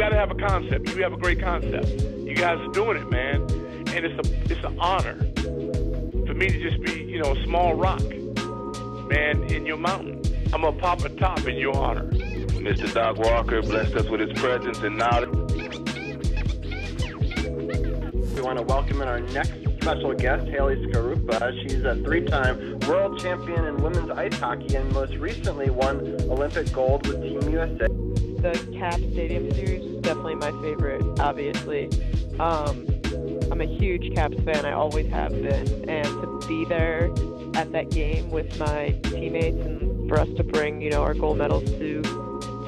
got to have a concept. You have a great concept. You guys are doing it, man. And it's an honor for me to just be, you know, a small rock, man, in your mountain. I'm going to pop a top in your honor. Mr. Doc Walker blessed us with his presence and knowledge. We want to welcome in our next special guest, Haley Skarupa. She's a three-time world champion in women's ice hockey and most recently won Olympic gold with Team USA. The Caps Stadium Series is definitely my favorite, obviously. I'm a huge Caps fan, I always have been, and to be there at that game with my teammates and for us to bring, you know, our gold medals to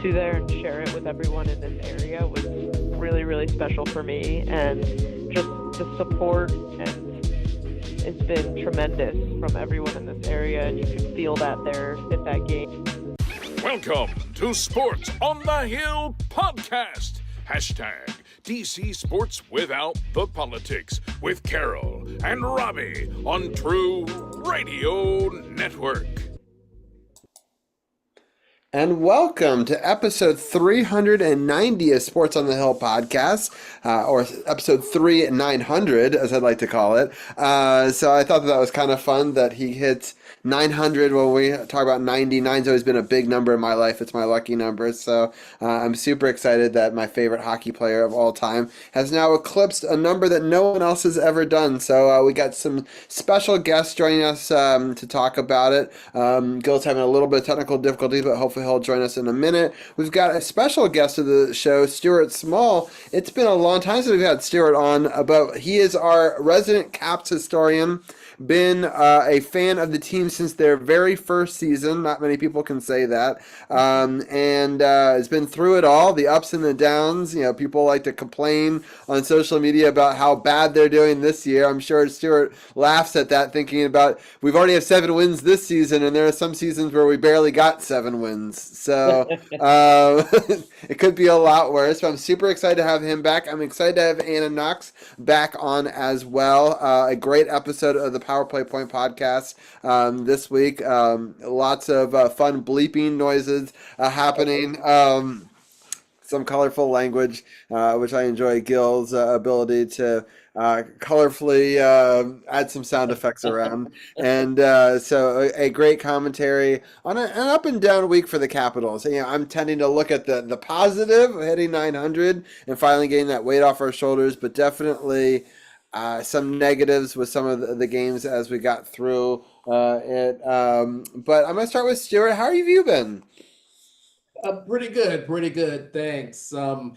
there and share it with everyone in this area was really, really special for me, and just the support and it's been tremendous from everyone in this area, and you could feel that there at that game. Welcome to Sports on the Hill podcast. Hashtag DC Sports Without the Politics with Carol and Robbie on True Radio Network. And welcome to episode 390 of Sports on the Hill podcast, or episode 3,900, as I'd like to call it. So I thought that was kind of fun that he hit 900 when we talk about 90. 9's always been a big number in my life. It's my lucky number. So I'm super excited that my favorite hockey player of all time has now eclipsed a number that no one else has ever done. So we got some special guests joining us to talk about it. Gil's having a little bit of technical difficulties, but hopefully he'll join us in a minute. We've got a special guest of the show, Stuart Small. It's been a long time since we've had Stuart on, but he is our resident Caps historian. Been a fan of the team since their very first season. Not many people can say that. And has been through it all, the ups and the downs. You know, people like to complain on social media about how bad they're doing this year. I'm sure Stuart laughs at that, thinking about we've already have 7 wins this season, and there are some seasons where we barely got 7 wins. So it could be a lot worse. But I'm super excited to have him back. I'm excited to have Anna Knox back on as well. A great episode of the Power Play Point podcast this week. Lots of fun bleeping noises happening. Some colorful language, which I enjoy. Gil's ability to colorfully add some sound effects around. And so a great commentary on an up and down week for the Capitals. You know, I'm tending to look at the positive, hitting 900 and finally getting that weight off our shoulders, but definitely some negatives with some of the games as we got through it. But I'm going to start with Stuart. How have you been? Pretty good. Thanks. I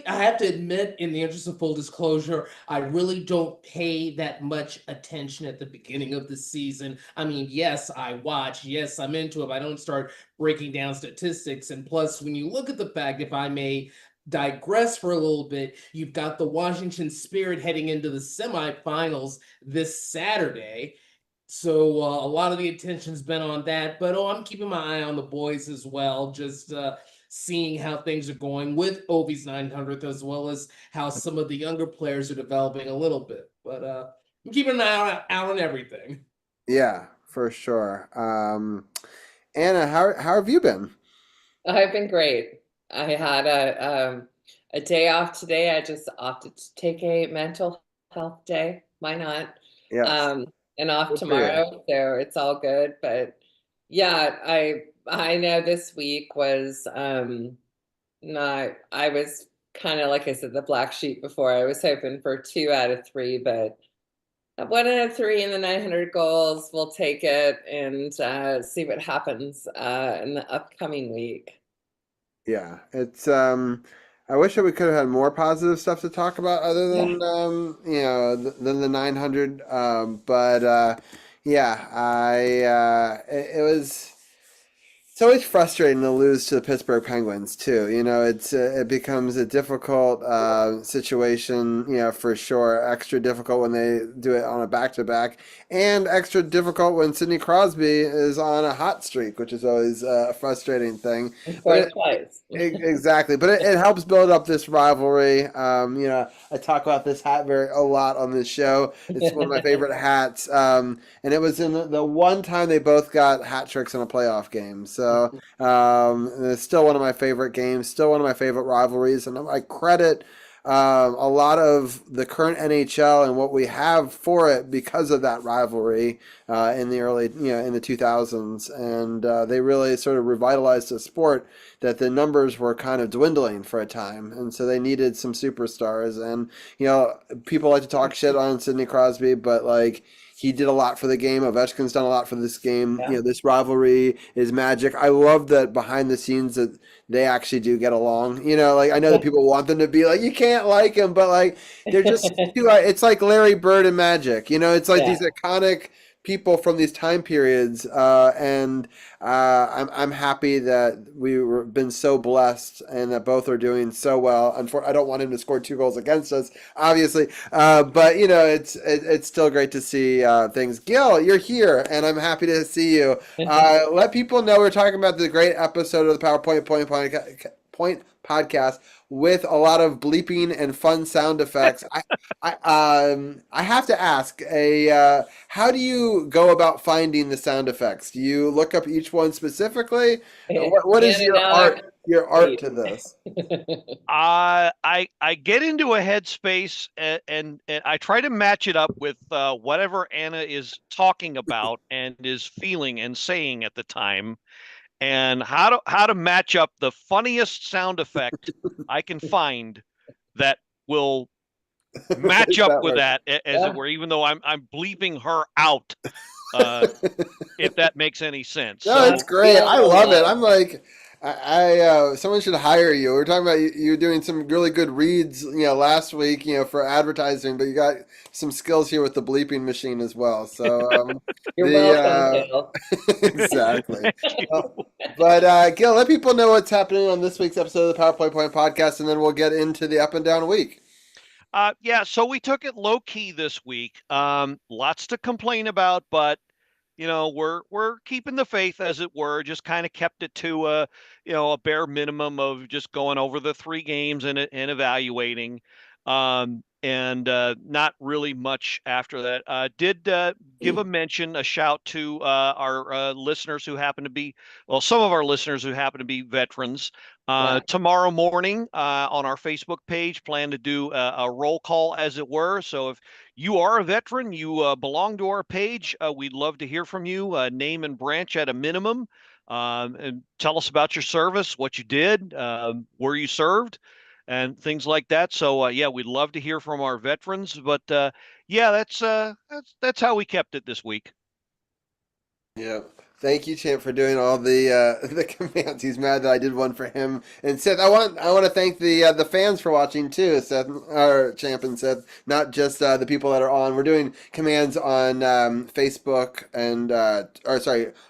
have to admit, in the interest of full disclosure, I really don't pay that much attention at the beginning of the season. I mean, yes, I watch. Yes, I'm into it. But I don't start breaking down statistics. And plus, when you look at the fact, if I may digress for a little bit, you've got the Washington Spirit heading into the semifinals this Saturday. So a lot of the attention's been on that. But I'm keeping my eye on the boys as well, just seeing how things are going with Ovi's 900th, as well as how some of the younger players are developing a little bit. But I'm keeping an eye out on everything. Yeah, for sure. Anna, how have you been? I've been great. I had a day off today. I just opted to take a mental health day. Why not? Yeah. And off tomorrow, so it's all good. But yeah, I know this week was not. I was kind of, like I said, the black sheep before. I was hoping for 2 out of 3, but 1 out of 3 in the 900 goals. We'll take it and see what happens in the upcoming week. Yeah, it's I wish that we could have had more positive stuff to talk about other than than the 900. But it was. It's always frustrating to lose to the Pittsburgh Penguins too. You know, it becomes a difficult situation. You know, for sure. Extra difficult when they do it on a back-to-back, and extra difficult when Sidney Crosby is on a hot streak, which is always a frustrating thing. Exactly, but it helps build up this rivalry. You know, I talk about this hat a lot on this show. It's one of my favorite hats, and it was in the one time they both got hat tricks in a playoff game. So So it's still one of my favorite games, still one of my favorite rivalries, and I credit a lot of the current NHL and what we have for it because of that rivalry in the early, in the 2000s, and they really sort of revitalized the sport. That the numbers were kind of dwindling for a time, and so they needed some superstars. And people like to talk shit on Sidney Crosby, but like, he did a lot for the game. Ovechkin's done a lot for this game. Yeah. This rivalry is magic. I love that behind the scenes that they actually do get along. Like, I know that people want them to be like, you can't like him, but like, they're just too. It's like Larry Bird and Magic. It's like these iconic people from these time periods, and I'm happy that we've been so blessed and that both are doing so well. I don't want him to score 2 goals against us, obviously, but it's still great to see things. Gil, you're here, and I'm happy to see you. Let people know we're talking about the great episode of the PowerPoint Point podcast with a lot of bleeping and fun sound effects. I have to ask, how do you go about finding the sound effects? Do you look up each one specifically? What is your art to this? I get into a headspace and I try to match it up with whatever Anna is talking about and is feeling and saying at the time. And how to match up the funniest sound effect I can find that will match up with that, as it were, even though I'm bleeping her out, if that makes any sense. No, it's great. I love it. I'm like, someone should hire you. We were talking about you doing some really good reads, last week, for advertising, but you got some skills here with the bleeping machine as well. So you're welcome, Gil. Exactly. But Gil, let people know what's happening on this week's episode of the PowerPoint Point podcast, and then we'll get into the up and down week. So we took it low key this week. Lots to complain about, but we're keeping the faith, as it were. Just kind of kept it to a bare minimum of just going over the 3 games and evaluating, and not really much after that. Did give a shout to our listeners who happen to be, some of our listeners who happen to be veterans. Tomorrow morning on our Facebook page, plan to do a roll call, as it were. So if you are a veteran, you belong to our page, we'd love to hear from you, name and branch at a minimum, and tell us about your service, what you did, where you served, and things like that. So we'd love to hear from our veterans. But that's how we kept it this week. Yeah. Thank you, Champ, for doing all the commands. He's mad that I did one for him and Seth. I want to thank the fans for watching too, Seth, or Champ and Seth, not just the people that are on. We're doing commands on Facebook and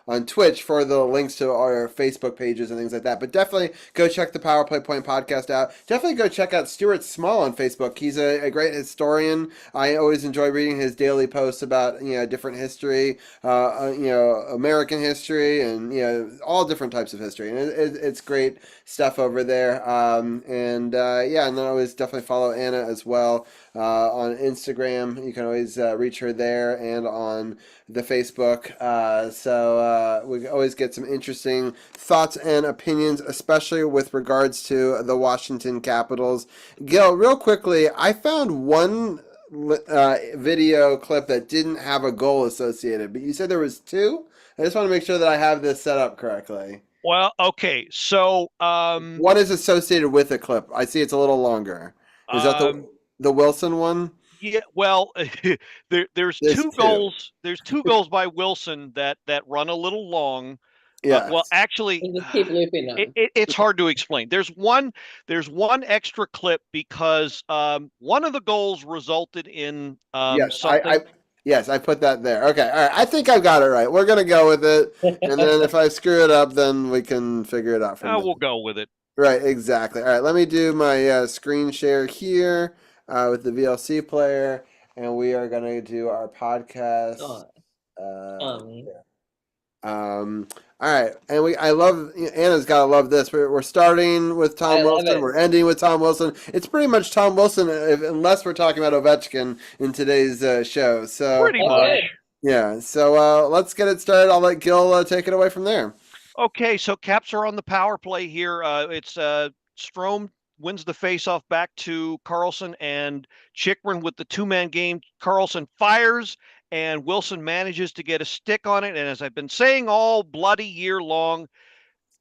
on Twitch for the links to our Facebook pages and things like that. But definitely go check the PowerPoint Point podcast out. Definitely go check out Stuart Small on Facebook. He's a great historian. I always enjoy reading his daily posts about different history, American history, and all different types of history, and it's great stuff over there. And then I always definitely follow Anna as well on Instagram. You can always reach her there and on the Facebook. So we always get some interesting thoughts and opinions, especially with regards to the Washington Capitals. Gil, real quickly, I found one video clip that didn't have a goal associated, but you said there was 2. I just want to make sure that I have this set up correctly. Well, okay. So one is associated with a clip. I see it's a little longer. Is that the Wilson one? Yeah. Well, there's 2 goals. There's 2 goals by Wilson that run a little long. Yeah. Well, actually, just keep looping them. It's hard to explain. There's one extra clip because one of the goals resulted in something. Yes, I put that there. Okay, all right. I think I've got it right. We're going to go with it. And then if I screw it up, then we can figure it out from there. We'll go with it. Right, exactly. All right, let me do my screen share here with the VLC player. And we are going to do our podcast. All right, and I love Anna's got to love this. We're starting with Tom Wilson. We're ending with Tom Wilson. It's pretty much Tom Wilson, unless we're talking about Ovechkin in today's show. So pretty much, yeah. So let's get it started. I'll let Gil take it away from there. Okay, so Caps are on the power play here. It's Strome wins the faceoff back to Carlson and Chikrin with the two-man game. Carlson fires, and Wilson manages to get a stick on it. And as I've been saying all bloody year long,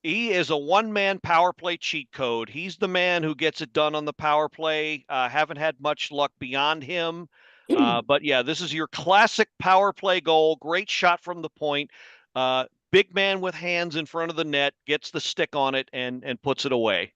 he is a one-man power play cheat code. He's the man who gets it done on the power play. Haven't had much luck beyond him. But yeah, this is your classic power play goal. Great shot from the point. Big man with hands in front of the net gets the stick on it and puts it away.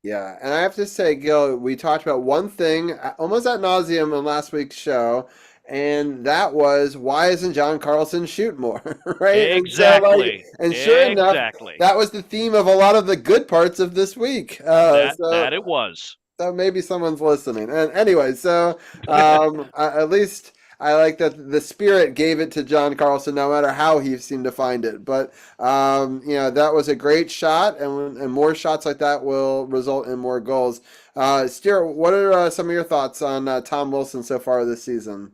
Yeah, and I have to say, Gil, we talked about one thing almost ad nauseum on last week's show, and that was why isn't John Carlson shoot more, right? Exactly. And sure enough, that was the theme of a lot of the good parts of this week. That it was. So maybe someone's listening. And anyway, so at least I like that the spirit gave it to John Carlson, no matter how he seemed to find it. But that was a great shot, and more shots like that will result in more goals. Stuart, what are some of your thoughts on Tom Wilson so far this season?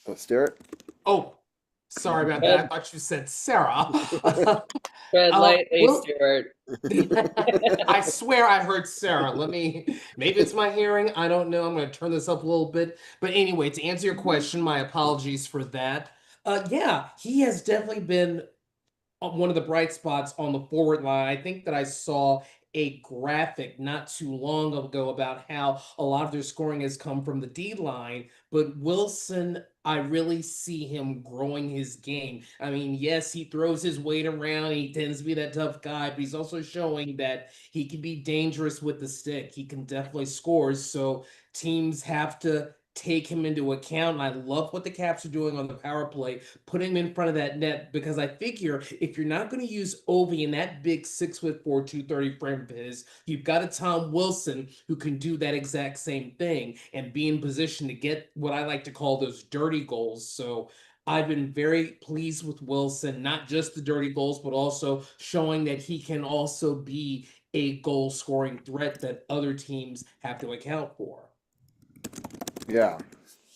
Oh, Stuart? Oh, sorry about that. I thought you said Sarah. Tread lightly, Stuart. I swear I heard Sarah. Maybe it's my hearing. I don't know. I'm going to turn this up a little bit. But anyway, to answer your question, my apologies for that. Yeah, he has definitely been one of the bright spots on the forward line. I think that I saw a graphic not too long ago about how a lot of their scoring has come from the D line, but Wilson, I really see him growing his game. I mean, yes, he throws his weight around. He tends to be that tough guy, but he's also showing that he can be dangerous with the stick. He can definitely score. So teams have to take him into account. And I love what the Caps are doing on the power play, putting him in front of that net, because I figure if you're not going to use Ovi in that big 6'4", 230 frame of his, you've got a Tom Wilson who can do that exact same thing and be in position to get what I like to call those dirty goals. So I've been very pleased with Wilson, not just the dirty goals, but also showing that he can also be a goal scoring threat that other teams have to account for. Yeah.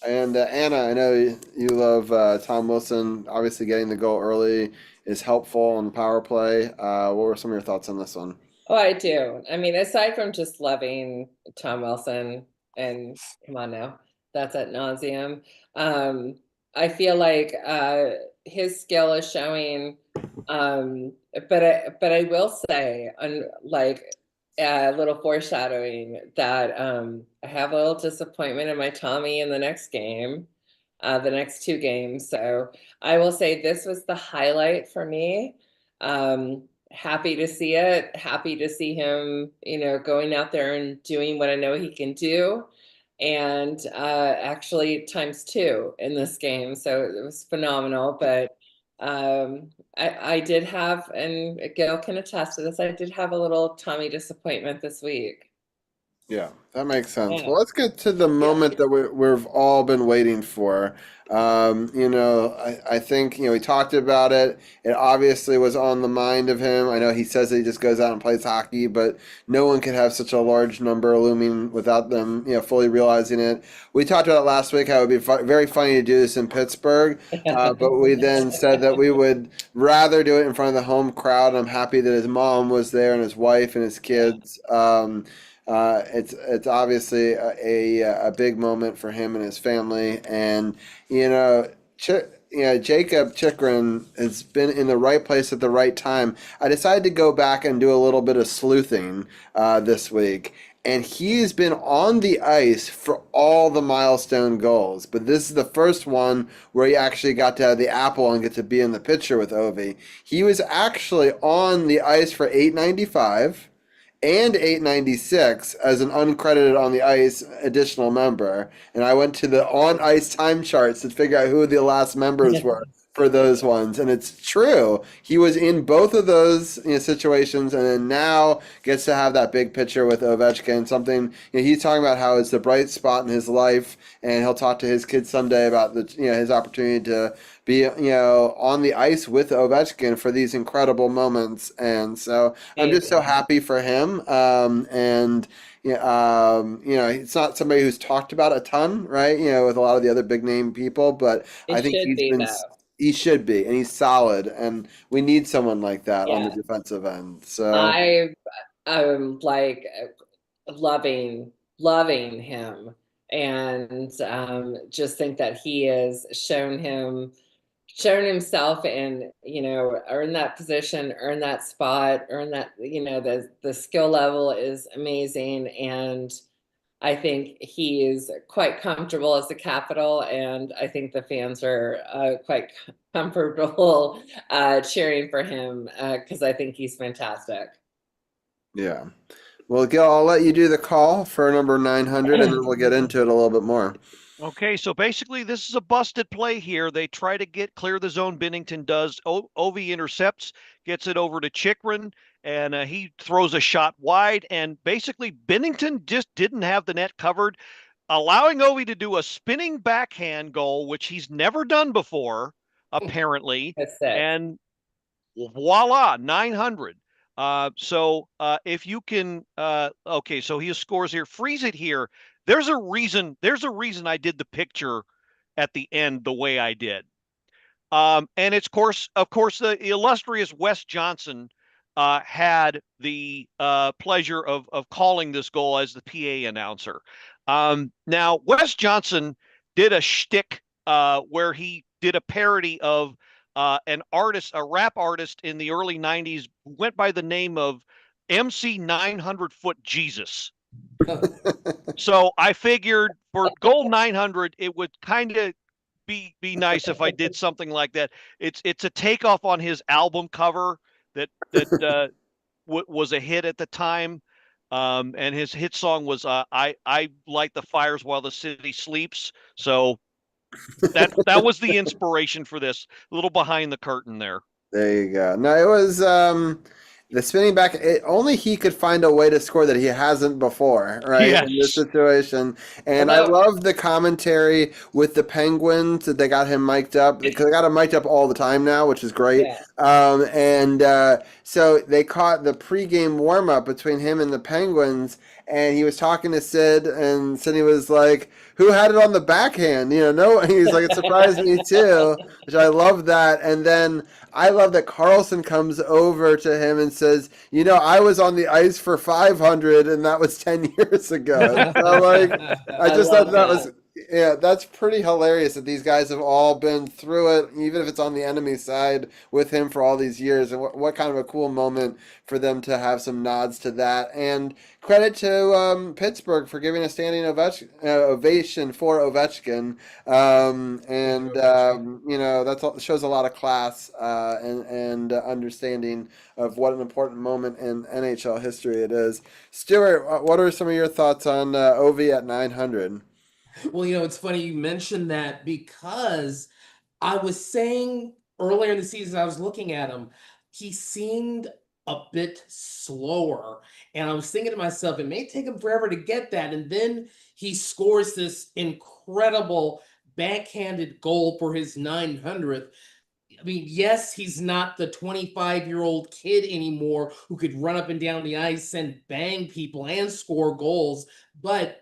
And Anna, I know you love Tom Wilson. Obviously, getting the goal early is helpful on the power play. What were some of your thoughts on this one? Oh, I do. I mean, aside from just loving Tom Wilson, and come on now, that's ad nauseum. I feel like his skill is showing. But I will say, a little foreshadowing that I have a little disappointment in my Tommy in the next game, the next two games. So I will say this was the highlight for me. Happy to see it. Happy to see him, going out there and doing what I know he can do. And actually times two in this game. So it was phenomenal. But I did have, and Gail can attest to this, I did have a little Tommy disappointment this week. Yeah, that makes sense. Yeah. Well, let's get to the moment that we've all been waiting for. I think, we talked about it. It obviously was on the mind of him. I know he says that he just goes out and plays hockey, but no one could have such a large number looming without them, fully realizing it. We talked about it last week, how it would be very funny to do this in Pittsburgh, but we then said that we would rather do it in front of the home crowd. I'm happy that his mom was there and his wife and his kids. It's obviously a big moment for him and his family, and Jacob Chikrin has been in the right place at the right time. I decided to go back and do a little bit of sleuthing this week, and he's been on the ice for all the milestone goals. But this is the first one where he actually got to have the apple and get to be in the picture with Ovi. He was actually on the ice for 895. And 896 as an uncredited on the ice additional member. And I went to the on ice time charts to figure out who the last members were for those ones. And it's true. He was in both of those situations, and then now gets to have that big picture with Ovechkin. Something he's talking about how it's the bright spot in his life, and he'll talk to his kids someday about his opportunity to be on the ice with Ovechkin for these incredible moments. And so I'm just so happy for him. It's not somebody who's talked about a ton, right? With a lot of the other big name people, but I think He should be, and he's solid, and we need someone like that on the Yeah. defensive end. So I'm like loving him, and just think that he has shown himself, and earn that position, earn that spot, earn that, the skill level is amazing, and I think he is quite comfortable as the Capital, and I think the fans are quite comfortable cheering for him, because I think he's fantastic. yeah. Well, Gil, I'll let you do the call for number 900, and then we'll get into it a little bit more. Okay, so basically this is a busted play here. They try to clear the zone. Binnington does. Ovi intercepts, gets it over to Chikrin, and he throws a shot wide. And basically Binnington just didn't have the net covered, allowing Ovi to do a spinning backhand goal, which he's never done before, apparently. That's it. And voila, 900. So if you can, okay, so he scores here. Freeze it here. There's a reason I did the picture at the end the way I did. And it's of course, the illustrious Wes Johnson had the pleasure of calling this goal as the PA announcer. Now, Wes Johnson did a shtick where he did a parody of an artist, a rap artist in the early 90s, went by the name of MC 900 Foot Jesus. So I figured for goal 900, it would kind of be nice if I did something like that. It's a takeoff on his album cover that was a hit at the time, and his hit song was "I Light the Fires While the City Sleeps." So that was the inspiration for this. A little behind the curtain there. There you go. No, it was the spinning back. Only he could find a way to score that he hasn't before, right? Yes. In this situation. And I love the commentary with the Penguins that they got him mic'd up, because they got him mic'd up all the time now, which is great. Yeah. So they caught the pregame warm up between him and the Penguins, and he was talking to Sid, and Sidney was like, "Who had it on the backhand?" No. He's like, "It surprised me too," which I love that. And then I love that Carlson comes over to him and says, "I was on the ice for 500, and that was 10 years ago." So, I just thought that was, that's pretty hilarious that these guys have all been through it, even if it's on the enemy side, with him for all these years. And what kind of a cool moment for them to have some nods to that. And credit to Pittsburgh for giving a standing ovation for Ovechkin. That shows a lot of class and understanding of what an important moment in NHL history it is. Stuart, what are some of your thoughts on Ovi at 900? Well, it's funny you mentioned that, because I was saying earlier in the season, I was looking at him, he seemed a bit slower. And I was thinking to myself, it may take him forever to get that. And then he scores this incredible backhanded goal for his 900th. I mean, yes, he's not the 25-year-old kid anymore who could run up and down the ice and bang people and score goals, but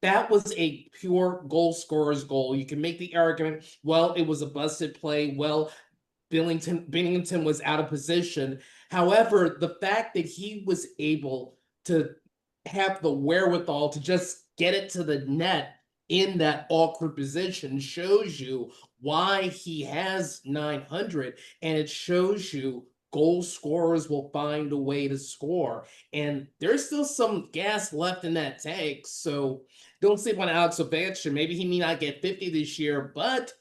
that was a pure goal scorer's goal. You can make the argument, well, it was a busted play. Well, Binnington was out of position. However, the fact that he was able to have the wherewithal to just get it to the net in that awkward position shows you why he has 900, and it shows you goal scorers will find a way to score. And there's still some gas left in that tank, so don't sleep on Alex Ovechkin. Maybe he may not get 50 this year, but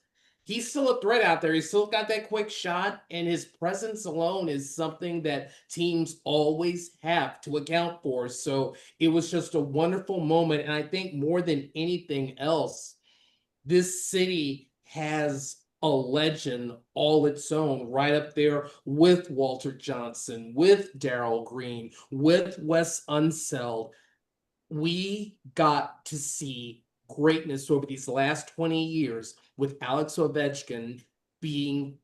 he's still a threat out there. He's still got that quick shot, and his presence alone is something that teams always have to account for. So it was just a wonderful moment, and I think more than anything else, this city has a legend all its own, right up there with Walter Johnson, with Darryl Green, with Wes Unseld. We got to see greatness over these last 20 years with Alex Ovechkin being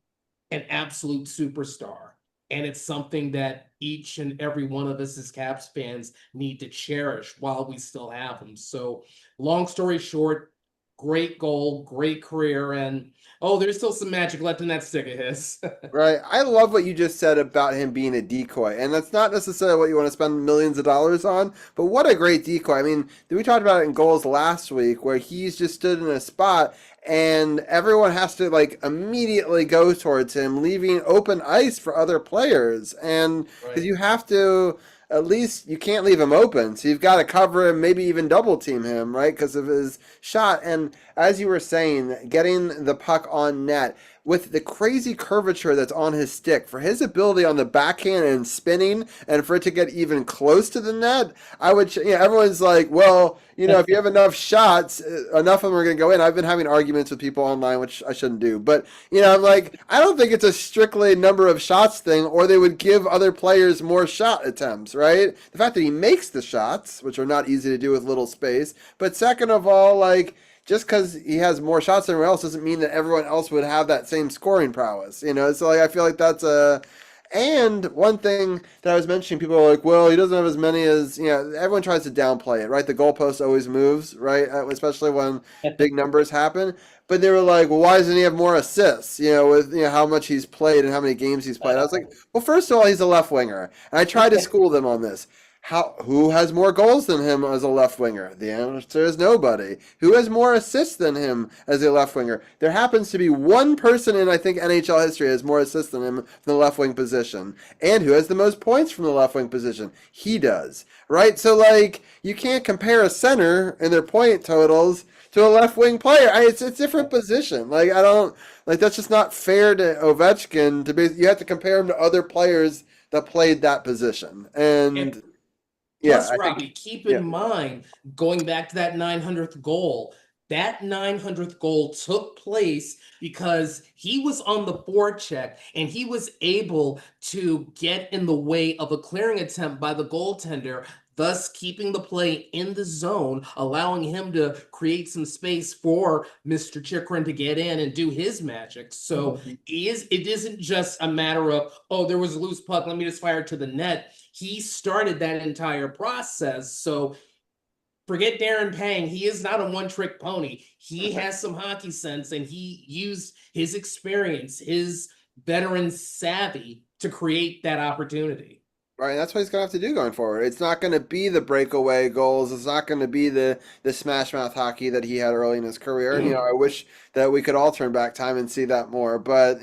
an absolute superstar. And it's something that each and every one of us as Caps fans need to cherish while we still have him. So, long story short, great goal, great career, and there's still some magic left in that stick of his. Right. I love what you just said about him being a decoy. And that's not necessarily what you want to spend millions of dollars on, but what a great decoy. I mean, we talked about it in goals last week where he's just stood in a spot and everyone has to like immediately go towards him, leaving open ice for other players. And because you have to, at least you can't leave him open. So you've got to cover him, maybe even double team him, right? Because of his shot. And as you were saying, getting the puck on net with the crazy curvature that's on his stick, for his ability on the backhand and spinning, and for it to get even close to the net, everyone's like, well, if you have enough shots, enough of them are going to go in. I've been having arguments with people online, which I shouldn't do, but I'm like, I don't think it's a strictly number of shots thing, or they would give other players more shot attempts, right? The fact that he makes the shots, which are not easy to do with little space, but second of all, like, just because he has more shots than everyone else doesn't mean that everyone else would have that same scoring prowess, So like, I feel like that's and one thing that I was mentioning, people are like, well, he doesn't have as many as, everyone tries to downplay it, right? The goalpost always moves, right? Especially when big numbers happen. But they were like, well, why doesn't he have more assists, with, how much he's played and how many games he's played? I was like, well, first of all, he's a left winger. And I tried to school them on this. Who has more goals than him as a left winger? The answer is nobody. Who has more assists than him as a left winger? There happens to be one person in, I think, NHL history has more assists than him from the left wing position. And who has the most points from the left wing position? He does, right? So, like, you can't compare a center and their point totals to a left wing player. It's a different position. Like, that's just not fair to Ovechkin to be. You have to compare him to other players that played that position. And plus, Robbie, keep in mind, going back to that 900th goal, that 900th goal took place because he was on the forecheck and he was able to get in the way of a clearing attempt by the goaltender, thus keeping the play in the zone, allowing him to create some space for Mr. Chikrin to get in and do his magic. So it isn't just a matter of, there was a loose puck, let me just fire it to the net. He started that entire process. So forget Darren Pang. He is not a one-trick pony. He has some hockey sense, and he used his experience, his veteran savvy to create that opportunity. Right, that's what he's going to have to do going forward. It's not going to be the breakaway goals. It's not going to be the smash mouth hockey that he had early in his career. I wish that we could all turn back time and see that more. But,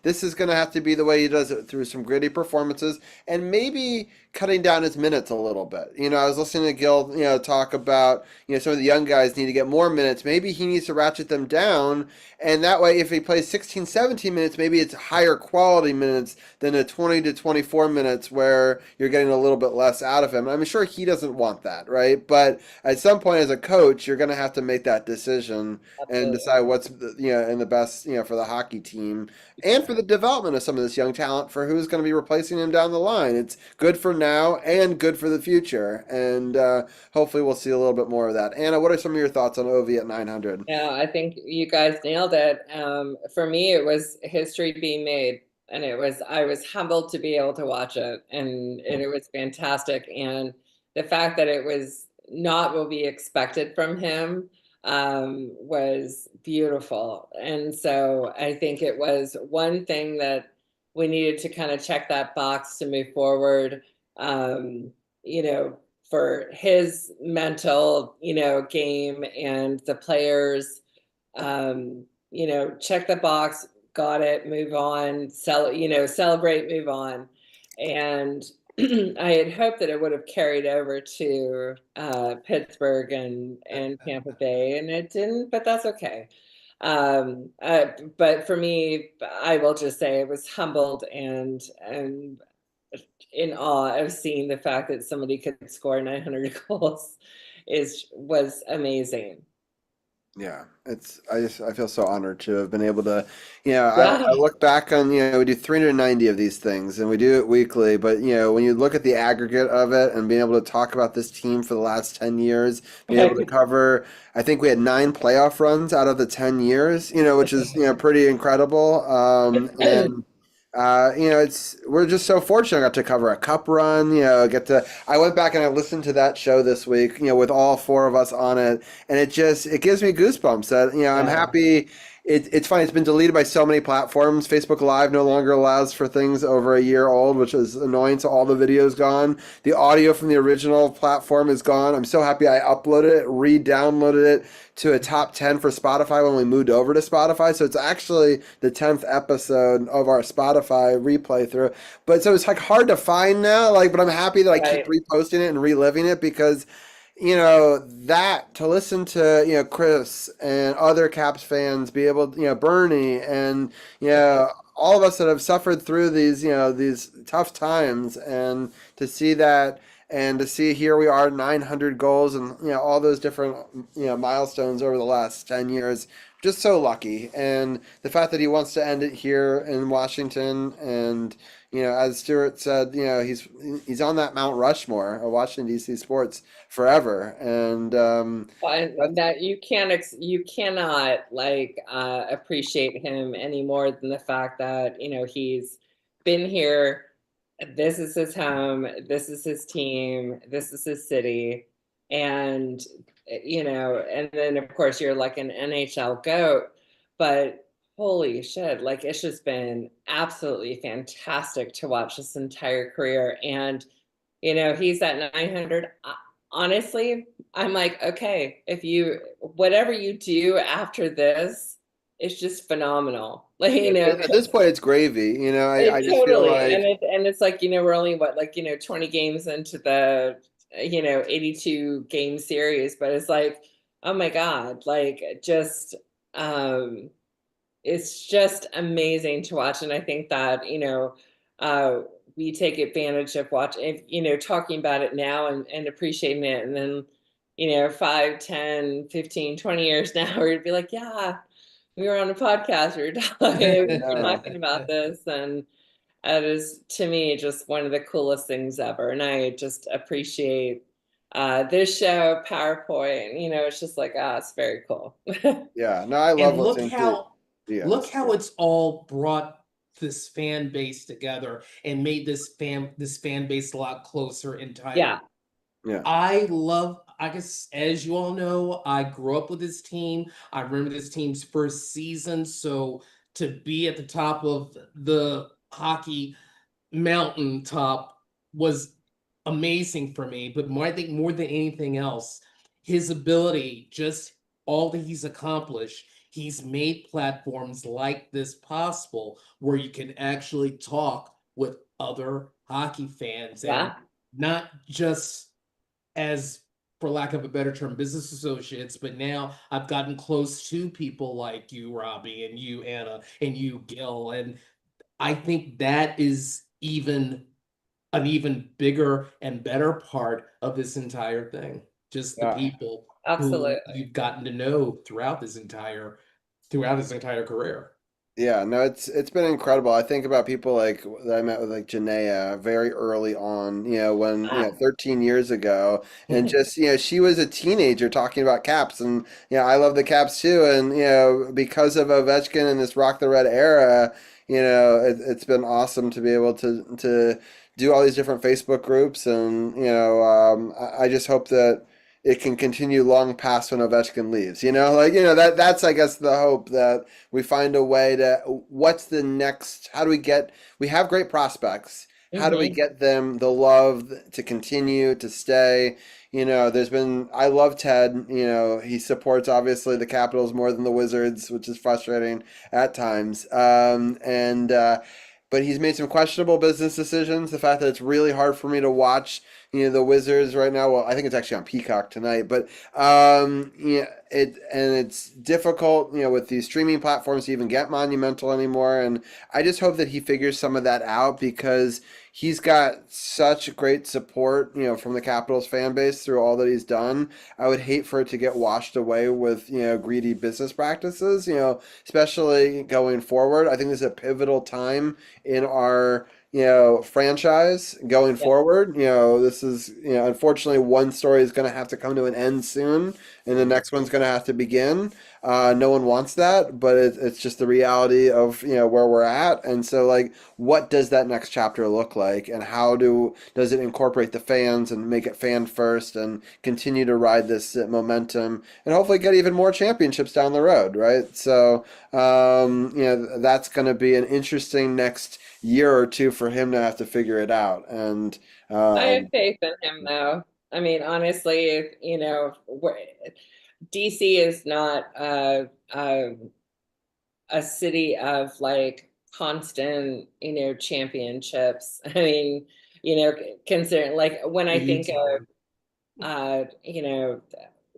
this is going to have to be the way he does it, through some gritty performances and maybe cutting down his minutes a little bit. I was listening to Gil, talk about, some of the young guys need to get more minutes. Maybe he needs to ratchet them down. And that way, if he plays 16, 17 minutes, maybe it's higher quality minutes than a 20 to 24 minutes where you're getting a little bit less out of him. I'm sure he doesn't want that, right? But at some point as a coach, you're going to have to make that decision and decide what's, in the best, for the hockey team and for the development of some of this young talent for who's going to be replacing him down the line. It's good for now and good for the future. And hopefully we'll see a little bit more of that. Anna, what are some of your thoughts on Ovi at 900? Yeah, I think you guys nailed it. For me, it was history being made. And I was humbled to be able to watch it, and it was fantastic. And the fact that it was not what we expected from him was beautiful. And so I think it was one thing that we needed to kind of check that box to move forward, for his mental, game and the players, check the box. Got it, move on, celebrate, move on. And I had hoped that it would have carried over to Pittsburgh and Tampa Bay, and it didn't, but that's okay. But for me, I will just say I was humbled and in awe of seeing the fact that somebody could score 900 goals was amazing. Yeah, I feel so honored to have been able to, I look back on, we do 390 of these things and we do it weekly, but, when you look at the aggregate of it and being able to talk about this team for the last 10 years, being able to cover, I think we had 9 playoff runs out of the 10 years, which is, pretty incredible. And we're just so fortunate. I got to cover a cup run. I went back and I listened to that show this week. With all four of us on it, and it gives me goosebumps. That I'm happy. It's funny. It's been deleted by so many platforms. Facebook Live no longer allows for things over a year old, which is annoying. So all the video's gone. The audio from the original platform is gone. I'm so happy I uploaded it, re-downloaded it to a top 10 for Spotify when we moved over to Spotify. So it's actually the 10th episode of our Spotify replay through. But so it's like hard to find now. But I'm happy that I keep reposting it and reliving it because that to listen to, Chris and other Caps fans be able, Bernie and, all of us that have suffered through these tough times, and to see that and to see here we are 900 goals and, all those different, milestones over the last 10 years, just so lucky. And the fact that he wants to end it here in Washington, and, as Stuart said, he's on that Mount Rushmore of Washington D.C. sports forever. And that you cannot appreciate him any more than the fact that he's been here. This is his home. This is his team. This is his city, and and then of course you're like an NHL GOAT, but holy shit, it's just been absolutely fantastic to watch this entire career. And he's at 900. Honestly, I'm like, okay, whatever you do after this, it's just phenomenal. At this point, it's gravy. I just totally feel like, and it's like we're only 20 games into the 82 game series, but it's like, oh my god, just it's just amazing to watch. And I think that we take advantage of watching, talking about it now and appreciating it, and then 5, 10, 15, 20 years now we're gonna be like, yeah, we were on a podcast, we were talking about this, and it is, to me, just one of the coolest things ever. And I just appreciate this show, PowerPoint. It's just like, it's very cool. Yeah, no, I love listening look how it's all brought this fan base together and made this fan base a lot closer and tighter. Yeah. I guess, as you all know, I grew up with this team. I remember this team's first season. So to be at the top of the hockey mountaintop was amazing for me. But I think more than anything else, his ability, just all that he's accomplished, he's made platforms like this possible where you can actually talk with other hockey fans, and not just as, for lack of a better term, business associates, but now I've gotten close to people like you, Robbie, and you, Anna, and you, Gil. And I think that is an even bigger and better part of this entire thing. Just the people who you've gotten to know throughout this entire career. Yeah, no, it's been incredible. I think about people that I met with, Janaea very early on, when 13 years ago, and just she was a teenager talking about Caps, and I love the Caps too, and because of Ovechkin and this Rock the Red era, it's been awesome to be able to do all these different Facebook groups, and I just hope that it can continue long past when Ovechkin leaves. That's I guess the hope, that we find a way to, what's the next, we have great prospects. How do we get them the love to continue to stay? I love Ted, he supports obviously the Capitals more than the Wizards, which is frustrating at times. But he's made some questionable business decisions. The fact that it's really hard for me to watch, the Wizards right now. Well, I think it's actually on Peacock tonight, but it's difficult, with these streaming platforms to even get Monumental anymore. And I just hope that he figures some of that out, because he's got such great support, from the Capitals fan base through all that he's done. I would hate for it to get washed away with, greedy business practices, especially going forward. I think this is a pivotal time in our franchise going forward. This is, unfortunately, one story is going to have to come to an end soon, and the next one's going to have to begin. No one wants that, but it's just the reality of, where we're at. And so, like, what does that next chapter look like, and how does it incorporate the fans and make it fan first and continue to ride this momentum and hopefully get even more championships down the road, right? So, that's going to be an interesting next year or two for him to have to figure it out. And I have faith in him, though. I mean, honestly, DC is not a city of like constant, championships. I mean, considering, like, when I think of,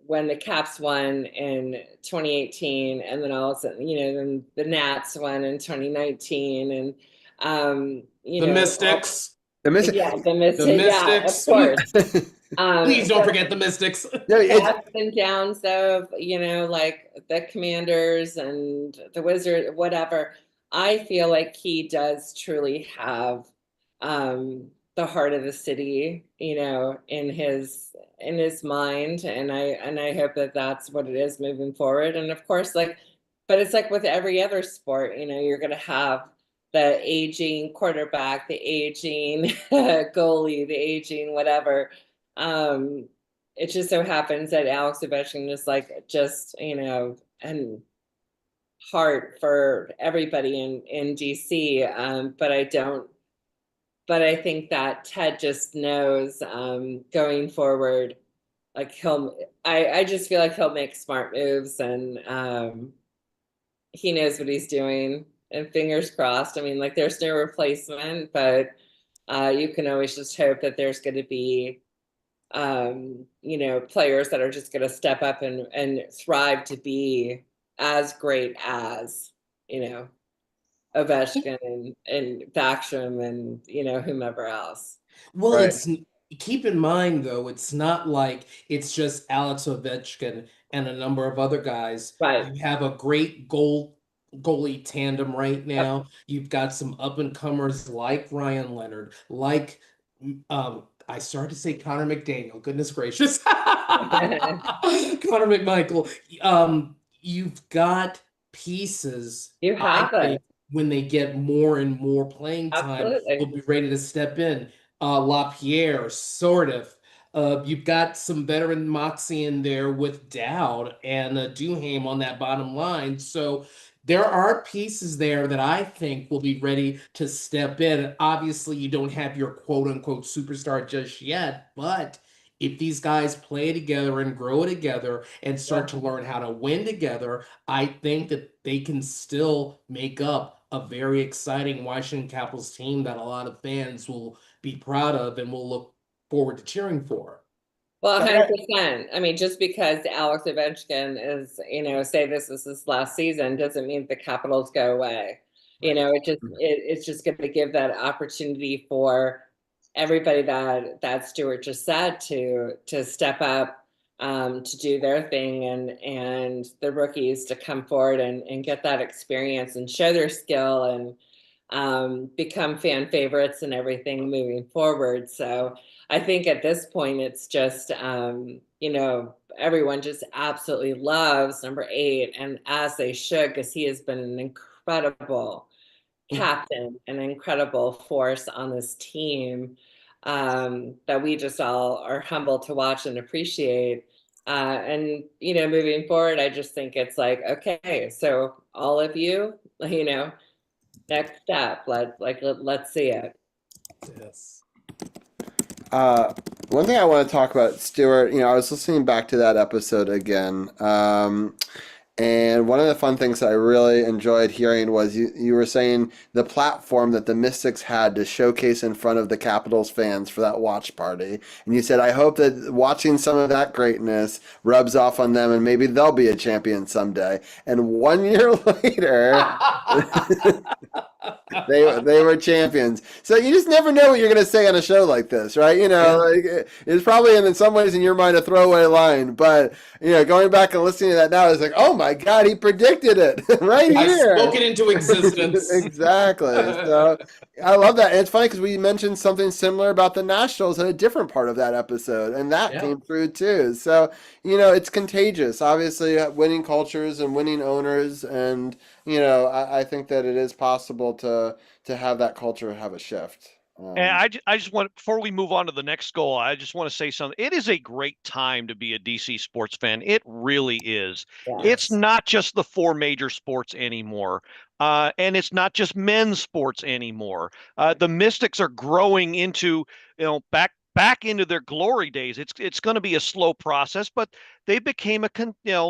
when the Caps won in 2018, and then all of a sudden, then the Nats won in 2019, and the Mystics. The Mystics. Yeah, the Mystics. The Yeah, of Mystics. course. Please don't forget the Mystics. The ups and downs of, like the Commanders and the Wizards, whatever. I feel like he does truly have the heart of the city, in his mind, and I hope that that's what it is moving forward. And of course, but it's like with every other sport, you're going to have the aging quarterback, the aging goalie, the aging whatever. It just so happens that Alex Ovechkin is and heart for everybody in DC. But I think that Ted just knows, going forward, like I just feel like he'll make smart moves, and he knows what he's doing, and fingers crossed. I mean, like, there's no replacement, but you can always just hope that there's going to be players that are just going to step up and thrive to be as great as, Ovechkin and Backstrom and, whomever else. Well, right. Keep in mind, though, it's not like it's just Alex Ovechkin and a number of other guys. Right. You have a great goalie tandem right now. Yep. You've got some up-and-comers like Ryan Leonard, like I started to say Connor McDaniel. Goodness gracious. Connor McMichael. You've got pieces. You have it. When they get more and more playing time, absolutely, will be ready to step in. LaPierre, sort of. You've got some veteran moxie in there with Dowd and Duhaime on that bottom line. So there are pieces there that I think will be ready to step in. Obviously, you don't have your quote-unquote superstar just yet, but if these guys play together and grow together and start to learn how to win together, I think that they can still make up a very exciting Washington Capitals team that a lot of fans will be proud of and will look forward to cheering for. Well, 100%. I mean, just because Alex Ovechkin is, say this is his last season, doesn't mean the Capitals go away. It's just going to give that opportunity for everybody that Stuart just said to step up, to do their thing, and the rookies to come forward and get that experience and show their skill and become fan favorites and everything moving forward. So I think at this point it's just everyone just absolutely loves number 8, and as they should, because he has been an incredible captain, an incredible force on this team, that we just all are humbled to watch and appreciate. And moving forward, I just think it's like, okay, so all of you, next step, let's see it. Yes. One thing I want to talk about, Stuart, I was listening back to that episode again, and one of the fun things that I really enjoyed hearing was you were saying the platform that the Mystics had to showcase in front of the Capitals fans for that watch party. And you said, I hope that watching some of that greatness rubs off on them and maybe they'll be a champion someday. And 1 year later, They were champions. So you just never know what you're going to say on a show like this, right? Like, it's probably in some ways in your mind a throwaway line, but going back and listening to that now, it's like, oh my God, he predicted it right here. I spoke it into existence. Exactly. So I love that. And it's funny because we mentioned something similar about the Nationals in a different part of that episode, and that came through too. So, it's contagious. Obviously, winning cultures and winning owners, and I think that it is possible to have that culture have a shift. And I just want, before we move on to the next goal, I just want to say something. It is a great time to be a DC sports fan. It really is. Yes. It's not just the four major sports anymore. And it's not just men's sports anymore. The Mystics are growing into, back into their glory days. It's going to be a slow process, but they became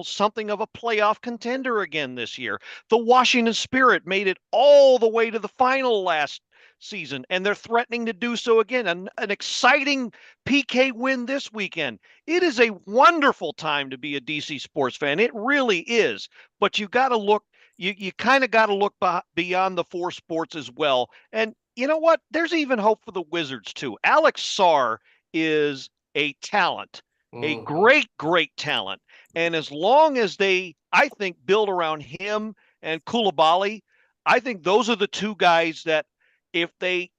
something of a playoff contender again this year. The Washington Spirit made it all the way to the final last season, and they're threatening to do so again. An exciting PK win this weekend. It is a wonderful time to be a DC sports fan. It really is. But you got to look. You kind of got to look beyond the four sports as well. And you know what? There's even hope for the Wizards too. Alex Sarr is a talent, a great talent. And as long as they, I think, build around him and Koulibaly, I think those are the two guys that, if they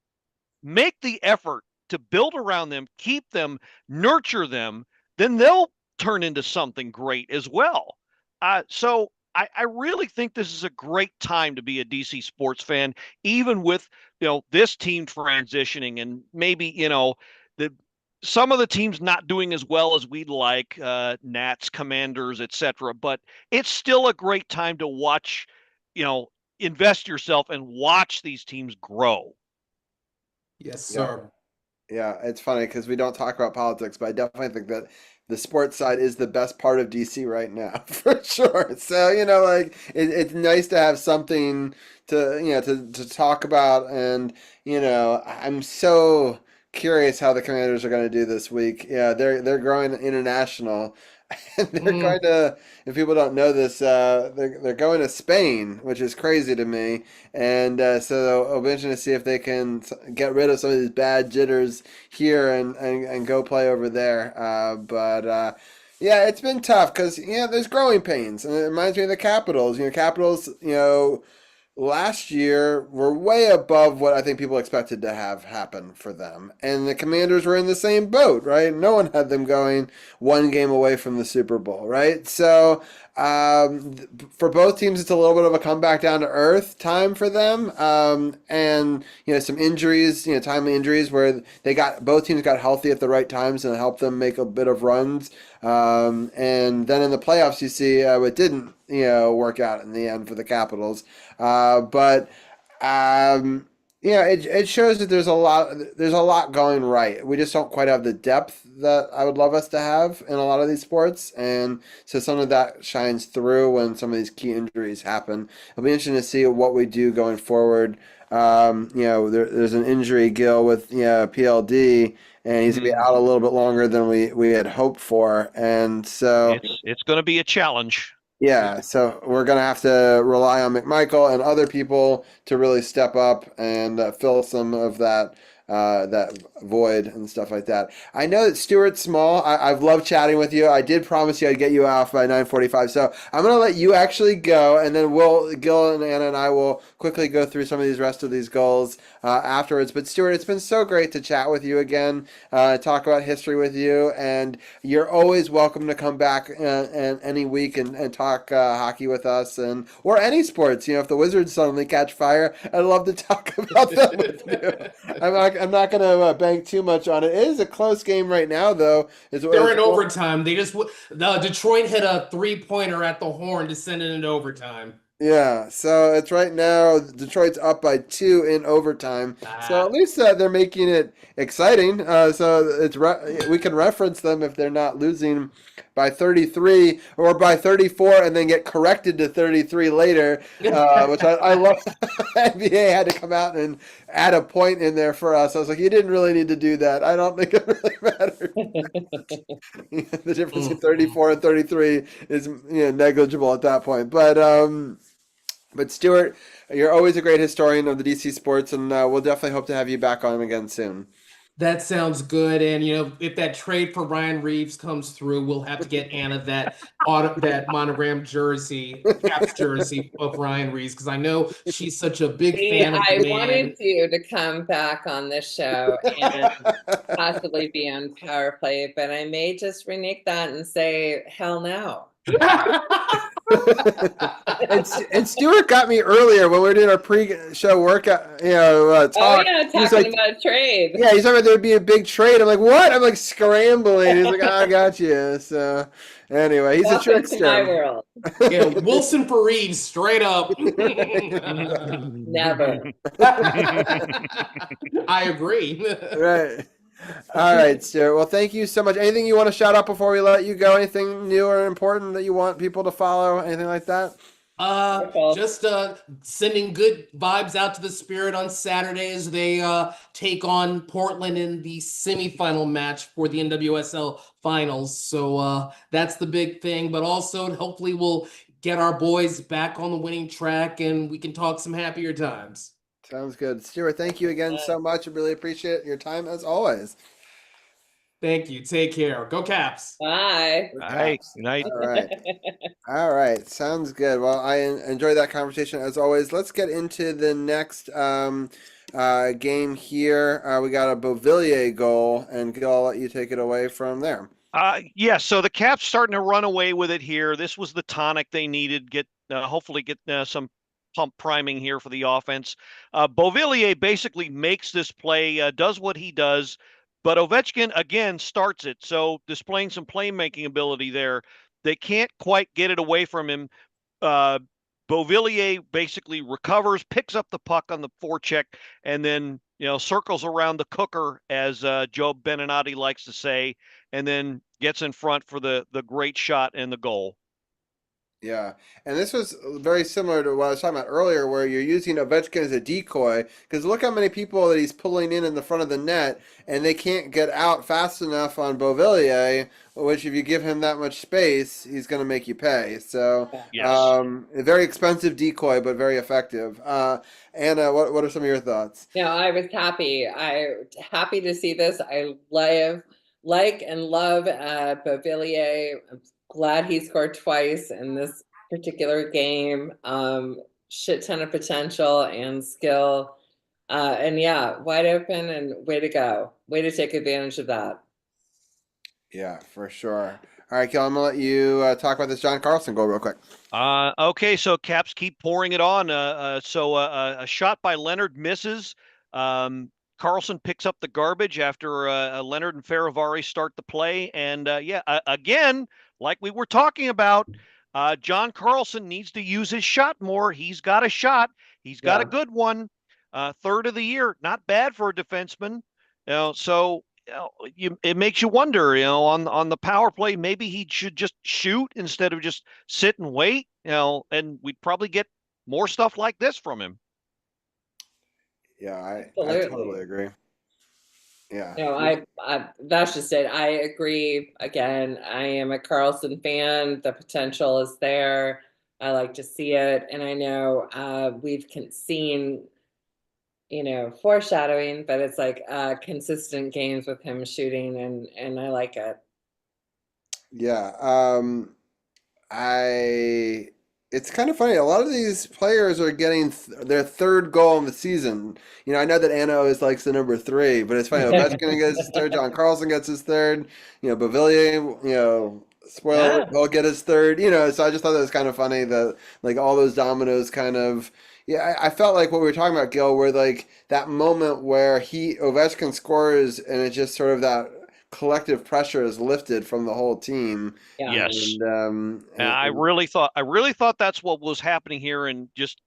make the effort to build around them, keep them, nurture them, then they'll turn into something great as well. So I really think this is a great time to be a DC sports fan, even with, this team transitioning and maybe, some of the teams not doing as well as we'd like, Nats, Commanders, etc. But it's still a great time to watch, invest yourself and watch these teams grow. Yes, sir. Yeah, it's funny because we don't talk about politics, but I definitely think that the sports side is the best part of DC right now, for sure. So, it's nice to have something to talk about. And, I'm so curious how the Commanders are going to do this week. Yeah, they're growing international. And they're going to, if people don't know this, they're going to Spain, which is crazy to me. And so I'll be interested to see if they can get rid of some of these bad jitters here and go play over there. Yeah, it's been tough because, there's growing pains. And it reminds me of the Capitals. Capitals, last year were way above what I think people expected to have happen for them. And the Commanders were in the same boat, right? No one had them going one game away from the Super Bowl, right? So for both teams, it's a little bit of a comeback down to earth time for them. And, some injuries, timely injuries where both teams got healthy at the right times and helped them make a bit of runs. And then in the playoffs, you see it didn't, work out in the end for the Capitals. It shows that there's a lot going right. We just don't quite have the depth that I would love us to have in a lot of these sports, and so some of that shines through when some of these key injuries happen. It'll be interesting to see what we do going forward. There's an injury, Gil, with PLD, and he's gonna be out a little bit longer than we had hoped for, and so it's going to be a challenge. Yeah, so we're going to have to rely on McMichael and other people to really step up and fill some of that void and stuff like that. I know that Stuart's small. I've loved chatting with you. I did promise you I'd get you off by 9:45, so I'm going to let you actually go, and then Gil and Anna and I will quickly go through some of these rest of these goals afterwards. But Stuart, it's been so great to chat with you again, talk about history with you, and you're always welcome to come back any week and talk hockey with us or any sports. If the Wizards suddenly catch fire, I'd love to talk about them with you. I'm not going to bank too much on it. It is a close game right now, though. They're in overtime. Detroit hit a 3-pointer at the horn to send it into overtime. Yeah, so it's right now, Detroit's up by 2 in overtime. So at least they're making it exciting. So we can reference them if they're not losing by 33 or by 34 and then get corrected to 33 later, which I love. NBA had to come out and add a point in there for us. I was like, you didn't really need to do that. I don't think it really mattered. The difference between 34 and 33 is negligible at that point. But Stuart, You're always a great historian of the DC sports, and we'll definitely hope to have you back on again soon. That sounds good. And if that trade for Ryan Reeves comes through, we'll have to get Anna that monogram jersey, Caps jersey of Ryan Reeves, because I know she's such a big See, fan of the I man. wanted you to come back on this show and possibly be on Power Play, but I may just renege that and say, hell no. And Stuart got me earlier when we were doing our pre-show workout, talk. Oh yeah, He's talking like, about a trade. yeah, he's talking about there would be a big trade. I'm like, what? I'm like scrambling. He's like, I got you. So anyway, he's Welcome a trickster. to my world. Yeah, Wilson for Reeves, straight up. Never. I agree. Right. All right, Stuart. Well, thank you so much. Anything you want to shout out before we let you go? Anything new or important that you want people to follow? Anything like that? Just sending good vibes out to the Spirit on Saturday as they take on Portland in the semifinal match for the NWSL finals. So that's the big thing. But also, hopefully, we'll get our boys back on the winning track and we can talk some happier times. Sounds good. Stuart, thank you again so much. I really appreciate your time as always. Thank you. Take care. Go Caps. Bye. Bye. Good night. All right. All right. Sounds good. Well, I enjoyed that conversation as always. Let's get into the next game here. We got a Beauvillier goal, and Gil, I'll let you take it away from there. Yeah, so the Caps starting to run away with it here. This was the tonic they needed. Hopefully get some pump priming here for the offense. Beauvillier basically makes this play, does what he does, but Ovechkin again starts it. So displaying some playmaking ability there. They can't quite get it away from him. Beauvillier basically recovers, picks up the puck on the forecheck, and then circles around the cooker, as Joe Beninati likes to say, and then gets in front for the great shot and the goal. Yeah, and this was very similar to what I was talking about earlier, where you're using Ovechkin as a decoy, because look how many people that he's pulling in the front of the net, and they can't get out fast enough on Beauvillier, which if you give him that much space, he's going to make you pay. So, yes. A very expensive decoy, but very effective. Anna, what are some of your thoughts? I was happy to see this. I like and love Beauvillier. I'm glad he scored twice in this particular game. Shit ton of potential and skill. And yeah, wide open and way to go. Way to take advantage of that. Yeah, for sure. All right, Kel, I'm going to let you talk about this John Carlson goal real quick. Okay, so Caps keep pouring it on. So a shot by Leonard misses. Carlson picks up the garbage after Leonard and Faravari start the play. And again, like we were talking about, John Carlson needs to use his shot more. He's got a shot. He's got a good one. Third of the year, not bad for a defenseman. So it makes you wonder. On the power play, maybe he should just shoot instead of just sit and wait. And we'd probably get more stuff like this from him. Yeah, I totally agree. Yeah. That's just it. I agree. Again, I am a Carlson fan. The potential is there. I like to see it. And I know we've seen, foreshadowing, but it's like consistent games with him shooting, and I like it. Yeah. It's kind of funny. A lot of these players are getting their third goal in the season. I know that Anna always likes the number 3, but it's funny. Ovechkin gets his third. John Carlson gets his third. Beauvillier, spoiler, he'll get his third. So I just thought that was kind of funny that all those dominoes kind of. Yeah, I felt like what we were talking about, Gil, where that moment where Ovechkin scores, and it's just sort of that collective pressure is lifted from the whole team. Yeah. Yes. I really thought that's what was happening here, and just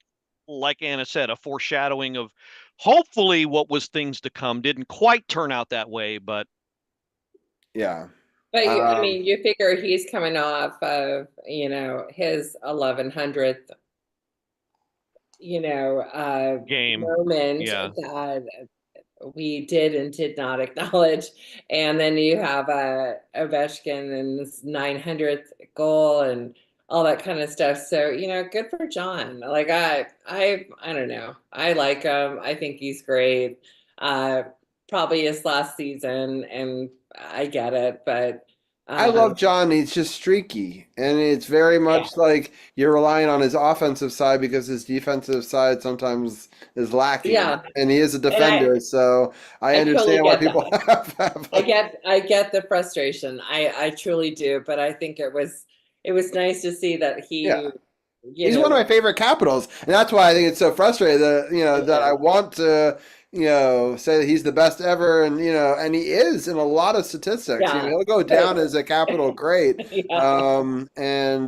like Anna said, a foreshadowing of hopefully what was things to come. Didn't quite turn out that way, but yeah. But you figure he's coming off of his 1100th game moment that we did and did not acknowledge. And then you have Ovechkin in this 900th goal, and all that kind of stuff. So, good for John. Like I don't know. I like him. I think he's great. Probably his last season, and I get it, but I love John. He's just streaky, and it's very much like you're relying on his offensive side because his defensive side sometimes is lacking. Yeah. And he is a defender, so I totally understand why get people that. have. I get the frustration. I truly do, but I think it was nice to see that he. Yeah. He's one of my favorite Capitals, and that's why I think it's so frustrating that that I want to say that he's the best ever, and and he is in a lot of statistics. Yeah. He'll go down as a Capital great, and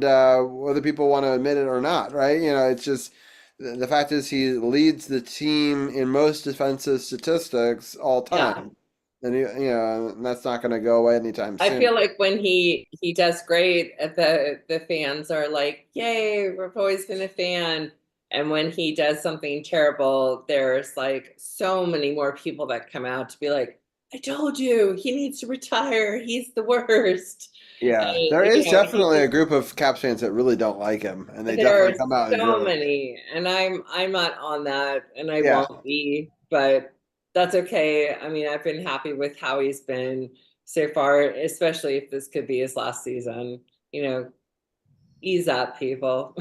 whether people want to admit it or not, right? It's just the fact is he leads the team in most defensive statistics all time. And and that's not going to go away anytime soon. I feel like when he does great, the fans are like, "Yay, we've always been a fan." And when he does something terrible, there's like so many more people that come out to be like, "I told you, he needs to retire. He's the worst." Yeah, And, there is definitely a group of Caps fans that really don't like him, and they definitely come out. So many, and I'm not on that, and I Yeah. won't be, but that's okay. I mean, I've been happy with how he's been so far, especially if this could be his last season. Ease up, people.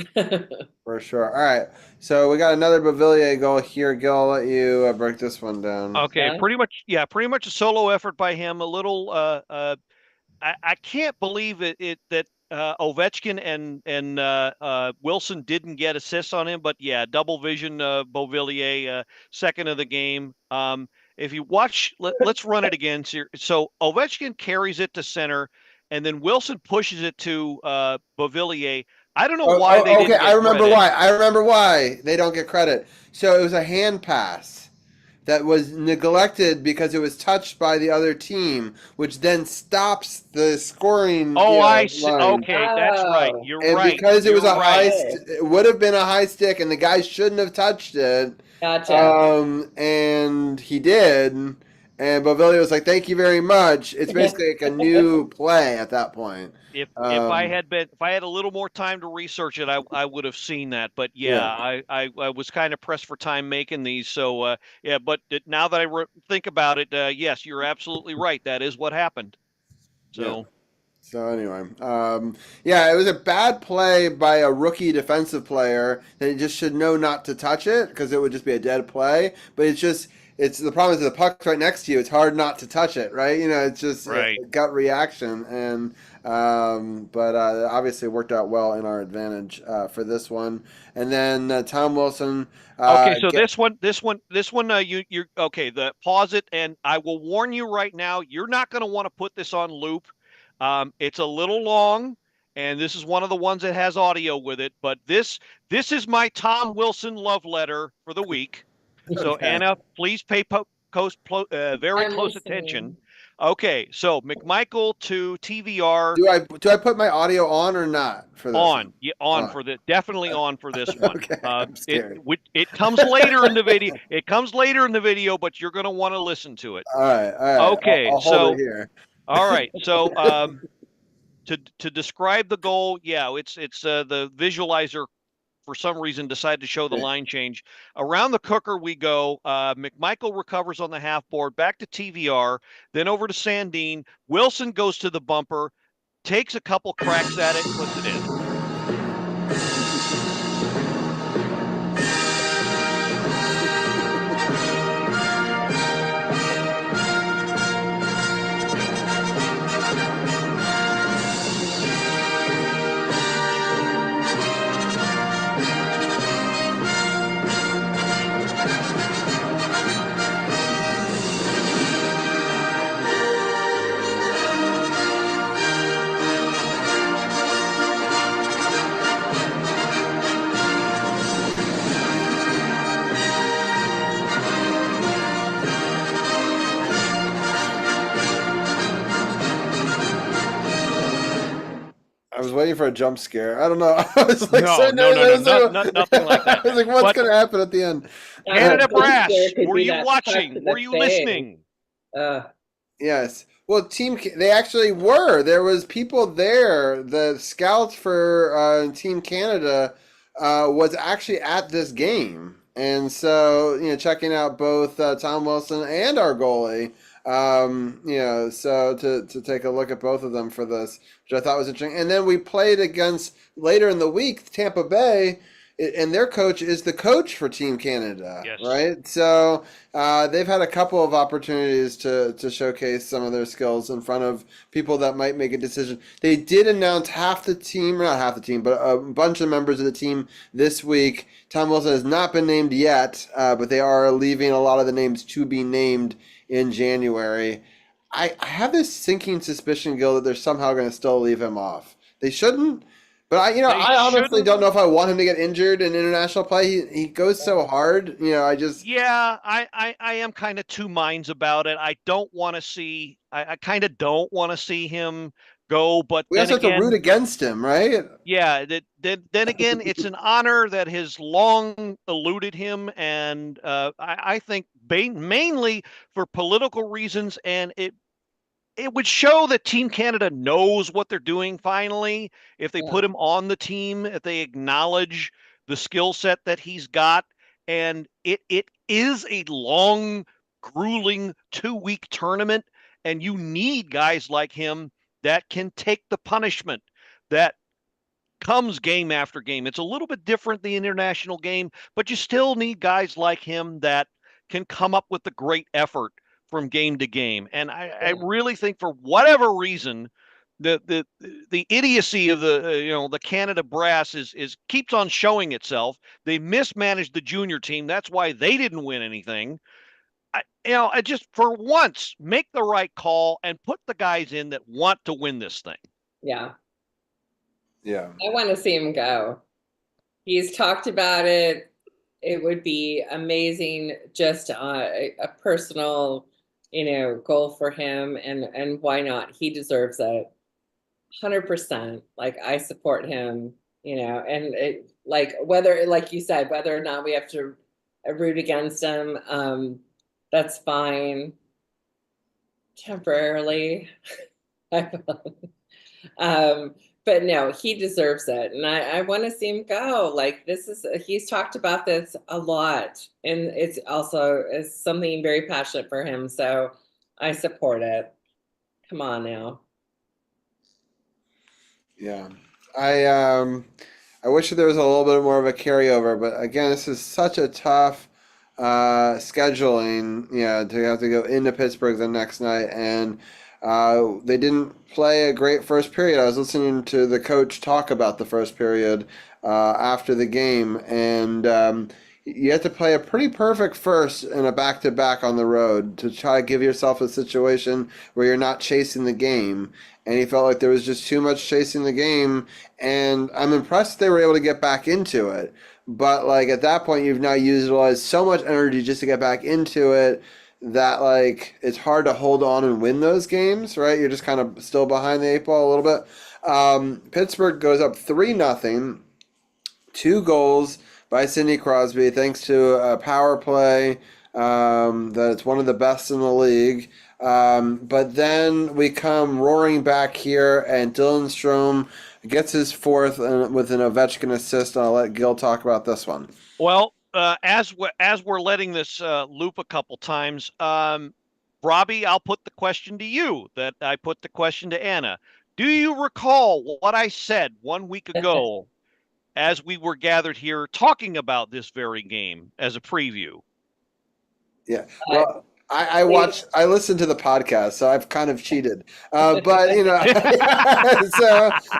For sure. All right, so we got another Beauvillier goal here. Gil, I'll let you break this one down. Okay, pretty much a solo effort by him. A little, I can't believe that Ovechkin and Wilson didn't get assists on him, but yeah, double vision Beauvillier, second of the game. If you watch, let's run it again. So Ovechkin carries it to center, and then Wilson pushes it to Beauvillier. I don't know why they didn't get I remember credit. why. I remember why they don't get credit. So it was a hand pass that was neglected because it was touched by the other team, which then stops the scoring. I see. line. Okay, that's right. You're right. And because it was You're right. it would have been a high stick, and the guy shouldn't have touched it. Gotcha. And he did, and Beauvillier was like, "Thank you very much." It's basically like a new play at that point. If I had a little more time to research it, I would have seen that. But I was kind of pressed for time making these. So but now that I think about it, yes, you're absolutely right. That is what happened. So. Yeah. So anyway, it was a bad play by a rookie defensive player that just should know not to touch it because it would just be a dead play. But it's the problem is the puck's right next to you. It's hard not to touch it, right? It's just a gut reaction, and but obviously worked out well in our advantage for this one. And then Tom Wilson. Okay, so this one, you're okay. Pause it, and I will warn you right now. You're not going to want to put this on loop. It's a little long, and this is one of the ones that has audio with it. But this is my Tom Wilson love letter for the week. So Anna, please pay very close attention. Okay, so McMichael to TVR. Do I put my audio on or not for this? On, for the definitely on for this one. Okay, I'm scared. It comes later in the video. It comes later in the video, but you're going to want to listen to it. All right. Okay, I'll hold it here. All right, so to describe the goal, it's the visualizer for some reason decided to show the line change. Around the cooker we go. McMichael recovers on the half board, back to TVR, then over to Sandin. Wilson goes to the bumper, takes a couple cracks at it, puts it in. I was waiting for a jump scare. I don't know. I was like, nothing like that. I was like, what's going to happen at the end? Canada Brass, were you watching? Were you listening? Yes. Well, they actually were. There was people there. The scouts for Team Canada was actually at this game, and so checking out both Tom Wilson and our goalie. So to take a look at both of them for this, which I thought was interesting. And then we played against later in the week Tampa Bay. And their coach is the coach for Team Canada, Yes. right? So they've had a couple of opportunities to showcase some of their skills in front of people that might make a decision. They did announce half the team, not half the team, but a bunch of members of the team this week. Tom Wilson has not been named yet, but they are leaving a lot of the names to be named in January. I have this sinking suspicion, Gil, that they're somehow going to still leave him off. They shouldn't. But I honestly don't know if I want him to get injured in international play. He goes so hard. I am kind of two minds about it. I don't want to see. I kind of don't want to see him go. But we also have to root against him, right? Yeah. Then again, it's an honor that has long eluded him, and I think mainly for political reasons, and it would show that Team Canada knows what they're doing finally if they put him on the team, if they acknowledge the skill set that he's got. And it is a long, grueling 2-week tournament, and you need guys like him that can take the punishment that comes game after game. It's a little bit different, the international game, but you still need guys like him that can come up with the great effort from game to game. And I really think for whatever reason, the idiocy of the Canada brass is keeps on showing itself. They mismanaged the junior team. That's why they didn't win anything. I just for once make the right call and put the guys in that want to win this thing. Yeah. Yeah. I want to see him go. He's talked about it. It would be amazing, just a personal goal for him, and why not? He deserves it 100%. Like, I support him, and whether, like you said, whether or not we have to root against him, that's fine temporarily. But no, he deserves it. And I want to see him go. Like, he's talked about this a lot. And it's also something very passionate for him. So I support it. Come on now. Yeah. I wish there was a little bit more of a carryover, but again, this is such a tough scheduling, to have to go into Pittsburgh the next night. And they didn't play a great first period. I was listening to the coach talk about the first period after the game, and you have to play a pretty perfect first and a back-to-back on the road to try to give yourself a situation where you're not chasing the game. And he felt like there was just too much chasing the game, and I'm impressed they were able to get back into it. But at that point, you've now utilized so much energy just to get back into it that it's hard to hold on and win those games, right? You're just kind of still behind the 8 ball a little bit. Pittsburgh goes up 3-0, 2 goals by Sidney Crosby, thanks to a power play that it's one of the best in the league. But then we come roaring back here, and Dylan Strome gets his 4th with an Ovechkin assist. And I'll let Gil talk about this one. Well, as we're letting this loop a couple times, Robbie, I'll put the question to you that I put the question to Anna. Do you recall what I said 1 week ago as we were gathered here talking about this very game as a preview? Yeah. Well, I listened to the podcast, so I've kind of cheated. But so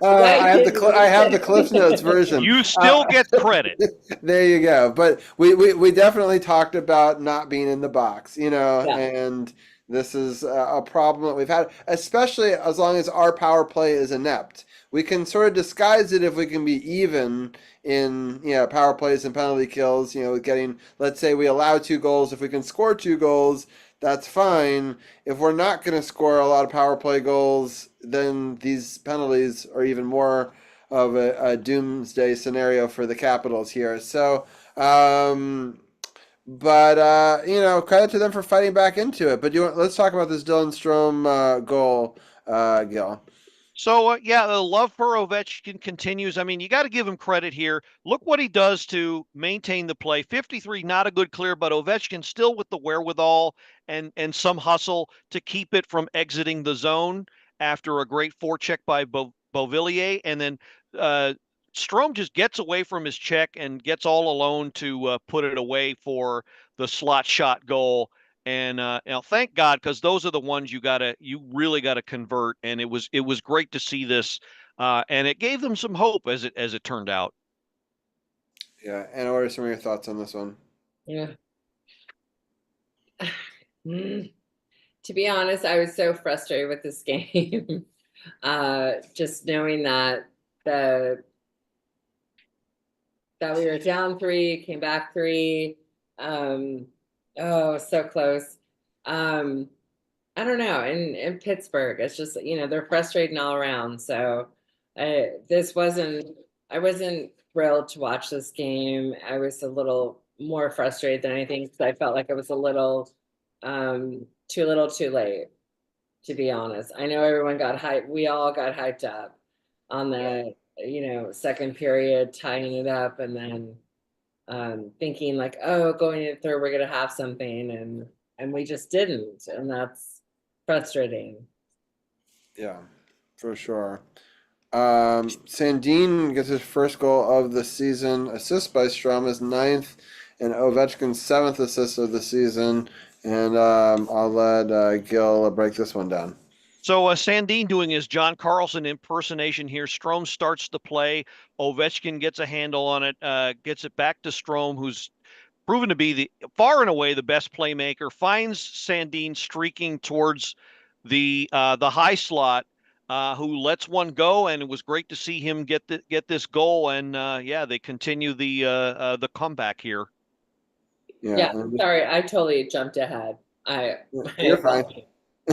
I have the Cliff Notes version. You still get credit. There you go. But we definitely talked about not being in the box, and this is a problem that we've had, especially as long as our power play is inept. We can sort of disguise it if we can be even in power plays and penalty kills, getting, let's say we allow 2 goals. If we can score 2 goals, that's fine. If we're not going to score a lot of power play goals, then these penalties are even more of a doomsday scenario for the Capitals here. So, But credit to them for fighting back into it. But let's talk about this Dylan Strome goal, Gil. So, the love for Ovechkin continues. I mean, you got to give him credit here. Look what he does to maintain the play. 53, not a good clear, but Ovechkin still with the wherewithal and some hustle to keep it from exiting the zone after a great forecheck by Beauvillier. And then Strome just gets away from his check and gets all alone to put it away for the slot shot goal. And thank God, because those are the ones you really gotta convert. And it was great to see this, and it gave them some hope as it turned out. Yeah, and what are some of your thoughts on this one? Yeah. To be honest, I was so frustrated with this game. Just knowing that we were down 3, came back 3. Oh, so close. I don't know. In Pittsburgh, it's just, they're frustrating all around. So I wasn't thrilled to watch this game. I was a little more frustrated than anything because I felt like it was a little too little too late, to be honest. I know everyone got hyped. We all got hyped up on the, second period, tying it up, and then thinking like, oh, going into the third, we're going to have something. And we just didn't. And that's frustrating. Yeah, for sure. Sandin gets his first goal of the season, assist by Strome, his 9th, and Ovechkin's 7th assist of the season. And I'll let Gil break this one down. So Sandin doing his John Carlson impersonation here. Strome starts the play. Ovechkin gets a handle on it, gets it back to Strome, who's proven to be the far and away the best playmaker. Finds Sandin streaking towards the high slot, who lets one go, and it was great to see him get this goal. And they continue the comeback here. Yeah, sorry, I totally jumped ahead. You're fine.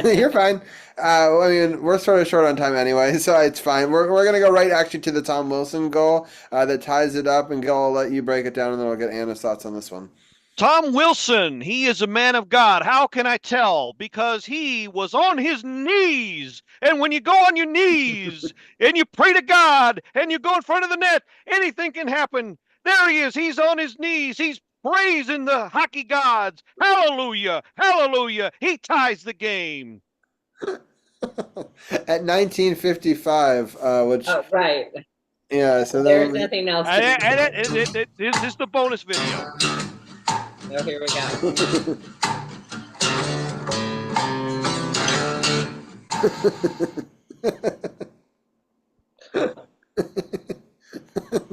You're fine. I mean, we're sort of short on time anyway, so it's fine. We're going to go right actually to the Tom Wilson goal that ties it up, and Gil, I'll let you break it down, and then I'll get Anna's thoughts on this one. Tom Wilson, he is a man of God. How can I tell? Because he was on his knees. And when you go on your knees and you pray to God and you go in front of the net, anything can happen. There he is. He's on his knees. He's praising the hockey gods. Hallelujah. Hallelujah. He ties the game. At 1955, which... Oh, right. Yeah, so there's nothing else to this is the bonus video. Oh, here we go.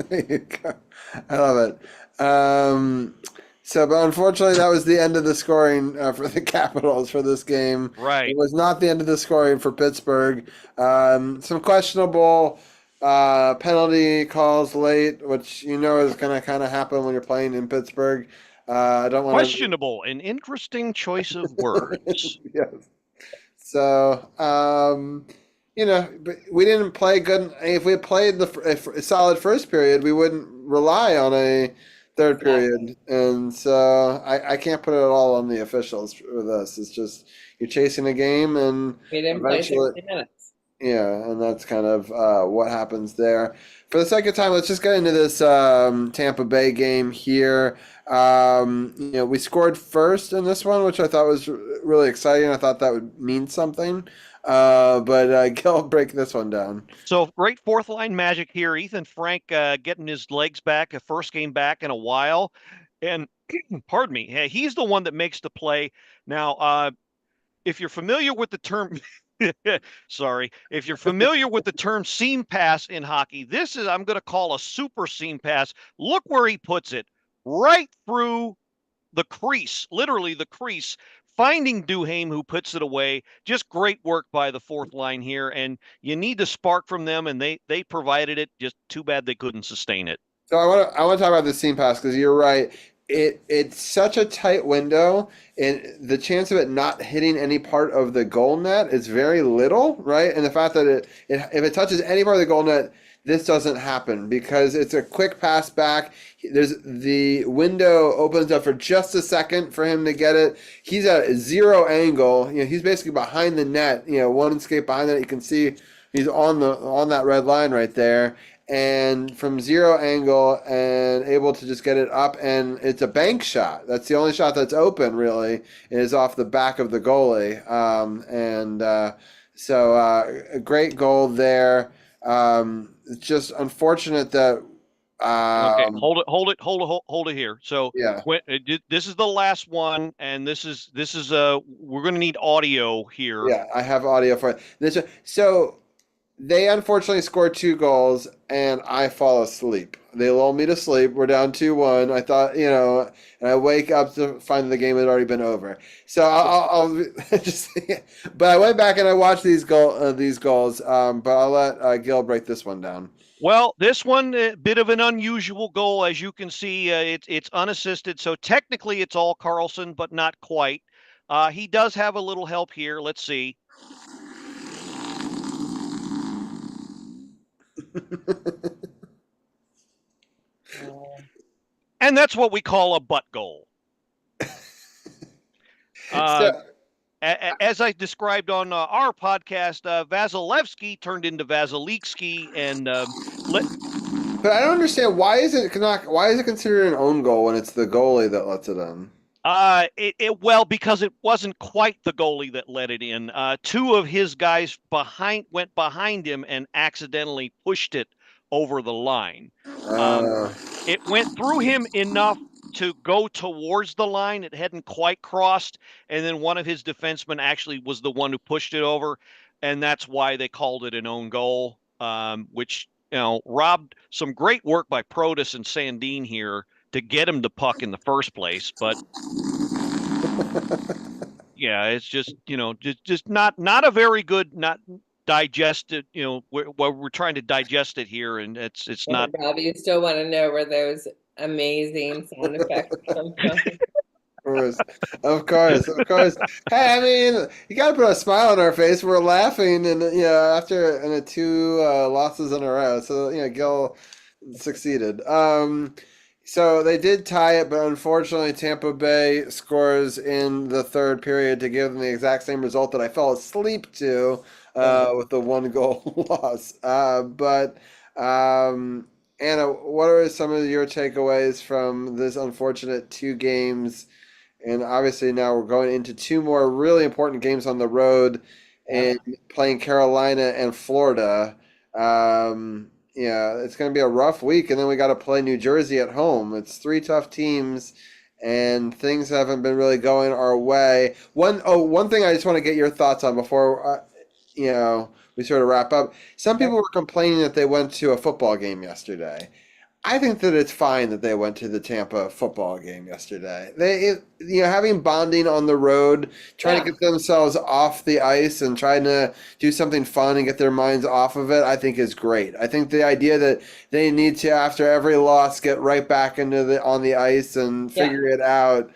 There you go. I love it. But unfortunately, that was the end of the scoring for the Capitals for this game. Right. It was not the end of the scoring for Pittsburgh. Some questionable penalty calls late, which is going to kind of happen when you're playing in Pittsburgh. I don't want questionable, an interesting choice of words. Yes. So, but we didn't play good. If we had played a solid first period, we wouldn't rely on a third period. And so I can't put it all on the officials for this. It's just you're chasing a game, and we didn't play 60 minutes. Yeah, and that's kind of what happens there. For the second time, let's just get into this Tampa Bay game here. We scored first in this one, which I thought was really exciting. I thought that would mean something. But Gil, break this one down. So great fourth line magic here. Ethan Frank getting his legs back, a first game back in a while. And pardon me, he's the one that makes the play. Now, if you're familiar with the term... Sorry. If you're familiar with the term seam pass in hockey, this is, I'm going to call a super seam pass. Look where he puts it. Right through the crease, literally the crease, finding Duhaime, who puts it away. Just great work by the fourth line here. And you need the spark from them, and they provided it. Just too bad they couldn't sustain it. So I want to talk about the seam pass because you're right. it's such a tight window, and the chance of it not hitting any part of the goal net is very little, right? And the fact that if it touches any part of the goal net, this doesn't happen because it's a quick pass back. The window opens up for just a second for him to get it. He's at zero angle. He's basically behind the net. One skate behind that. You can see he's on that red line right there. And from zero angle and able to just get it up, and it's a bank shot. That's the only shot that's open, really, is off the back of the goalie. So a great goal there. It's just unfortunate that. Okay, hold it here. So yeah, this is the last one, and this is we're going to need audio here. Yeah, I have audio for this. So they unfortunately scored 2 goals, and I fall asleep. They lull me to sleep. We're down 2-1. I thought, and I wake up to find the game had already been over. So I'll just. But I went back and I watched these goals. But I'll let Gil break this one down. Well, this one, a bit of an unusual goal, as you can see. It's unassisted, so technically it's all Carlson, but not quite. He does have a little help here. Let's see. And that's what we call a butt goal. As I described on our podcast, Vasilevsky turned into Vasilevsky, and but I don't understand why is it considered an own goal when it's the goalie that lets it in? Well, because it wasn't quite the goalie that let it in. 2 of his guys went behind him and accidentally pushed it over the line. It went through him enough to go towards the line. It hadn't quite crossed, and then one of his defensemen actually was the one who pushed it over, and that's why they called it an own goal, which robbed some great work by Protas and Sandin here to get him the puck in the first place. But yeah, it's just just not a very good, not digested. We're trying to digest it here, and it's not. Rob, you still want to know where those amazing sound effects come from? Of course. Hey, I mean, you got to put a smile on our face. We're laughing, and after 2 losses in a row, so Gil succeeded. So they did tie it, but unfortunately Tampa Bay scores in the third period to give them the exact same result that I fell asleep to with the 1-goal loss. Anna, what are some of your takeaways from this unfortunate 2 games? And obviously now we're going into 2 more really important games on the road and playing Carolina and Florida. It's going to be a rough week, and then we got to play New Jersey at home. It's 3 tough teams, and things haven't been really going our way. One thing I just want to get your thoughts on before we sort of wrap up. Some people were complaining that they went to a football game yesterday. I think that it's fine that they went to the Tampa football game yesterday. Having bonding on the road, trying to get themselves off the ice and trying to do something fun and get their minds off of it, I think is great. I think the idea that they need to, after every loss, get right back on the ice and figure it out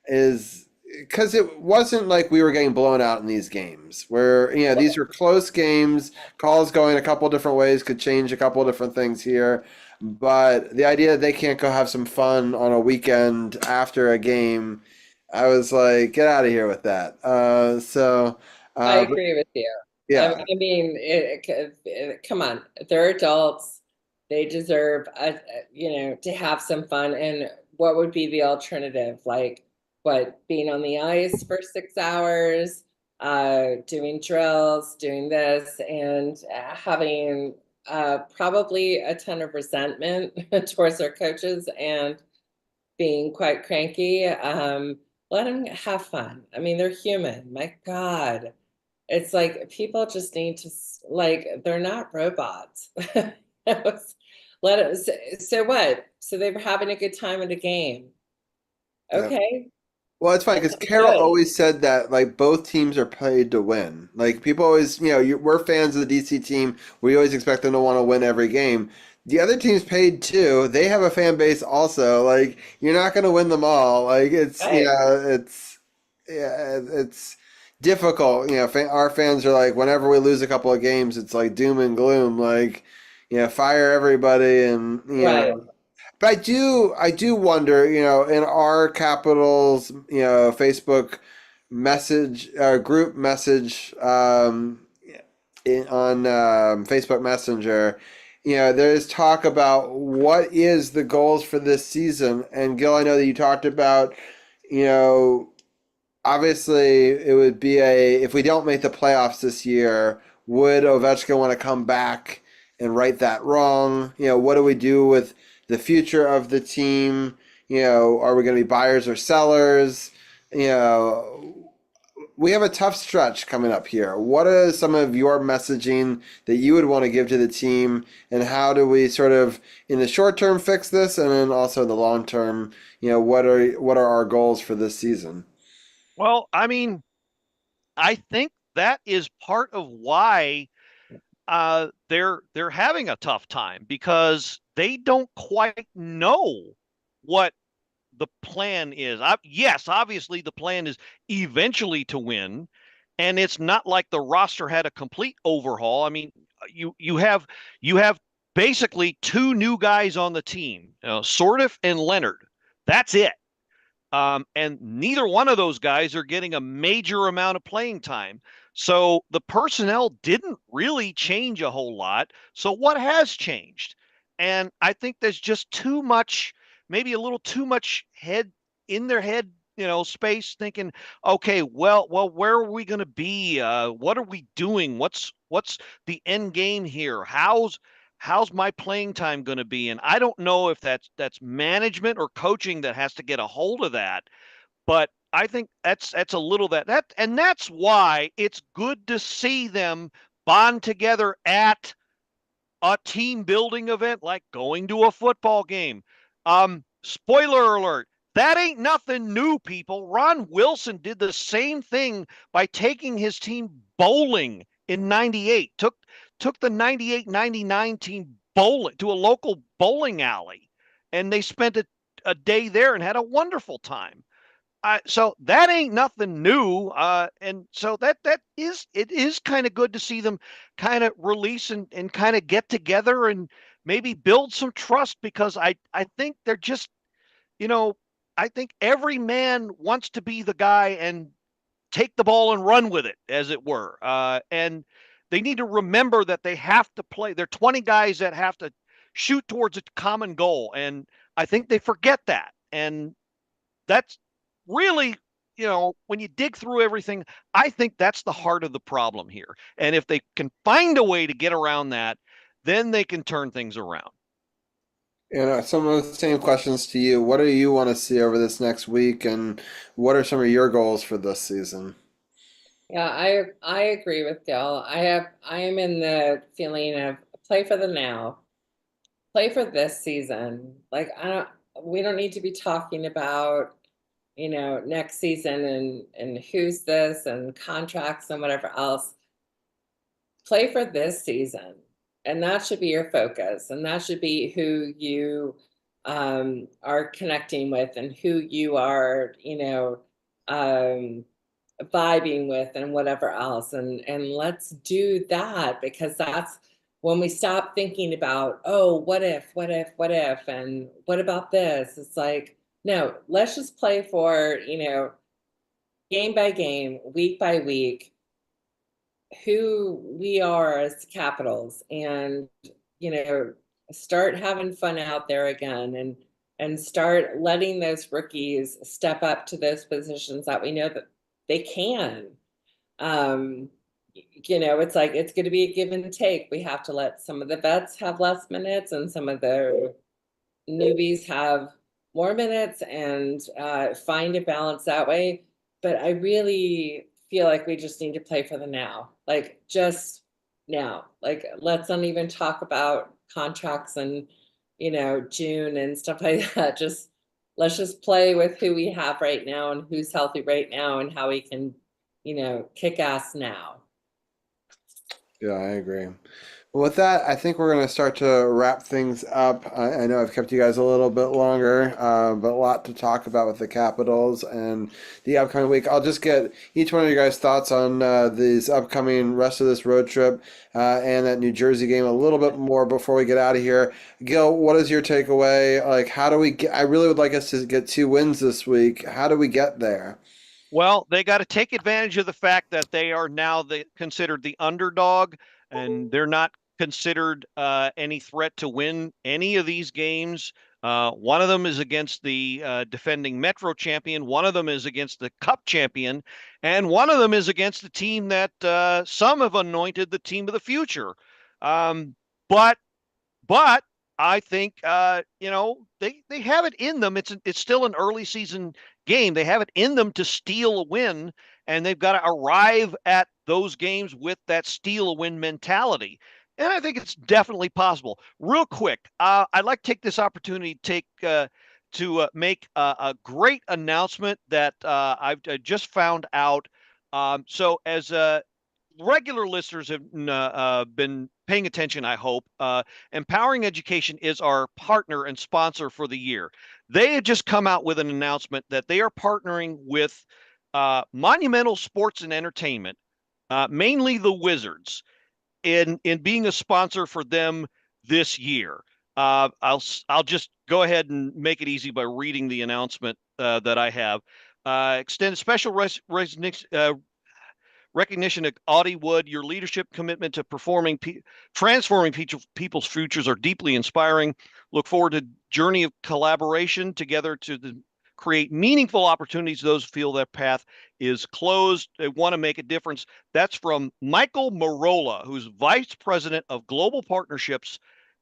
is because it wasn't like we were getting blown out in these games where, these are close games, calls going a couple different ways could change a couple different things here. But the idea that they can't go have some fun on a weekend after a game, I was like, get out of here with that. I agree with you. Yeah. I mean, come on. They're adults. They deserve, to have some fun. And what would be the alternative? Like, being on the ice for 6 hours, doing drills, doing this, and having probably a ton of resentment towards their coaches and being quite cranky. Let them have fun. I mean, they're human. My God. It's like people just need to, they're not robots. Let it. So what? So they were having a good time at a game. Okay. Well, it's funny because Carol always said that like both teams are paid to win. Like people always, we're fans of the DC team. We always expect them to want to win every game. The other team's paid too. They have a fan base also. Like you're not going to win them all. Like it's Right. it's difficult. Our fans are like whenever we lose a couple of games, it's like doom and gloom. Like fire everybody and Right. But I do wonder, in our Capitals, Facebook message, group message, on Facebook Messenger, there's talk about what is the goals for this season. And Gil, I know that you talked about, you know, obviously it would be if we don't make the playoffs this year, would Ovechkin want to come back and right that wrong? What do we do with the future of the team? Are we going to be buyers or sellers? We have a tough stretch coming up here. What are some of your messaging that you would want to give to the team, and how do we sort of in the short term fix this, and then also the long term? What are our goals for this season? Well, I mean, I think that is part of why they're having a tough time, because they don't quite know what the plan is. Yes, obviously the plan is eventually to win, and it's not like the roster had a complete overhaul. I mean, you have basically two new guys on the team, Sortif and Leonard. That's it. And neither one of those guys are getting a major amount of playing time. So the personnel didn't really change a whole lot. So what has changed? And I think there's just too much, maybe a little too much head in their head, space thinking, okay, well, where are we going to be? What are we doing? What's the end game here? How's my playing time going to be? And I don't know if that's management or coaching that has to get a hold of that, but I think that's a little and that's why it's good to see them bond together at a team building event like going to a football game. Spoiler alert, that ain't nothing new, people. Ron Wilson did the same thing by taking his team bowling in 98. Took the 98-99 team bowling to a local bowling alley, and they spent a day there and had a wonderful time. So that ain't nothing new, and so it is kind of good to see them kind of release and kind of get together and maybe build some trust, because I think they're just, I think every man wants to be the guy and take the ball and run with it, as it were, and they need to remember that they have to play. They're 20 guys that have to shoot towards a common goal, and I think they forget that, and that's really, when you dig through everything, I think that's the heart of the problem here. And if they can find a way to get around that, then they can turn things around. Some of the same questions to you. What do you want to see over this next week, and what are some of your goals for this season? Yeah, I agree with Dale. I am in the feeling of play for the now, play for this season. Like we don't need to be talking about next season and who's this and contracts and whatever else. Play for this season, and that should be your focus, and that should be who you are connecting with and who you are vibing with and whatever else, and let's do that, because that's when we stop thinking about, oh, what if, and what about this. It's like, no, let's just play for, game by game, week by week, who we are as Capitals, and, start having fun out there again, and start letting those rookies step up to those positions that we know that they can. It's like, it's going to be a give and take. We have to let some of the vets have less minutes and some of the newbies have more minutes, and find a balance that way. But I really feel like we just need to play for the now, like just now. Like, let's not even talk about contracts and June and stuff like that. Just let's just play with who we have right now and who's healthy right now and how we can, kick ass now. Yeah, I agree. Well, with that, I think we're going to start to wrap things up. I know I've kept you guys a little bit longer, but a lot to talk about with the Capitals and the upcoming week. I'll just get each one of you guys' thoughts on these upcoming rest of this road trip and that New Jersey game a little bit more before we get out of here. Gil, what is your takeaway? Like, how do we get? I really would like us to get 2 wins this week. How do we get there? Well, they got to take advantage of the fact that they are now considered the underdog, and they're not considered any threat to win any of these games. One of them is against the defending Metro champion. One of them is against the Cup champion, and one of them is against the team that some have anointed the team of the future. But I think they have it in them. It's still an early season game. They have it in them to steal a win, and they've got to arrive at those games with that steal a win mentality. And I think it's definitely possible. Real quick, I'd like to take this opportunity to make a great announcement that I've just found out. So as regular listeners have been paying attention, I hope. Empowering Education is our partner and sponsor for the year. They have just come out with an announcement that they are partnering with Monumental Sports and Entertainment, mainly the Wizards, in being a sponsor for them this year. I'll just go ahead and make it easy by reading the announcement that I have. Extend special recognition of Audie Wood. Your leadership, commitment to transforming people's futures are deeply inspiring. Look forward to journey of collaboration together to create meaningful opportunities to those who feel their path is closed. They want to make a difference. That's from Michael Marola, who's Vice President of Global Partnerships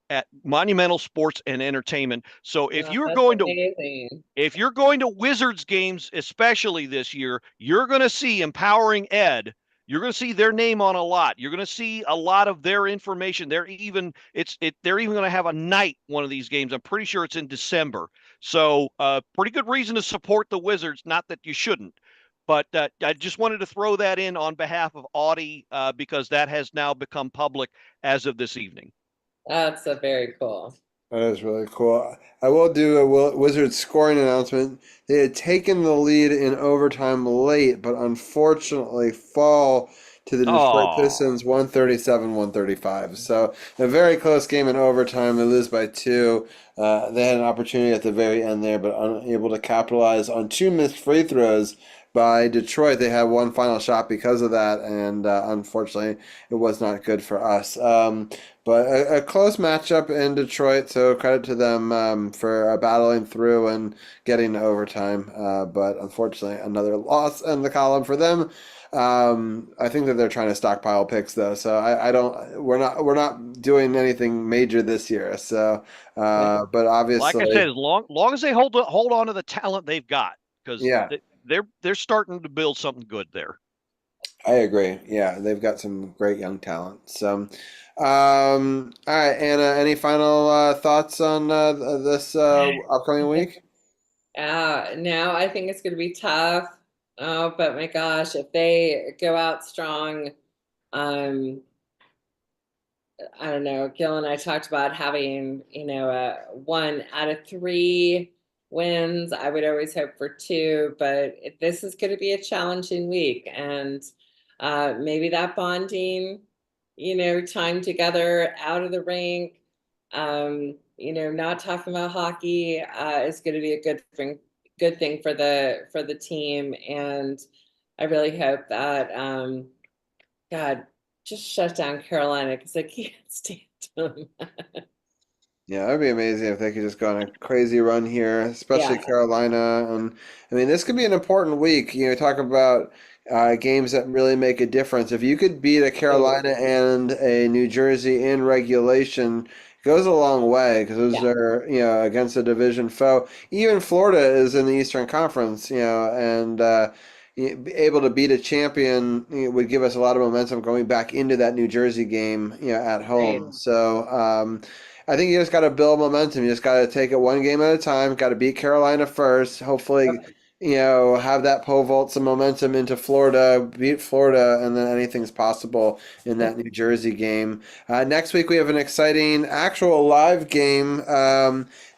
at Monumental Sports and Entertainment. So if you're going to Wizards games, especially this year, you're going to see Empowering Ed. You're going to see their name on a lot. You're going to see a lot of their information. They're even going to have a night one of these games. I'm pretty sure it's in December. So pretty good reason to support the Wizards. Not that you shouldn't, but I just wanted to throw that in on behalf of Audie because that has now become public as of this evening. That's very cool. That is really cool. I will do a Wizards scoring announcement. They had taken the lead in overtime late, but unfortunately fall to the Detroit Pistons 137-135. So a very close game in overtime. They lose by 2. They had an opportunity at the very end there, but unable to capitalize on 2 missed free throws by Detroit. They had one final shot because of that, and unfortunately it was not good for us. But a close matchup in Detroit, so credit to them for battling through and getting to overtime. But unfortunately, another loss in the column for them. I think that they're trying to stockpile picks though, so I don't. We're not doing anything major this year. So, but obviously, like I said, as long as they hold on to the talent they've got, because they're starting to build something good there. I agree. Yeah, they've got some great young talent. So, all right, Anna, any final thoughts on this upcoming week? No, I think it's going to be tough. Oh, but my gosh, if they go out strong, I don't know. Gil and I talked about having, 1 out of 3 wins. I would always hope for 2, but this is going to be a challenging week, and maybe that bonding, time together out of the rink, not talking about hockey is going to be a good thing for the team. And I really hope that God just shut down Carolina, because I can't stand them. Yeah, that'd be amazing if they could just go on a crazy run here, especially Carolina. And I mean, this could be an important week. Talk about games that really make a difference. If you could beat a Carolina and a New Jersey in regulation, it goes a long way, because those are, against a division foe. Even Florida is in the Eastern Conference, and able to beat a champion would give us a lot of momentum going back into that New Jersey game, at home. Right. So, I think you just got to build momentum. You just got to take it one game at a time. Got to beat Carolina first. Hopefully, have that pole vault some momentum into Florida, beat Florida, and then anything's possible in that New Jersey game. Next week we have an exciting actual live game.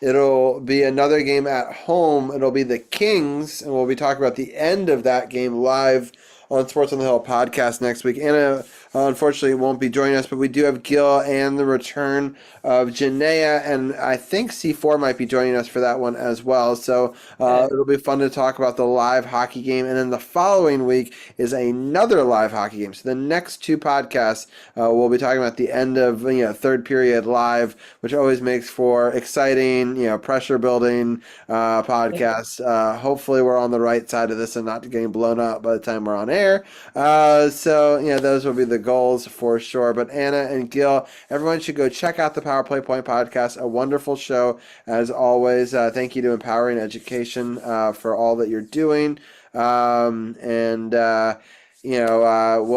It'll be another game at home. It'll be the Kings, and we'll be talking about the end of that game live on Sports on the Hill podcast next week. Anna, unfortunately, won't be joining us, but we do have Gil and the return of Janaea, and I think C4 might be joining us for that one as well. So it'll be fun to talk about the live hockey game. And then the following week is another live hockey game. So the next two podcasts, we'll be talking about the end of third period live, which always makes for exciting, pressure building podcasts. Hopefully we're on the right side of this and not getting blown up by the time we're on air. So those will be the goals for sure. But Anna and Gil, everyone should go check out the Power Play Point podcast. A wonderful show as always. Thank you to Empowering Education for all that you're doing. We'll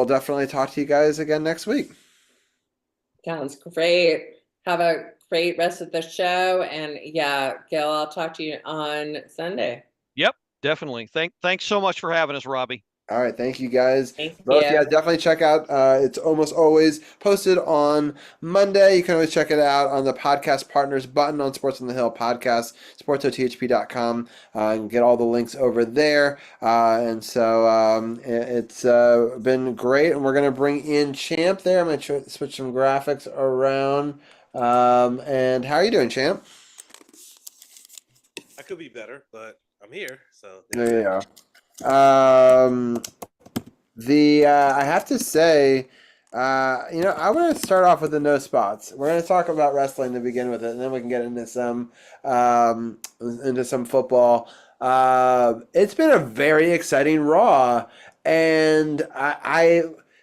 definitely talk to you guys again next week. Sounds great. Have a great rest of the show. And yeah, Gil, I'll talk to you on Sunday. Yep, definitely. Thanks so much for having us, Robbie. All right, thank you guys. Thank Both, you. yeah, definitely check out. It's almost always posted on Monday. You can always check it out on the podcast partners button on Sports on the Hill podcast, SportsOTHP.com, and get all the links over there. It's been great, and we're gonna bring in Champ there. I'm gonna switch some graphics around. And how are you doing, Champ? I could be better, but I'm here. So There you go. I have to say, I want to start off with the no spots. We're going to talk about wrestling to begin with it, and then we can get into some football. It's been a very exciting Raw, and I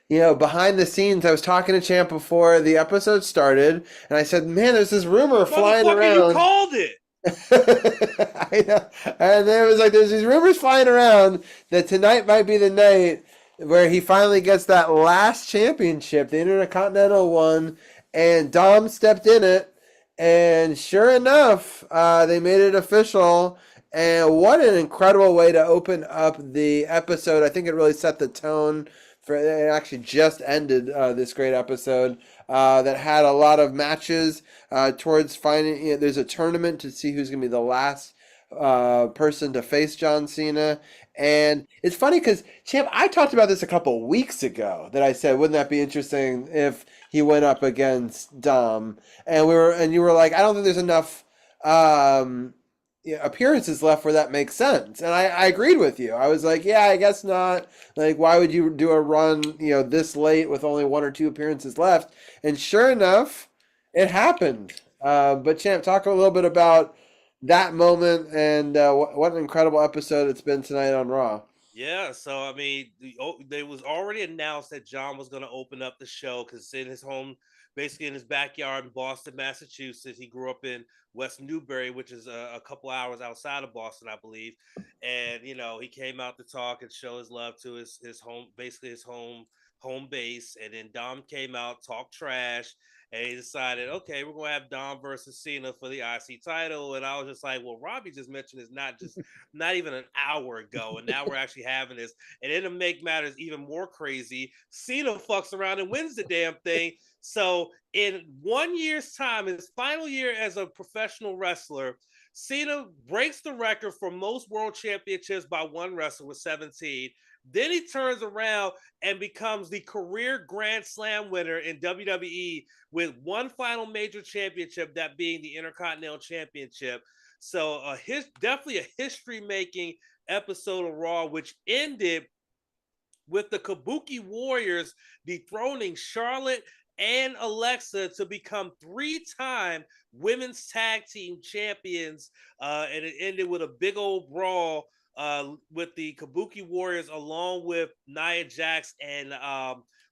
behind the scenes, I was talking to Champ before the episode started, and I said, "Man, there's this rumor flying around." You called it. I know. And there was there's these rumors flying around that tonight might be the night where he finally gets that last championship, the Intercontinental one, and Dom stepped in it, and sure enough, they made it official. And what an incredible way to open up the episode. I think it really set the tone for it. Actually just ended this great episode that had a lot of matches towards finding. There's a tournament to see who's going to be the last person to face John Cena. And it's funny because, Champ, I talked about this a couple weeks ago that I said, wouldn't that be interesting if he went up against Dom? And you were like, I don't think there's enough appearances left where that makes sense. And I agreed with you. I was like, yeah, I guess not. Why would you do a run, this late with only one or two appearances left? And sure enough, it happened. But Champ, talk a little bit about that moment and what an incredible episode it's been tonight on Raw. Yeah, so I mean, they was already announced that John was going to open up the show because it's in his home, basically in his backyard in Boston, Massachusetts. He grew up in West Newbury, which is a couple hours outside of Boston, I believe. And he came out to talk and show his love to his home, basically his home base. And then Dom came out, talked trash, and he decided, okay, we're going to have Dom versus Cena for the IC title. And I was just like, well, Robbie just mentioned this not even an hour ago. And now we're actually having this. And then to make matters even more crazy, Cena fucks around and wins the damn thing. So in 1 year's time, his final year as a professional wrestler, Cena breaks the record for most world championships by one wrestler with 17. Then he turns around and becomes the career Grand Slam winner in WWE with one final major championship, that being the Intercontinental Championship. So definitely a history-making episode of Raw, which ended with the Kabuki Warriors dethroning Charlotte and Alexa to become 3-time women's tag team champions. And it ended with a big old brawl with the Kabuki Warriors, along with Nia Jax and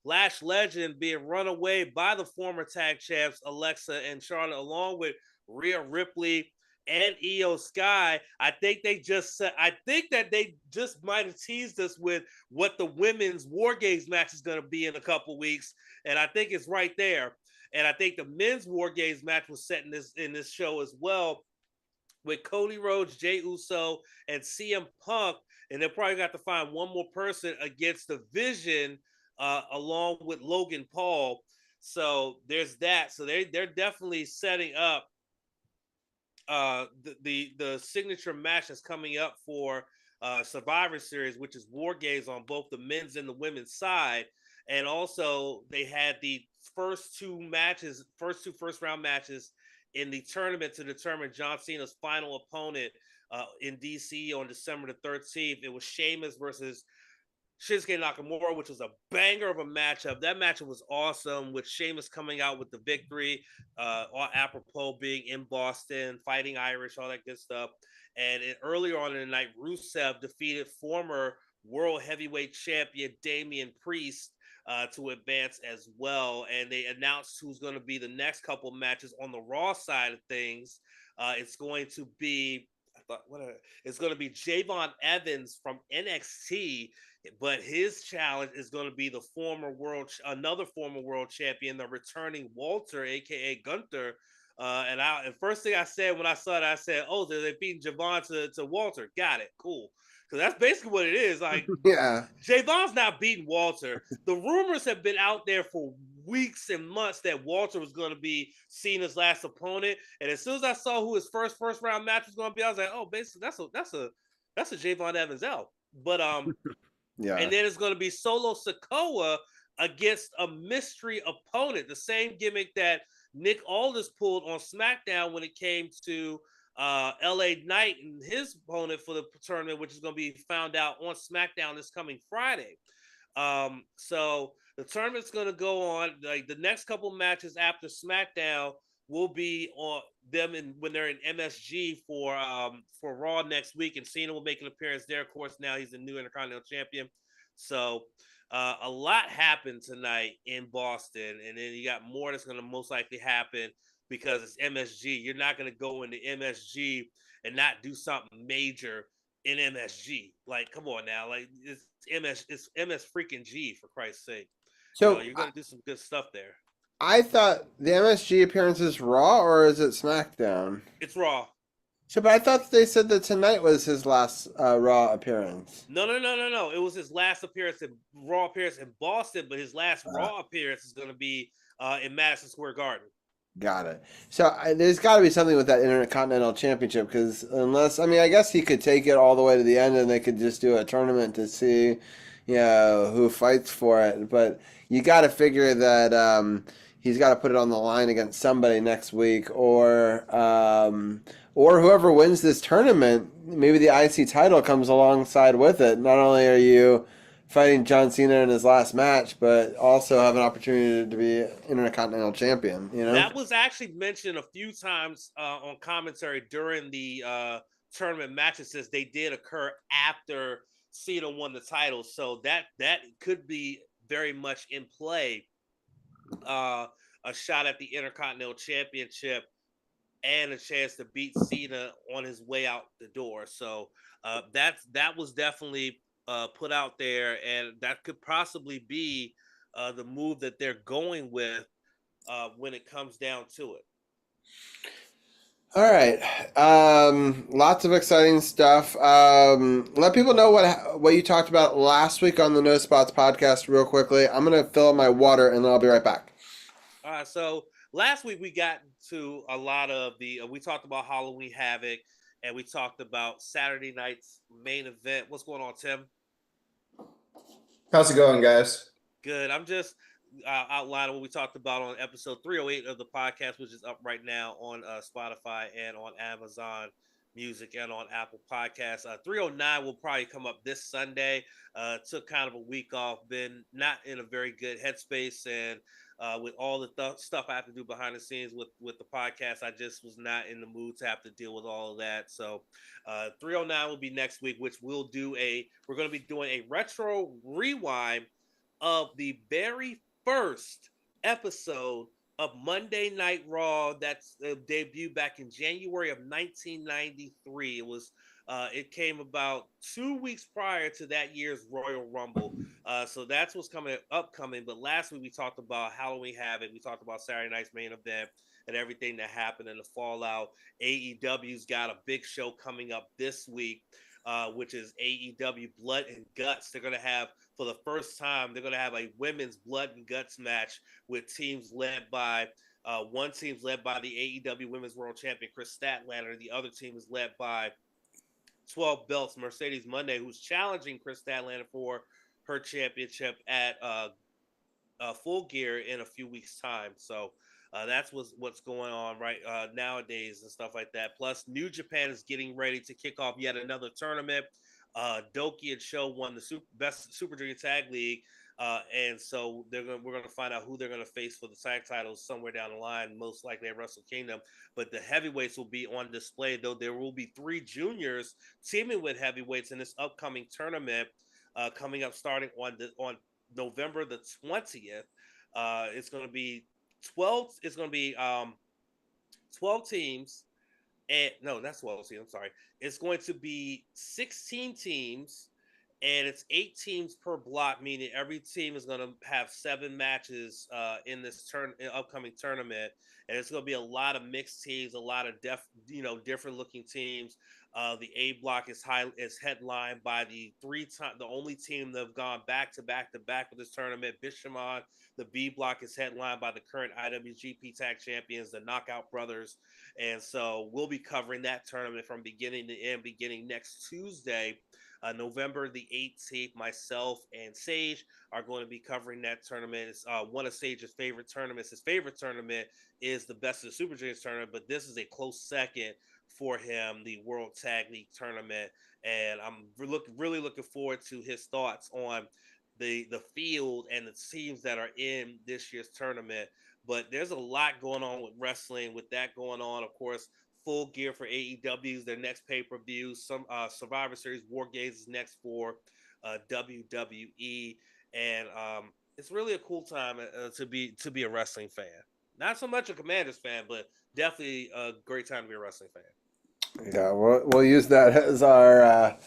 Lash Legend, being run away by the former tag champs Alexa and Charlotte, along with Rhea Ripley and Io Sky. I think that they just might have teased us with what the women's War Games match is going to be in a couple weeks, and I think it's right there. And I think the men's War Games match was set in this show as well, with Cody Rhodes, Jey Uso, and CM Punk. And they'll probably got to find one more person against the Vision, along with Logan Paul. So there's that. So they're definitely setting up the signature match that's coming up for Survivor Series, which is War Games on both the men's and the women's side. And also they had the first two first round matches in the tournament to determine John Cena's final opponent in DC on December the 13th. It was Sheamus versus Shinsuke Nakamura, which was a banger of a matchup. That matchup was awesome, with Sheamus coming out with the victory, apropos being in Boston, fighting Irish, all that good stuff. And earlier on in the night, Rusev defeated former World Heavyweight Champion Damian Priest to advance as well. And they announced who's going to be the next couple matches on the Raw side of things. It's going to be it's going to be Javon Evans from NXT, but his challenge is going to be another former world champion, the returning Walter, aka Gunther. And first thing I said when I saw it, I said, "Oh, they're beating Javon to Walter." Got it, cool. Because that's basically what it is. Like, yeah, Javon's not beating Walter. The rumors have been out there for weeks and months that Walter was going to be Cena's last opponent. And as soon as I saw who his first round match was going to be, I was like, oh, basically that's a Javon Evans out. But yeah. And then it's going to be Solo Sikoa against a mystery opponent, the same gimmick that Nick Aldis pulled on SmackDown when it came to LA Knight and his opponent for the tournament, which is going to be found out on SmackDown this coming Friday. So the tournament's going to go on. Like, the next couple matches after SmackDown will be on them when they're in MSG for Raw next week, and Cena will make an appearance there. Of course, now he's the new Intercontinental Champion. So a lot happened tonight in Boston, and then you got more that's going to most likely happen because it's MSG. You're not going to go into MSG and not do something major in MSG. Like, come on now. Like, it's MS freaking G, for Christ's sake. So you're going to do some good stuff there. I thought the MSG appearance is Raw, or is it SmackDown? It's Raw. So, but I thought they said that tonight was his last Raw appearance. No. It was his last Raw appearance in Boston, but his last Raw appearance is going to be in Madison Square Garden. Got it. So there's got to be something with that Intercontinental Championship, because I guess he could take it all the way to the end and they could just do a tournament to see, who fights for it. But you got to figure that he's got to put it on the line against somebody next week, or whoever wins this tournament, maybe the IC title comes alongside with it. Not only are you fighting John Cena in his last match, but also have an opportunity to be Intercontinental Champion. That was actually mentioned a few times on commentary during the tournament matches, since they did occur after Cena won the title. So that could be very much in play. A shot at the Intercontinental Championship and a chance to beat Cena on his way out the door. So that was definitely put out there, and that could possibly be the move that they're going with when it comes down to it. All right. Lots of exciting stuff. Let people know what you talked about last week on the No Spots podcast real quickly. I'm going to fill up my water, and then I'll be right back. All right. So last week we got to a lot of we talked about Halloween Havoc, and we talked about Saturday night's main event. What's going on, Tim? How's it going, guys? Good. I'm just outlining what we talked about on episode 308 of the podcast, which is up right now on Spotify and on Amazon Music and on Apple Podcasts. 309 will probably come up this Sunday. Took kind of a week off, been not in a very good headspace, and with all the stuff I have to do behind the scenes with the podcast, I just was not in the mood to have to deal with all of that. So 309 will be next week, which we're going to be doing a retro rewind of the very first episode of Monday Night Raw that's debuted back in January of 1993. It was It came about 2 weeks prior to that year's Royal Rumble. So that's what's upcoming. But last week we talked about Halloween Havoc. We talked about Saturday night's main event and everything that happened in the fallout. AEW's got a big show coming up this week, which is AEW Blood and Guts. They're going to have, for the first time, they're going to have a women's Blood and Guts match with teams led by one team's led by the AEW Women's World Champion Chris Statlander. The other team is led by 12 belts Mercedes Monday, who's challenging Chris Statlander for her championship at Full Gear in a few weeks' time. So that's what's going on right nowadays and stuff like that. Plus, New Japan is getting ready to kick off yet another tournament. Doki and Sho won the best Super Junior Tag League. And so we're going to find out who they're going to face for the tag titles somewhere down the line, most likely at Wrestle Kingdom. But the heavyweights will be on display, though there will be 3 juniors teaming with heavyweights in this upcoming tournament coming up starting on November the 20th. It's going to be 12. It's going to be 12 teams. And no, that's 12 teams. I'm sorry. It's going to be 16 teams. And it's 8 teams per block, meaning every team is going to have 7 matches in this upcoming tournament. And it's going to be a lot of mixed teams, a lot of different looking teams. The A block is headlined by the only team that have gone back to back with this tournament, Bishamon. The B block is headlined by the current IWGP Tag Champions, the Knockout Brothers. And so we'll be covering that tournament from beginning to end, beginning next Tuesday. November the 18th, myself and Sage are going to be covering that tournament. It's one of Sage's favorite tournaments. His favorite tournament is the Best of the Super Juniors tournament, but this is a close second for him, the World Tag League tournament. And I'm really looking forward to his thoughts on the field and the teams that are in this year's tournament. But there's a lot going on with wrestling. With that going on, of course, Full Gear for AEW's their next pay-per-view. Some Survivor Series War Games is next for WWE, and it's really a cool time to be a wrestling fan. Not so much a Commanders fan, but definitely a great time to be a wrestling fan. Yeah, we'll use that as our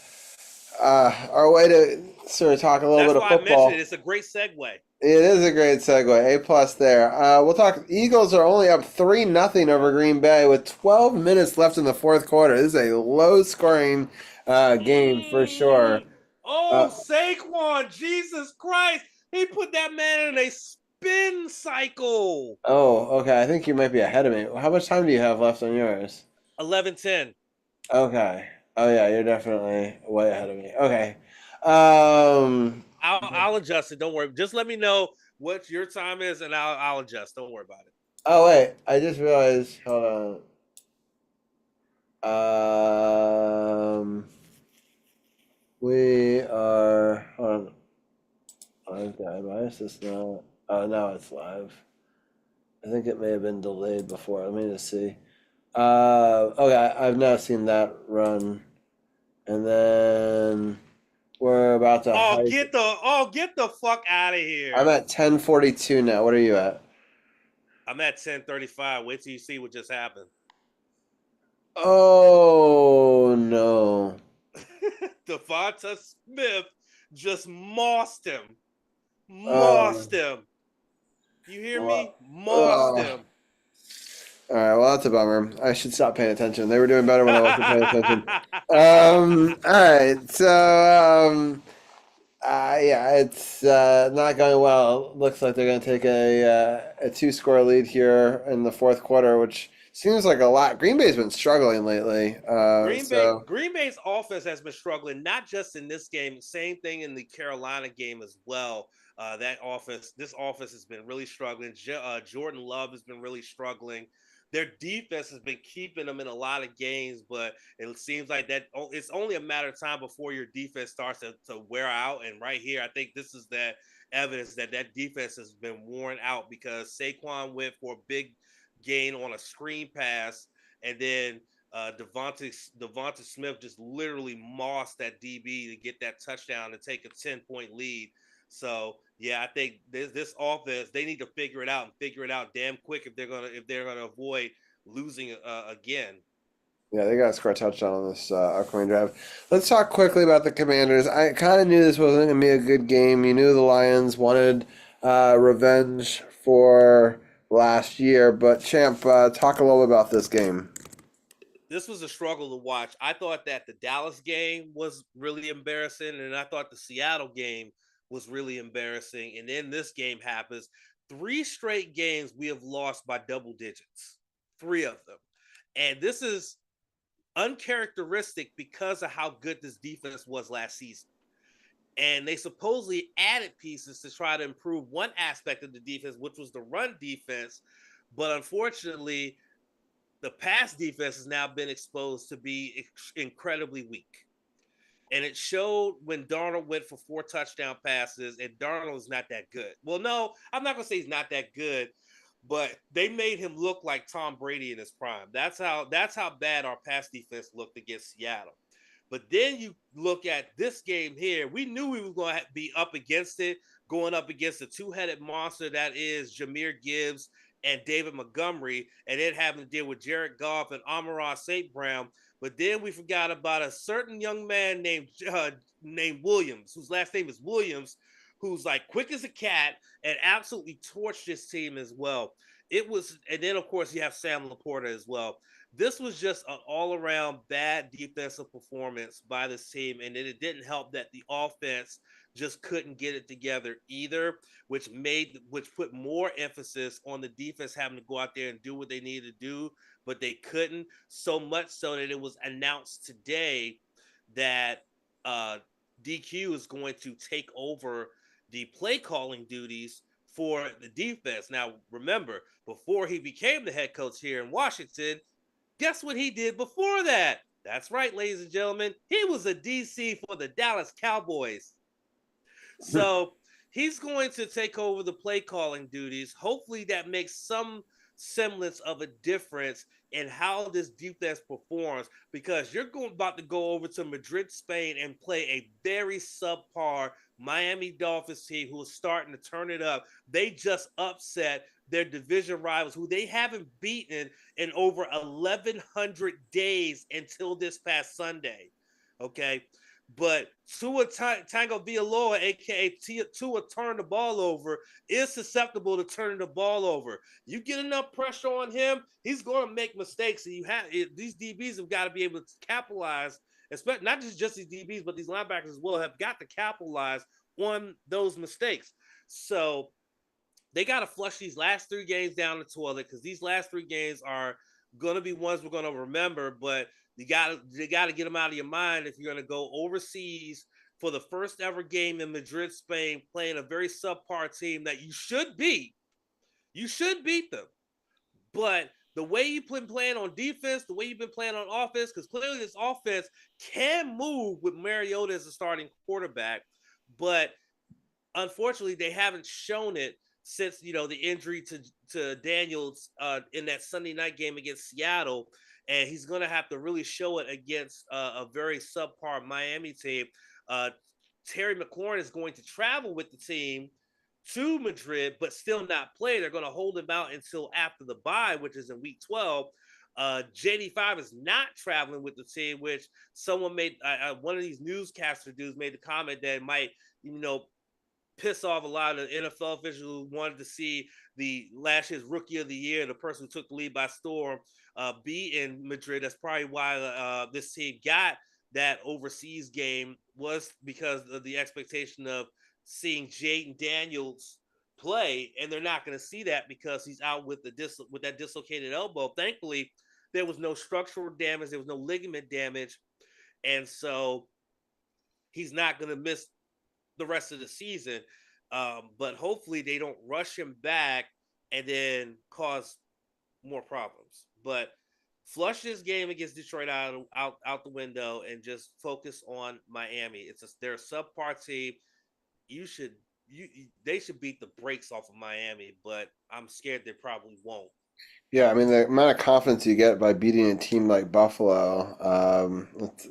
way to sort of talk a little bit of football. That's why I mentioned it. It's a great segue. It is a great segue. A+ there. We'll talk. Eagles are only up 3-0 over Green Bay with 12 minutes left in the fourth quarter. This is a low-scoring game for sure. Saquon! Jesus Christ! He put that man in a spin cycle. Oh, okay. I think you might be ahead of me. How much time do you have left on yours? 11:10. Okay. Oh yeah, you're definitely way ahead of me. Okay. I'll adjust it. Don't worry. Just let me know what your time is, and I'll adjust. Don't worry about it. Oh wait, I just realized. Hold on. We are. Hold on. Why is this not? Oh, now it's live. I think it may have been delayed before. Let me just see. Okay, I've now seen that run, and then we're about to. Get the fuck out of here! I'm at 10:42 now. What are you at? I'm at 10:35. Wait till you see what just happened. Oh no! Devonta Smith just mossed him. Mossed him. You hear me? Mossed him. All right, well, that's a bummer. I should stop paying attention. They were doing better when I wasn't paying attention. All right, so, yeah, it's not going well. Looks like they're going to take a 2-score lead here in the fourth quarter, which seems like a lot. Green Bay's been struggling lately. Green Bay's offense has been struggling, not just in this game, same thing in the Carolina game as well. This offense has been really struggling. Jordan Love has been really struggling. Their defense has been keeping them in a lot of games, but it seems like that it's only a matter of time before your defense starts to wear out. And right here, I think this is that evidence that defense has been worn out, because Saquon went for a big gain on a screen pass, and then Devonta Smith just literally mossed that DB to get that touchdown to take a 10-point lead. So yeah, I think this offense, they need to figure it out damn quick if they're gonna avoid losing again. Yeah, they got to score a touchdown on this upcoming drive. Let's talk quickly about the Commanders. I kind of knew this wasn't going to be a good game. You knew the Lions wanted revenge for last year, but Champ, talk a little bit about this game. This was a struggle to watch. I thought that the Dallas game was really embarrassing, and I thought the Seattle game was really embarrassing. And then this game happens. 3 straight games we have lost by double digits. 3 of them. And this is uncharacteristic because of how good this defense was last season. And they supposedly added pieces to try to improve one aspect of the defense, which was the run defense. But unfortunately, the pass defense has now been exposed to be incredibly weak. And it showed when Darnold went for 4 touchdown passes, and Darnold is not that good. Well, no, I'm not going to say he's not that good, but they made him look like Tom Brady in his prime. That's how bad our pass defense looked against Seattle. But then you look at this game here. We knew we were going to be up against it, going up against a 2-headed monster that is Jahmyr Gibbs and David Montgomery, and then having to deal with Jared Goff and Amon-Ra St. Brown. But then we forgot about a certain young man named Williams, whose last name is Williams, who's like quick as a cat and absolutely torched this team as well. And then of course you have Sam Laporta as well. This was just an all-around bad defensive performance by this team, and then it didn't help that the offense just couldn't get it together either, which put more emphasis on the defense having to go out there and do what they needed to do, but they couldn't. So much so that it was announced today that DQ is going to take over the play calling duties for the defense. Now, remember, before he became the head coach here in Washington, guess what he did before that? That's right, ladies and gentlemen. He was a DC for the Dallas Cowboys. So he's going to take over the play calling duties. Hopefully that makes some semblance of a difference in how this defense performs, because you're about to go over to Madrid, Spain and play a very subpar Miami Dolphins team who is starting to turn it up. They just upset their division rivals who they haven't beaten in over 1,100 days until this past Sunday. Okay. But Tua Tagovailoa, a.k.a. Tua turn the ball over, is susceptible to turning the ball over. You get enough pressure on him, he's going to make mistakes. And these DBs have got to be able to capitalize, especially not just these DBs, but these linebackers as well have got to capitalize on those mistakes. So they got to flush these last 3 games down the toilet, because these last 3 games are going to be ones we're going to remember, but you got to get them out of your mind if you're going to go overseas for the first ever game in Madrid, Spain, playing a very subpar team that you should beat. You should beat them. But the way you've been playing on defense, the way you've been playing on offense, because clearly this offense can move with Mariota as a starting quarterback, but unfortunately they haven't shown it since, the injury to Daniels in that Sunday night game against Seattle. And he's going to have to really show it against a very subpar Miami team. Terry McLaurin is going to travel with the team to Madrid, but still not play. They're going to hold him out until after the bye, which is in week 12. JD5 is not traveling with the team, which someone made, one of these newscaster dudes made the comment that it might, piss off a lot of the NFL officials who wanted to see the last year's rookie of the year, the person who took the lead by storm, be in Madrid. That's probably why this team got that overseas game, was because of the expectation of seeing Jaden Daniels play, and they're not going to see that because he's out with that dislocated elbow. Thankfully, there was no structural damage, there was no ligament damage, and so he's not going to miss the rest of the season. But hopefully they don't rush him back and then cause more problems. But flush this game against Detroit out the window and just focus on Miami. They're a subpar team. They should beat the brakes off of Miami, but I'm scared they probably won't. Yeah, I mean, the amount of confidence you get by beating a team like Buffalo,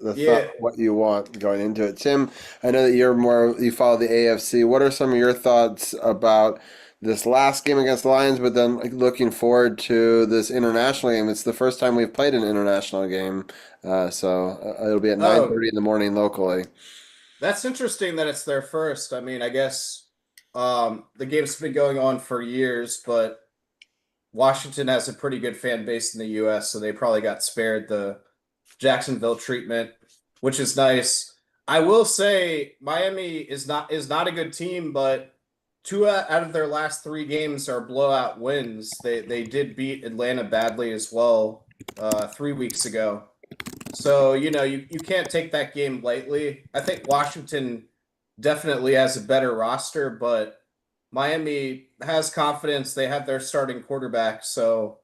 that's not what you want going into it. Tim, I know that you follow the AFC. What are some of your thoughts about this last game against the Lions, but then looking forward to this international game. It's the first time we've played an international game, so it'll be at 9:30 in the morning locally. That's interesting that it's their first. I mean, I guess the game's been going on for years, but Washington has a pretty good fan base in the U.S., so they probably got spared the Jacksonville treatment, which is nice. I will say Miami is not a good team, but two out of their last three games are blowout wins. They did beat Atlanta badly as well 3 weeks ago. So, you can't take that game lightly. I think Washington definitely has a better roster, but Miami has confidence. They have their starting quarterback, so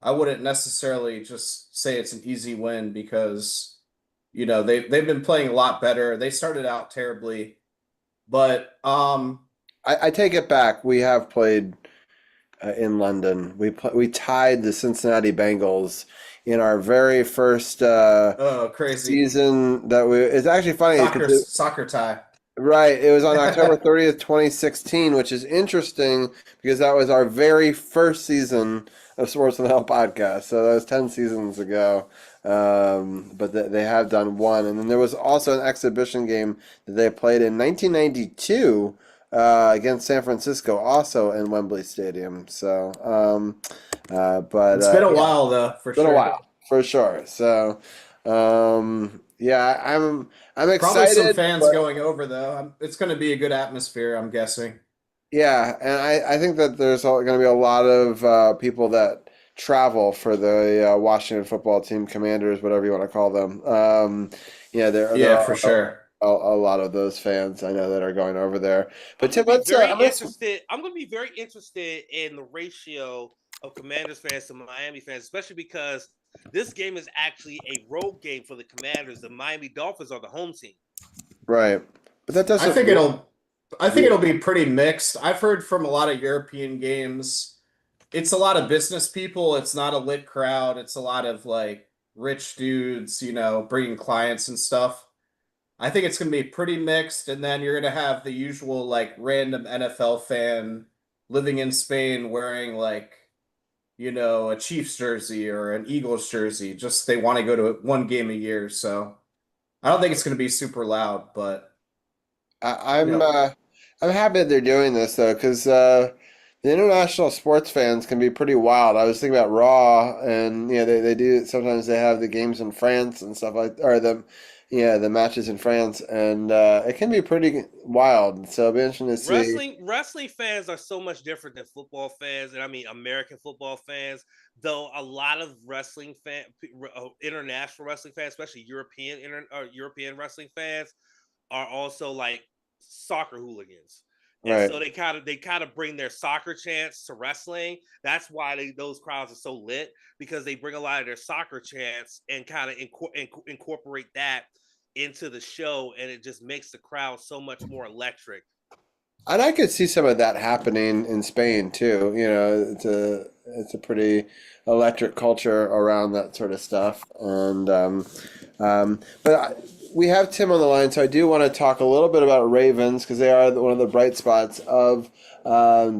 I wouldn't necessarily just say it's an easy win because, they've been playing a lot better. They started out terribly, but I take it back. We have played in London. We tied the Cincinnati Bengals in our very first crazy season. It's actually funny. Soccer tie. Right. It was on October 30th, 2016, which is interesting because that was our very first season of Sports on the Hill podcast. So that was 10 seasons ago. But they have done one. And then there was also an exhibition game that they played in 1992 against San Francisco, also in Wembley Stadium. So, but it's been a while though, for sure. Been a while, for sure. So, yeah, I'm excited. Probably some fans going over though. It's going to be a good atmosphere, I'm guessing. Yeah, and I think that there's going to be a lot of people that travel for the Washington football team, Commanders, whatever you want to call them. There for sure. A lot of those fans I know that are going over there. But Tim, I'm going to be very interested in the ratio of Commanders fans to Miami fans, especially because this game is actually a road game for the Commanders. The Miami Dolphins are the home team. Right, but that doesn't. I think it'll be pretty mixed. I've heard from a lot of European games, it's a lot of business people. It's not a lit crowd. It's a lot of like rich dudes, bringing clients and stuff. I think it's going to be pretty mixed, and then you're going to have the usual like random NFL fan living in Spain wearing like, a Chiefs jersey or an Eagles jersey. Just they want to go to one game a year. So I don't think it's going to be super loud, but I'm happy that they're doing this though, because the international sports fans can be pretty wild. I was thinking about Raw, and they do sometimes they have the games in France and stuff the matches in France, and it can be pretty wild. So it'll be interesting to see. Wrestling fans are so much different than football fans, and I mean American football fans. Though a lot of international wrestling fans, especially European wrestling fans, are also like soccer hooligans. And Right. so they kind of bring their soccer chants to wrestling. That's why those crowds are so lit, because they bring a lot of their soccer chants and kind of incorporate that into the show, and it just makes the crowd so much more electric. And I could see some of that happening in Spain too. It's a pretty electric culture around that sort of stuff. And but we have Tim on the line, so I do want to talk a little bit about Ravens because they are one of the bright spots of our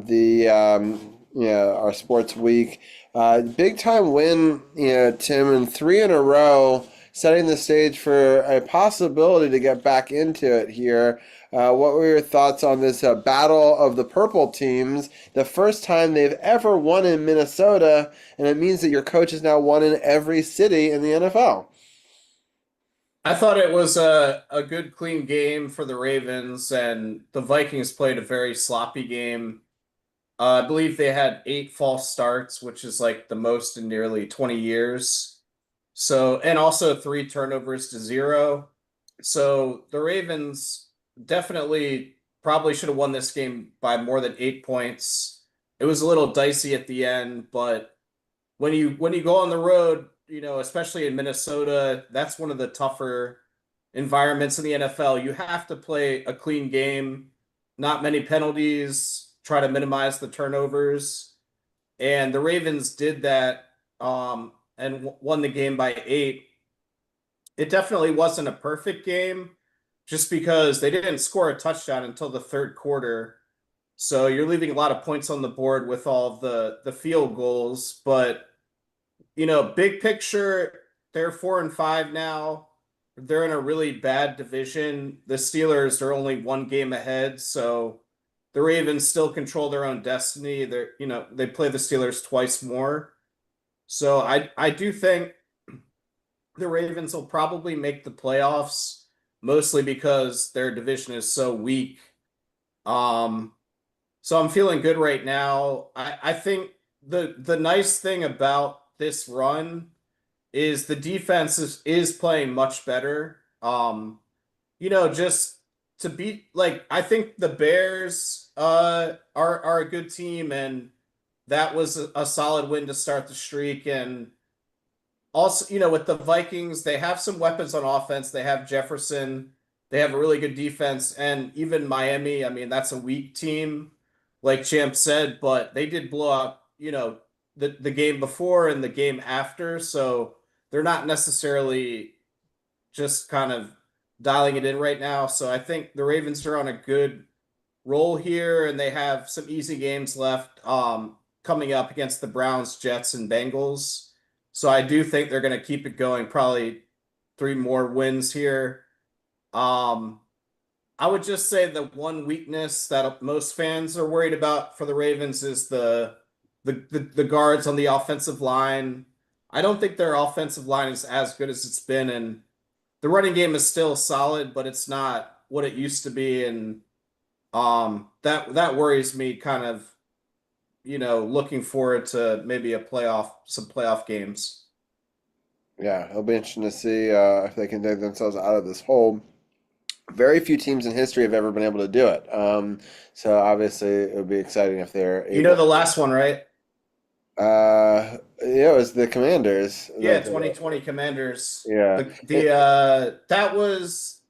sports week. Big time win, Tim, and 3 in a row, setting the stage for a possibility to get back into it here. What were your thoughts on this battle of the purple teams? The first time they've ever won in Minnesota, and it means that your coach has now won in every city in the NFL. I thought it was a good, clean game for the Ravens, and the Vikings played a very sloppy game. I believe they had 8 false starts, which is like the most in nearly 20 years. So, and also 3 turnovers to 0. So the Ravens definitely probably should have won this game by more than 8 points. It was a little dicey at the end, but when you go on the road, especially in Minnesota, that's one of the tougher environments in the NFL. You have to play a clean game, not many penalties, try to minimize the turnovers. And the Ravens did that and won the game by 8. It definitely wasn't a perfect game just because they didn't score a touchdown until the third quarter. So you're leaving a lot of points on the board with all of the field goals. But, big picture, they're 4-5 now. They're in a really bad division. The Steelers are only one game ahead, so the Ravens still control their own destiny. They play the Steelers twice more. So I do think the Ravens will probably make the playoffs, mostly because their division is so weak. So I'm feeling good right now. I think the nice thing about this run is the defense is playing much better. Just to beat, like, I think the Bears are a good team, and that was a solid win to start the streak. And also, with the Vikings, they have some weapons on offense. They have Jefferson. They have a really good defense. And even Miami, I mean, that's a weak team, like Champ said, but they did blow out, the game before and the game after. So they're not necessarily just kind of dialing it in right now. So I think the Ravens are on a good roll here, and they have some easy games left coming up against the Browns, Jets, and Bengals. So I do think they're going to keep it going, probably 3 more wins here. I would just say the one weakness that most fans are worried about for the Ravens is the guards on the offensive line. I don't think their offensive line is as good as it's been, and the running game is still solid, but it's not what it used to be, and that worries me kind of, looking forward to maybe some playoff games. Yeah, it'll be interesting to see if they can dig themselves out of this hole. Very few teams in history have ever been able to do it. So obviously it would be exciting if they're able. The last one, right? Yeah, it was the Commanders. Yeah, 2020 Commanders. Yeah. That was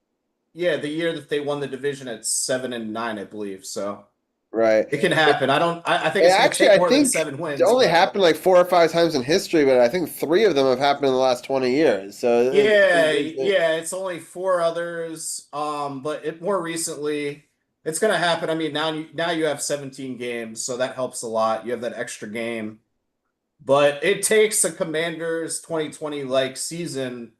the year that they won the division at 7-9, I believe. So right, it can happen. I think it's actually take more than 7 wins. It only happened like 4 or 5 times in history, but I think 3 of them have happened in the last 20 years. So it's only 4 others. But more recently, it's going to happen. I mean, now you have 17 games, so that helps a lot. You have that extra game. But it takes a Commanders 2020 like season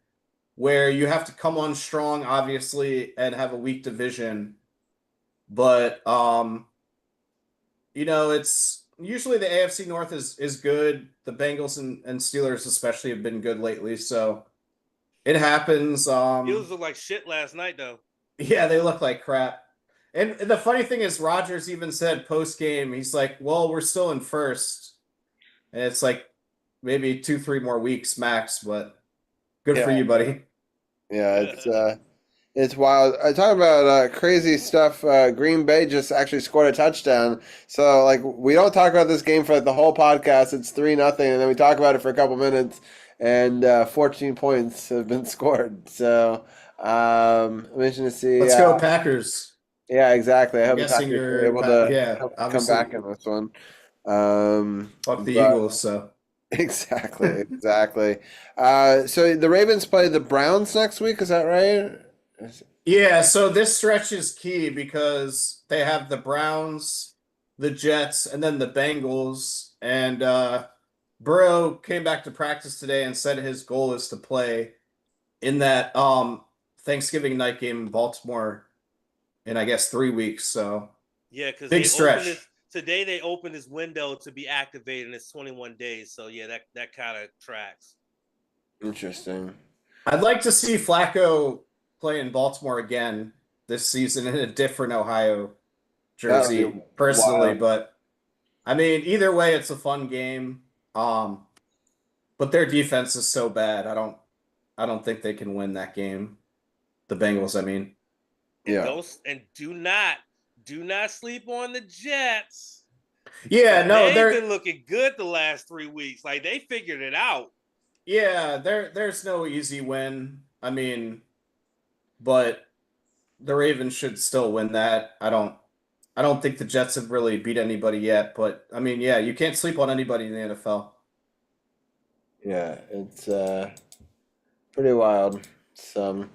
where you have to come on strong, obviously, and have a weak division. But it's usually the AFC North is good. The Bengals and Steelers especially have been good lately, so it happens. Steelers look like shit last night, though. Yeah, they look like crap. And the funny thing is, Rodgers even said post game, he's like, "Well, we're still in first." And it's like maybe 2-3 more weeks max, but good for you, buddy. Yeah, it's wild. I talk about crazy stuff. Green Bay just actually scored a touchdown. So like we don't talk about this game for like the whole podcast. It's 3-0, and then we talk about it for a couple minutes, and 14 points have been scored. So I'm interested to see. Let's go Packers. Yeah, exactly. I hope the guessing Packers you're are able to come obviously. back in this one. Fuck the Eagles, so. Exactly. So the Ravens play the Browns next week, is that right? Yeah, so this stretch is key because they have the Browns, the Jets, and then the Bengals. And Burrow came back to practice today and said his goal is to play in that Thanksgiving night game in Baltimore in, I guess, 3 weeks. So yeah, because big stretch. Today they opened his window to be activated, and it's 21 days. So yeah, that kind of tracks. Interesting. I'd like to see Flacco play in Baltimore again this season in a different Ohio jersey, personally. Wild. But I mean, either way, it's a fun game. But their defense is so bad. I don't think they can win that game. The Bengals, I mean. Yeah. And do not sleep on the Jets. Yeah, no, they've been looking good the last 3 weeks. Like they figured it out. Yeah, there's no easy win. I mean, but the Ravens should still win that. I don't think the Jets have really beat anybody yet, but I mean, yeah, you can't sleep on anybody in the NFL. Yeah, it's pretty wild. So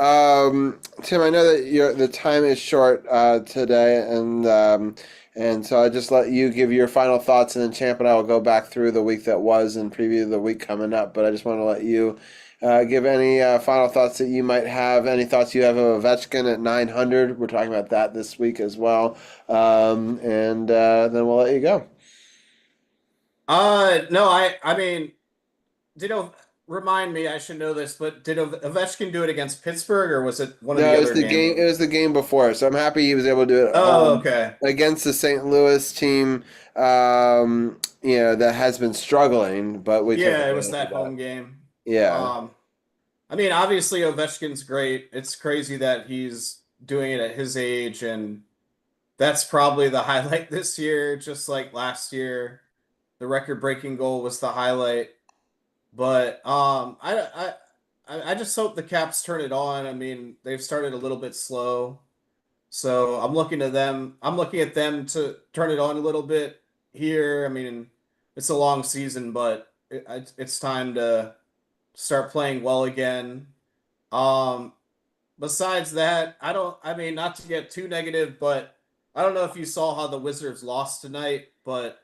Tim, I know that the time is short today, and so I just let you give your final thoughts, and then Champ and I will go back through the week that was and preview the week coming up. But I just want to let you give any final thoughts that you might have. Any thoughts you have of Ovechkin at 900? We're talking about that this week as well, and then we'll let you go. No, I mean, remind me, I should know this, but did Ovechkin do it against Pittsburgh, or was it one of the other games? It was the game before, so I'm happy he was able to do it. Okay. Against the St. Louis team, that has been struggling, but it was that home game. Yeah. I mean, obviously Ovechkin's great. It's crazy that he's doing it at his age, and that's probably the highlight this year, just like last year. The record-breaking goal was the highlight. But I just hope the Caps turn it on. I mean, they've started a little bit slow, so I'm looking at them to turn it on a little bit here. I mean, it's a long season, but it's time to start playing well again. Besides that, not to get too negative, but I don't know if you saw how the Wizards lost tonight, but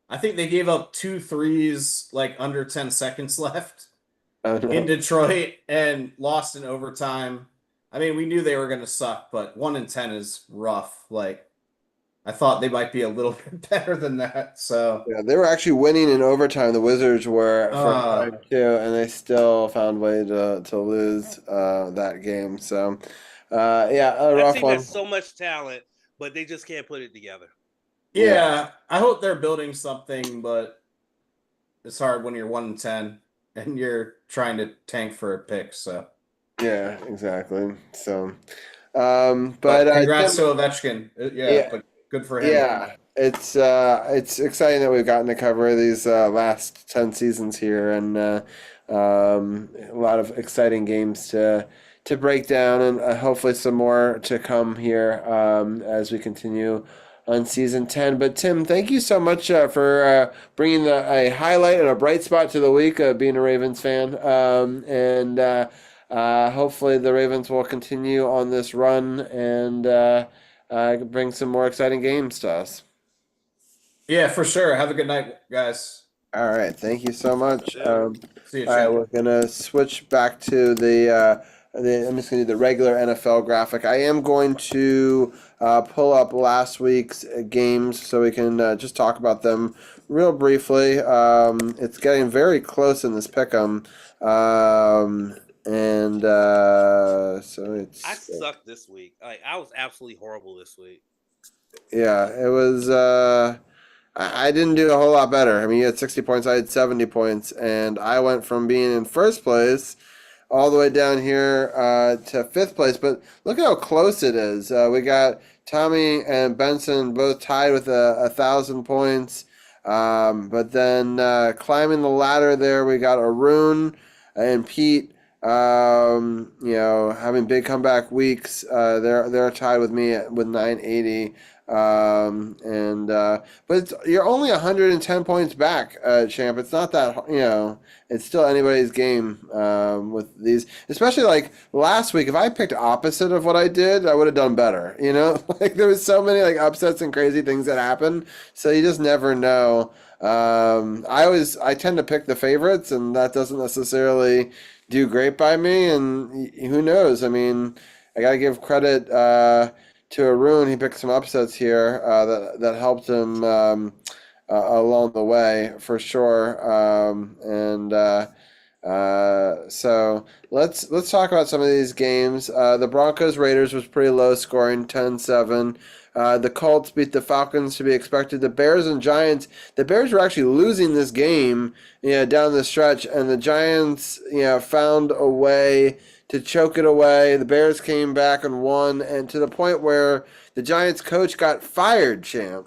I think they gave up 2 threes like under 10 seconds left in Detroit and lost in overtime. I mean, we knew they were going to suck, but 1-10 is rough. Like, I thought they might be a little bit better than that. So yeah, they were actually winning in overtime. The Wizards were for a time too, and they still found a way to lose that game. So, a rough team one. has so much talent, but they just can't put it together. Yeah, I hope they're building something, but it's hard when you're 1-10 and you're trying to tank for a pick. So yeah, exactly. So, but congrats to Ovechkin. But good for him. Yeah, it's exciting that we've gotten to cover these last 10 seasons here, and a lot of exciting games to break down, and hopefully some more to come here as we continue on season 10. But Tim, thank you so much for bringing a highlight and a bright spot to the week of being a Ravens fan. And hopefully the Ravens will continue on this run and bring some more exciting games to us. Yeah, for sure. Have a good night, guys. All right, thank you so much. See you, all right, we're gonna switch back to I'm just gonna do the regular NFL graphic. I am going to pull up last week's games so we can just talk about them real briefly. It's getting very close in this pick'em, and so it's. I sucked this week. Like, I was absolutely horrible this week. Yeah, it was. I didn't do a whole lot better. I mean, you had 60 points, I had 70 points, and I went from being in first place all the way down here to fifth place. But look at how close it is. We got Tommy and Benson both tied with 1,000 points. But then climbing the ladder there, we got Arun and Pete. Having big comeback weeks. They're tied with me with 980. But you're only 110 points back, champ. It's not that, it's still anybody's game with these, especially like last week. If I picked opposite of what I did, I would have done better. Like there was so many like upsets and crazy things that happened, so you just never know. I tend to pick the favorites, and that doesn't necessarily do great by me, and who knows? I mean, I gotta give credit to Arun. He picked some upsets here that helped him along the way for sure. So let's talk about some of these games. The Broncos Raiders was pretty low scoring, 10-7. The Colts beat the Falcons to be expected. The Bears and Giants. The Bears were actually losing this game, down the stretch, and the Giants, found a way to choke it away. The Bears came back and won, and to the point where the Giants coach got fired, champ.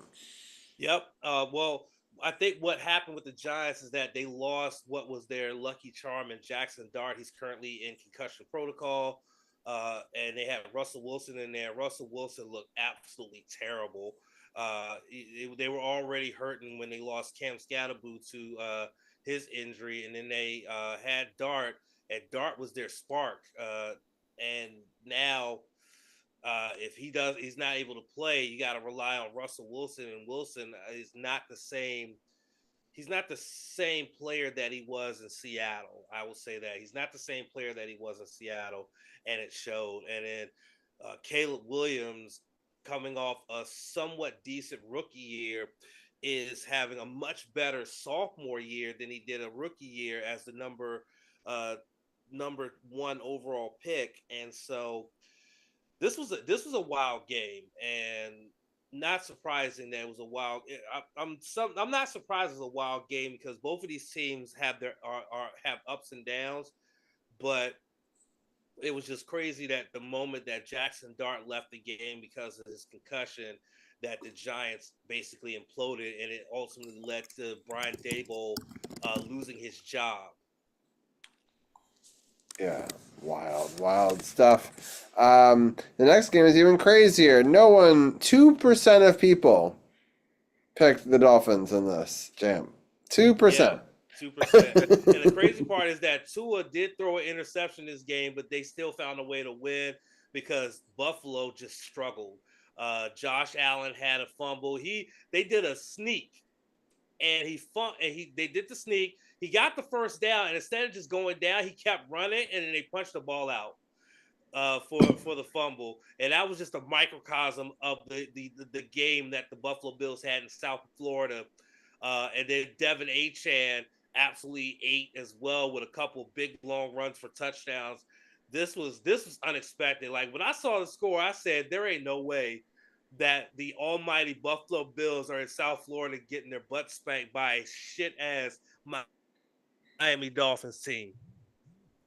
Yep. Well, I think what happened with the Giants is that they lost what was their lucky charm in Jackson Dart. He's currently in concussion protocol. And they had Russell Wilson in there. Russell Wilson looked absolutely terrible. They were already hurting when they lost Cam Scatterboo to his injury, and then they had Dart, and Dart was their spark. And now, if he's not able to play, you got to rely on Russell Wilson, and Wilson is not the same. He's not the same player that he was in Seattle. I will say that he's not the same player that he was in Seattle, and it showed. And then Caleb Williams, coming off a somewhat decent rookie year, is having a much better sophomore year than he did a rookie year as the number one overall pick. And so this was a wild game, and not surprising that it was a wild. I'm not surprised it's a wild game because both of these teams have have ups and downs, but it was just crazy that the moment that Jackson Dart left the game because of his concussion, that the Giants basically imploded, and it ultimately led to Brian Daboll losing his job. Yeah, wild stuff. The next game is even crazier. 2% of people picked the Dolphins in this jam. 2%. Yeah. 2%. And the crazy part is that Tua did throw an interception this game, but they still found a way to win because Buffalo just struggled. Josh Allen had a fumble. They did a sneak, and they did the sneak. He got the first down, and instead of just going down, he kept running, and then they punched the ball out for the fumble. And that was just a microcosm of the game that the Buffalo Bills had in South Florida. And then Devin Achane absolutely ate as well with a couple big long runs for touchdowns. This was unexpected. Like when I saw the score, I said there ain't no way that the almighty Buffalo Bills are in South Florida getting their butt spanked by a shit ass Miami Dolphins team.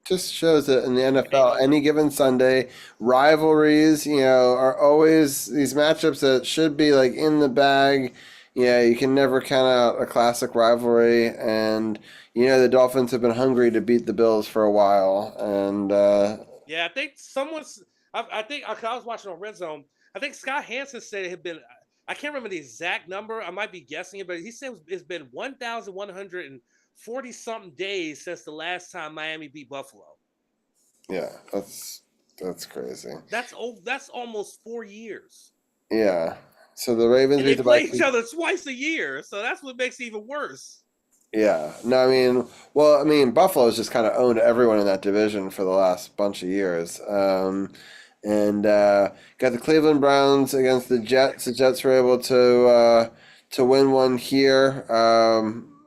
Just shows that in the NFL, any given Sunday, rivalries, are always these matchups that should be like in the bag. Yeah, you can never count out a classic rivalry, and the Dolphins have been hungry to beat the Bills for a while, and yeah, I think I was watching on Red Zone. I think Scott Hansen said it had been. I can't remember the exact number. I might be guessing it, but he said it's been 1,140 something days since the last time Miami beat Buffalo. Yeah, that's crazy. That's almost 4 years. Yeah. So the Ravens they play each other twice a year, so that's what makes it even worse. Yeah. No, Buffalo's just kind of owned everyone in that division for the last bunch of years. And got the Cleveland Browns against the Jets. The Jets were able to win one here.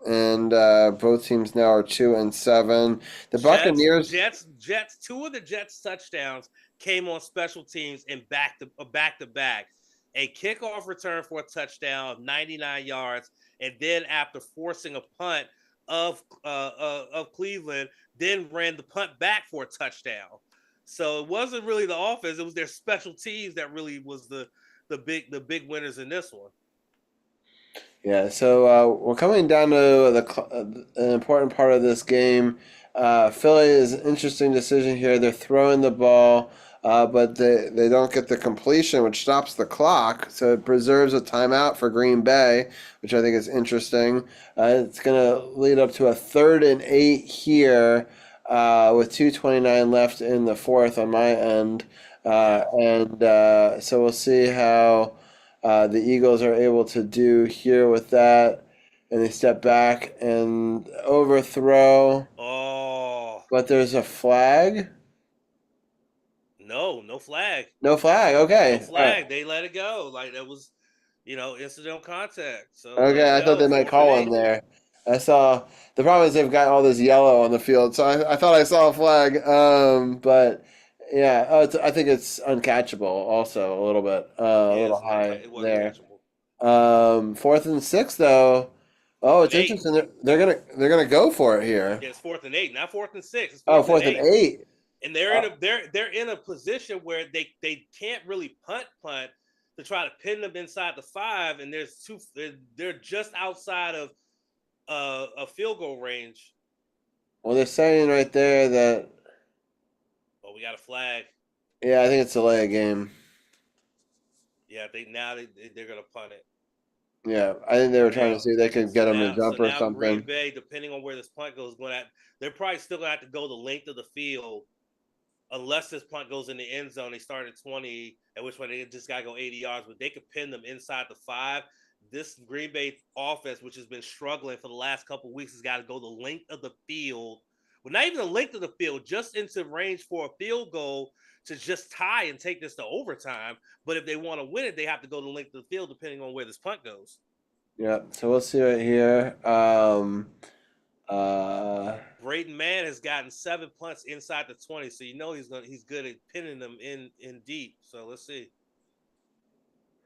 And both teams now are 2-7. The Buccaneers. Jets. Two of the Jets touchdowns came on special teams in back to back. A kickoff return for a touchdown of 99 yards, and then after forcing a punt of Cleveland, then ran the punt back for a touchdown. So it wasn't really the offense; it was their special teams that really was the big winners in this one. Yeah, so we're coming down to an important part of this game. Philly is an interesting decision here. They're throwing the ball. But they don't get the completion, which stops the clock, so it preserves a timeout for Green Bay, which I think is interesting. It's going to lead up to a 3rd and 8 here with 2:29 left in the fourth on my end. So we'll see how the Eagles are able to do here with that. And they step back and overthrow. Oh. But there's a flag. No flag. No flag. Okay. No flag. Right. They let it go. Like that was, incidental contact. So okay, I thought they might call one there. I saw the problem is they've got all this yellow on the field, so I thought I saw a flag. But yeah, I think it's uncatchable. Also, a little bit, a little high there. 4th and 6 though. Oh, it's interesting. They're gonna go for it here. Yeah, it's 4th and 8, not 4th and 6. It's 4th and 8. And they're in a position where they can't really punt to try to pin them inside the 5, and they're just outside of a field goal range. Well, they're saying right there that. Oh, we got a flag. Yeah, I think it's delay a game. Yeah, they're gonna punt it. Yeah, I think they were trying to see if they could get them to jump or something. Green Bay, depending on where this punt goes, they're probably still gonna have to go the length of the field unless this punt goes in the end zone, they start at 20, at which point they just got to go 80 yards, but they could pin them inside the 5. This Green Bay offense, which has been struggling for the last couple of weeks, has got to go the length of the field. Well, not even the length of the field, just into range for a field goal to just tie and take this to overtime. But if they want to win it, they have to go the length of the field depending on where this punt goes. Yeah, so we'll see right here. Braden Mann has gotten 7 punts inside the 20, so you know he's good at pinning them in deep. So let's see.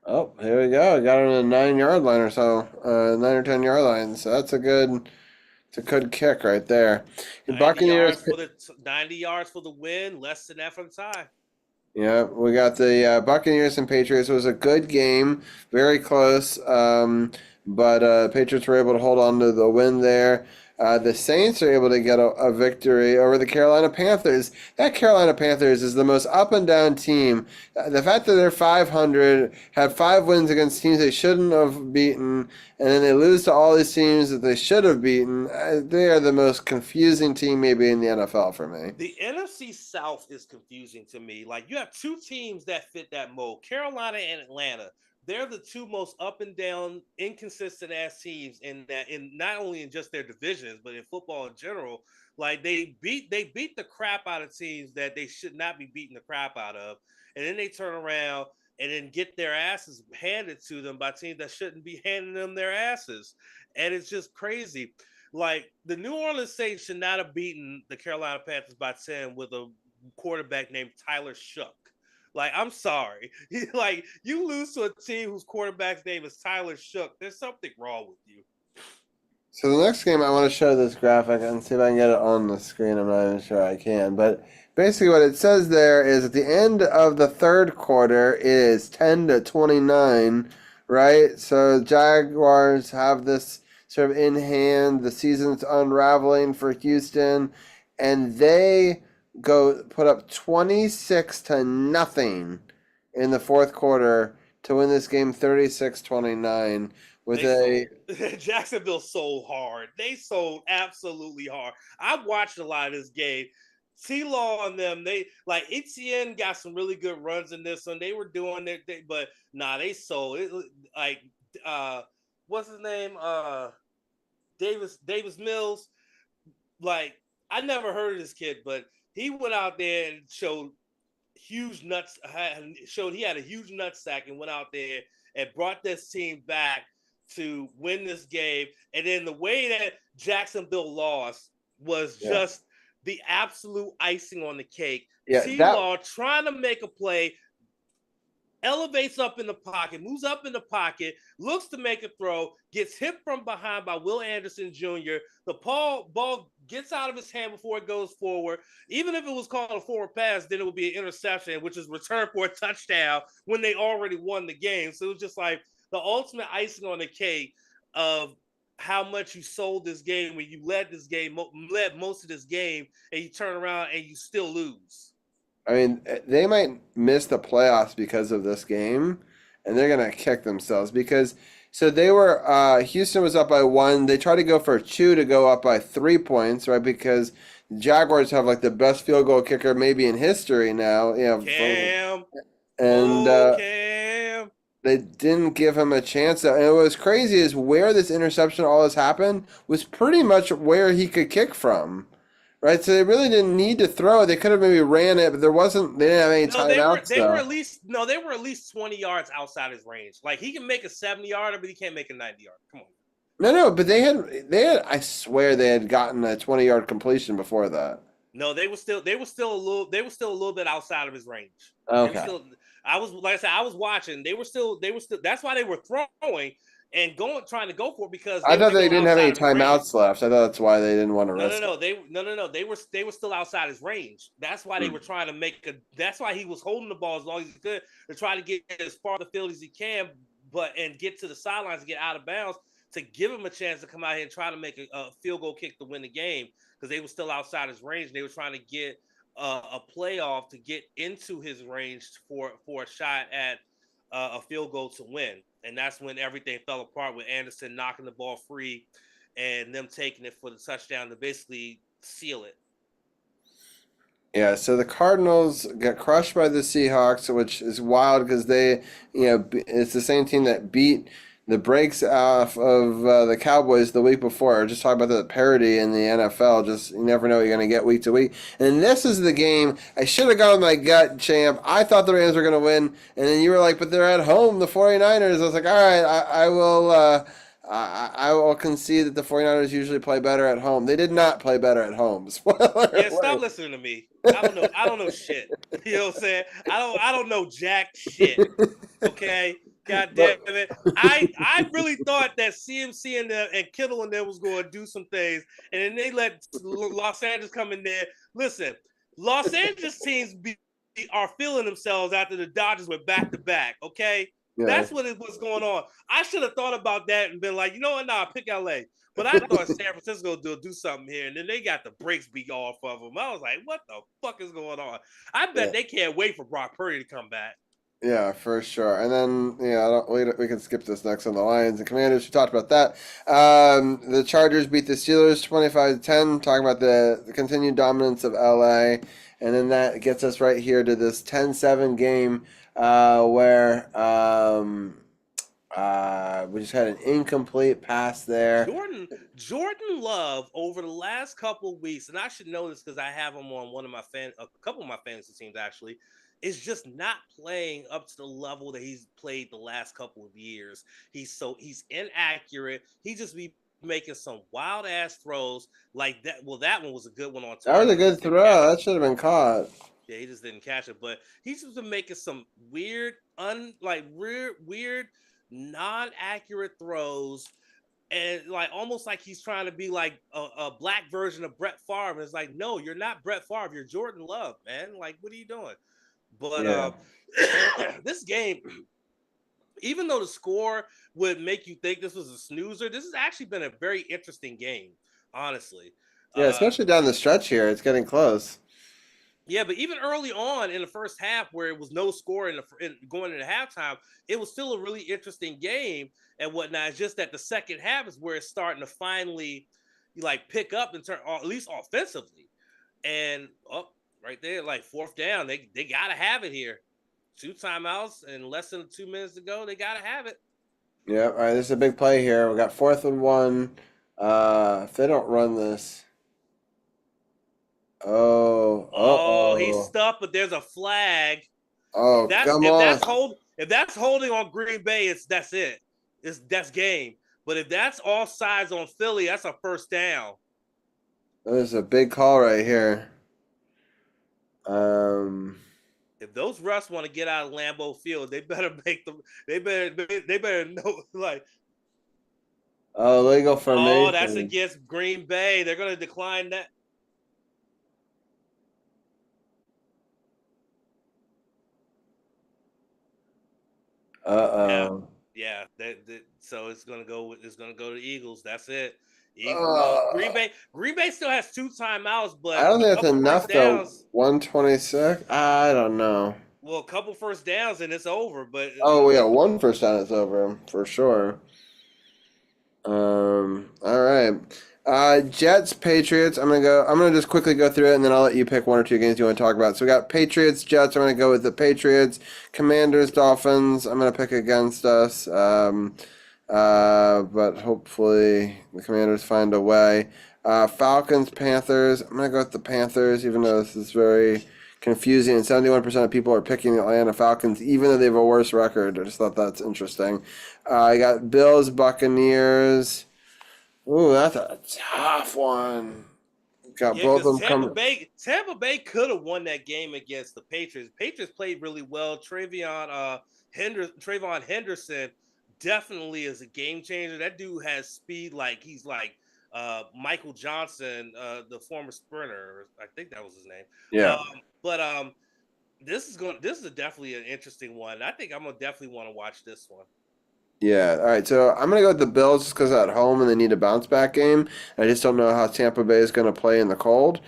Oh, here we go. Got it on the 9-yard line or so, 9 or 10-yard line. So that's a good kick right there. The 90 yards for the win, less than that for the tie. Yeah, we got the Buccaneers and Patriots. It was a good game, very close, but Patriots were able to hold on to the win there. The Saints are able to get a victory over the Carolina Panthers. That Carolina Panthers is the most up and down team. The fact that they're 500, have 5 wins against teams they shouldn't have beaten, and then they lose to all these teams that they should have beaten, they are the most confusing team maybe in the NFL for me. The NFC South is confusing to me. Like, you have 2 teams that fit that mold, Carolina and Atlanta. They're the 2 most up and down, inconsistent ass teams in not only in just their divisions, but in football in general. Like, they beat the crap out of teams that they should not be beating the crap out of, and then they turn around and then get their asses handed to them by teams that shouldn't be handing them their asses. And it's just crazy. Like, the New Orleans Saints should not have beaten the Carolina Panthers by 10 with a quarterback named Tyler Shough. Like, I'm sorry. Like, you lose to a team whose quarterback's name is Tyler Shough. There's something wrong with you. So the next game, I want to show this graphic and see if I can get it on the screen. I'm not even sure I can. But basically what it says there is at the end of the third quarter, it is 10-29, right? So Jaguars have this sort of in hand. The season's unraveling for Houston. And they go put up 26-0 in the fourth quarter to win this game 36-29 Jacksonville sold hard. They sold absolutely hard. I watched a lot of this game. T-Law and them, they like Etienne got some really good runs in this one. They were doing their thing, but they sold it. Like what's his name? Davis Mills. Like, I never heard of this kid, but he went out there and showed huge nuts. Showed he had a huge nutsack and went out there and brought this team back to win this game. And then the way that Jacksonville lost was just the absolute icing on the cake. T-Law trying to make a play, elevates up in the pocket, moves up in the pocket, looks to make a throw, gets hit from behind by Will Anderson Jr. The ball gets out of his hand before it goes forward. Even if it was called a forward pass, then it would be an interception, which is returned for a touchdown when they already won the game. So it was just like the ultimate icing on the cake of how much you sold this game when you led most of this game, and you turn around and you still lose. I mean, they might miss the playoffs because of this game, and they're going to kick themselves because they were Houston was up by 1. They tried to go for 2 to go up by 3 points, right? Because the Jaguars have like the best field goal kicker maybe in history now. Cam. Cam. They didn't give him a chance. And what was crazy is where this interception all this happened was pretty much where he could kick from. Right, so they really didn't need to throw. They could have maybe ran it, but they didn't have any timeouts. They were at least 20 yards outside his range. Like, he can make a 70-yarder, but he can't make a 90-yarder. Come on. No, but they had. I swear they had gotten a 20-yard completion before that. No, they were still a little bit outside of his range. Okay. I was watching. They were still. That's why they were throwing and trying to go for it, because I thought they didn't have any timeouts left. I thought that's why they didn't want to risk it. No. They were still outside his range. That's why they were trying to make that's why he was holding the ball as long as he could to try to get as far of the field as he can, and get to the sidelines and get out of bounds to give him a chance to come out here and try to make a field goal kick to win the game, because they were still outside his range. They were trying to get a playoff to get into his range for a shot at a field goal to win. And that's when everything fell apart, with Anderson knocking the ball free and them taking it for the touchdown to basically seal it. Yeah, so the Cardinals got crushed by the Seahawks, which is wild because they, it's the same team that beat the brakes off of the Cowboys the week before. Just talk about the parity in the NFL. Just you never know what you're going to get week to week. And this is the game I should have gone with my gut, champ. I thought the Rams were going to win, and then you were like, "But they're at home, the 49ers." I was like, "All right, I will." I will concede that the 49ers usually play better at home. They did not play better at home. Spoiler Yeah, stop alert. listening to me. I don't know. I don't know shit. You know what I'm saying? I don't know jack shit. Okay. God damn it. I really thought that CMC and Kittle and them was going to do some things, and then they let Los Angeles come in there. Listen, Los Angeles teams are feeling themselves after the Dodgers went back to back. Okay. Yeah. That's what it was going on. I should have thought about that and been like, you know what? Nah, pick LA. But I thought San Francisco would do something here, and then they got the brakes beat off of them. I was like, what the fuck is going on? I bet they can't wait for Brock Purdy to come back. Yeah, for sure. And then, we can skip this next on the Lions and Commanders. We talked about that. The Chargers beat the Steelers 25-10, talking about the continued dominance of LA. And then that gets us right here to this 10-7 game where we just had an incomplete pass there. Jordan Love over the last couple of weeks, and I should know this because I have him on a couple of my fantasy teams actually, is just not playing up to the level that he's played the last couple of years. He's inaccurate. He just be making some wild ass throws like that. Well, that one was a good one on time. That was a good throw. That should have been caught. Yeah, he just didn't catch it. But he's just been making some weird, non-accurate throws. And like almost like he's trying to be like a black version of Brett Favre. And it's like, no, you're not Brett Favre. You're Jordan Love, man. Like, what are you doing? But this game, even though the score would make you think this was a snoozer, this has actually been a very interesting game, honestly. Yeah, especially down the stretch here. It's getting close. Yeah, but even early on in the first half, where it was no score going into halftime, it was still a really interesting game and whatnot. It's just that the second half is where it's starting to finally pick up in turn, or at least offensively. And right there, like fourth down, they gotta have it here. 2 timeouts and less than 2 minutes to go. They gotta have it. Yeah, all right. This is a big play here. We got 4th and 1. If they don't run this. Oh, he's stuffed, but there's a flag. Oh, come on. If that's holding on Green Bay, that's it. That's game. But if that's offsides on Philly, that's a first down. There's a big call right here. If those refs want to get out of Lambeau Field, they better make them. They better know legal formation. Oh, that's against Green Bay. They're going to decline that. Yeah. So it's gonna go to the Eagles. That's it. Green Bay still has 2 timeouts, but I don't think that's enough though. 126. I don't know. Well, a couple first downs and it's over. But one first down is over for sure. All right. Jets, Patriots. I'm gonna just quickly go through it, and then I'll let you pick 1 or 2 games you want to talk about. So we got Patriots, Jets. I'm gonna go with the Patriots. Commanders, Dolphins. I'm gonna pick against us. But hopefully the Commanders find a way. Falcons, Panthers. I'm gonna go with the Panthers, even though this is very confusing. And 71% of people are picking the Atlanta Falcons, even though they have a worse record. I just thought that's interesting. I got Bills, Buccaneers. Ooh, that's a tough one. Got both of them coming. Tampa Bay could have won that game against the Patriots. Patriots played really well. Trayvon Henderson definitely is a game changer. That dude has speed like he's like Michael Johnson, the former sprinter. I think that was his name. Yeah. This is definitely an interesting one. I think I'm gonna definitely want to watch this one. Yeah, all right. So I'm going to go with the Bills just because at home and they need a bounce back game. I just don't know how Tampa Bay is going to play in the cold.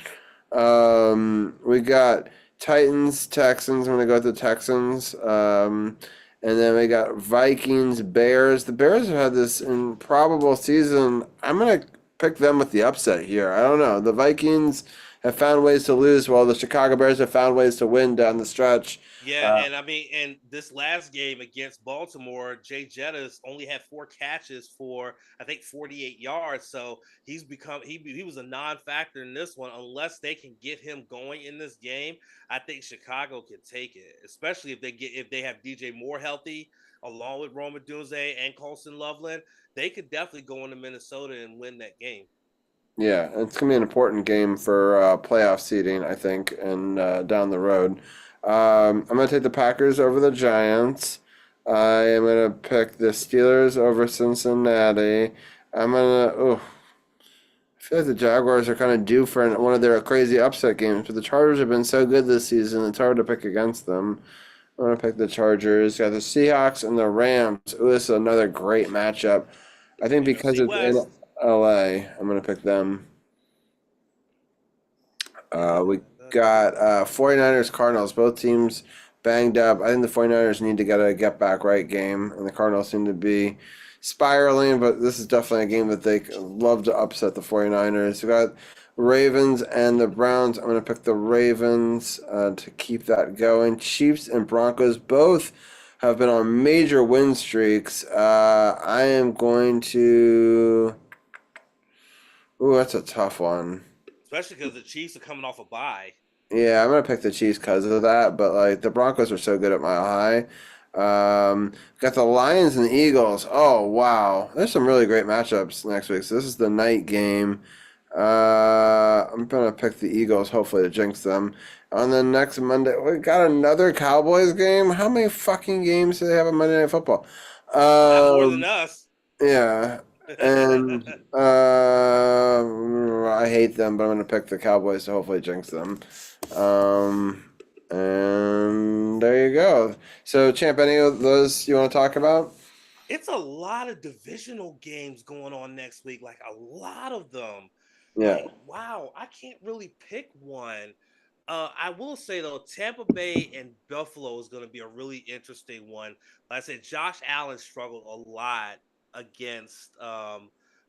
We got Titans, Texans. I'm going to go with the Texans. And then we got Vikings, Bears. The Bears have had this improbable season. I'm going to pick them with the upset here. I don't know. The Vikings have found ways to lose, while the Chicago Bears have found ways to win down the stretch. Yeah, and I mean, and this last game against Baltimore, Jay Jettis only had 4 catches for I think 48 yards. So he's become he was a non-factor in this one. Unless they can get him going in this game, I think Chicago can take it, especially if they have DJ Moore healthy along with Roma Dunze and Colson Loveland. They could definitely go into Minnesota and win that game. Yeah, it's going to be an important game for playoff seeding, I think, and down the road. I'm going to take the Packers over the Giants. I am going to pick the Steelers over Cincinnati. I'm going to... I feel like the Jaguars are kind of due for one of their crazy upset games, but the Chargers have been so good this season, it's hard to pick against them. I'm going to pick the Chargers. Got the Seahawks and the Rams. Ooh, this is another great matchup. I think because it's in LA, I'm going to pick them. We got 49ers, Cardinals. Both teams banged up. I think the 49ers need to get a get-back-right game, and the Cardinals seem to be spiraling, but this is definitely a game that they love to upset the 49ers. We got Ravens and the Browns. I'm going to pick the Ravens to keep that going. Chiefs and Broncos both have been on major win streaks. I am going to... Ooh, that's a tough one. Especially because the Chiefs are coming off a bye. Yeah, I'm going to pick the Chiefs because of that, but like the Broncos are so good at Mile High. Got the Lions and the Eagles. Oh, wow. There's some really great matchups next week. So this is the night game. I'm going to pick the Eagles, hopefully, to jinx them. On the next Monday, we got another Cowboys game. How many fucking games do they have on Monday Night Football? Not more than us. Yeah. And I hate them, but I'm going to pick the Cowboys to hopefully jinx them. And there you go. So, Champ, any of those you want to talk about? It's a lot of divisional games going on next week, like a lot of them. Yeah. Like, wow, I can't really pick one. I will say, though, Tampa Bay and Buffalo is going to be a really interesting one. Like I said, Josh Allen struggled a lot against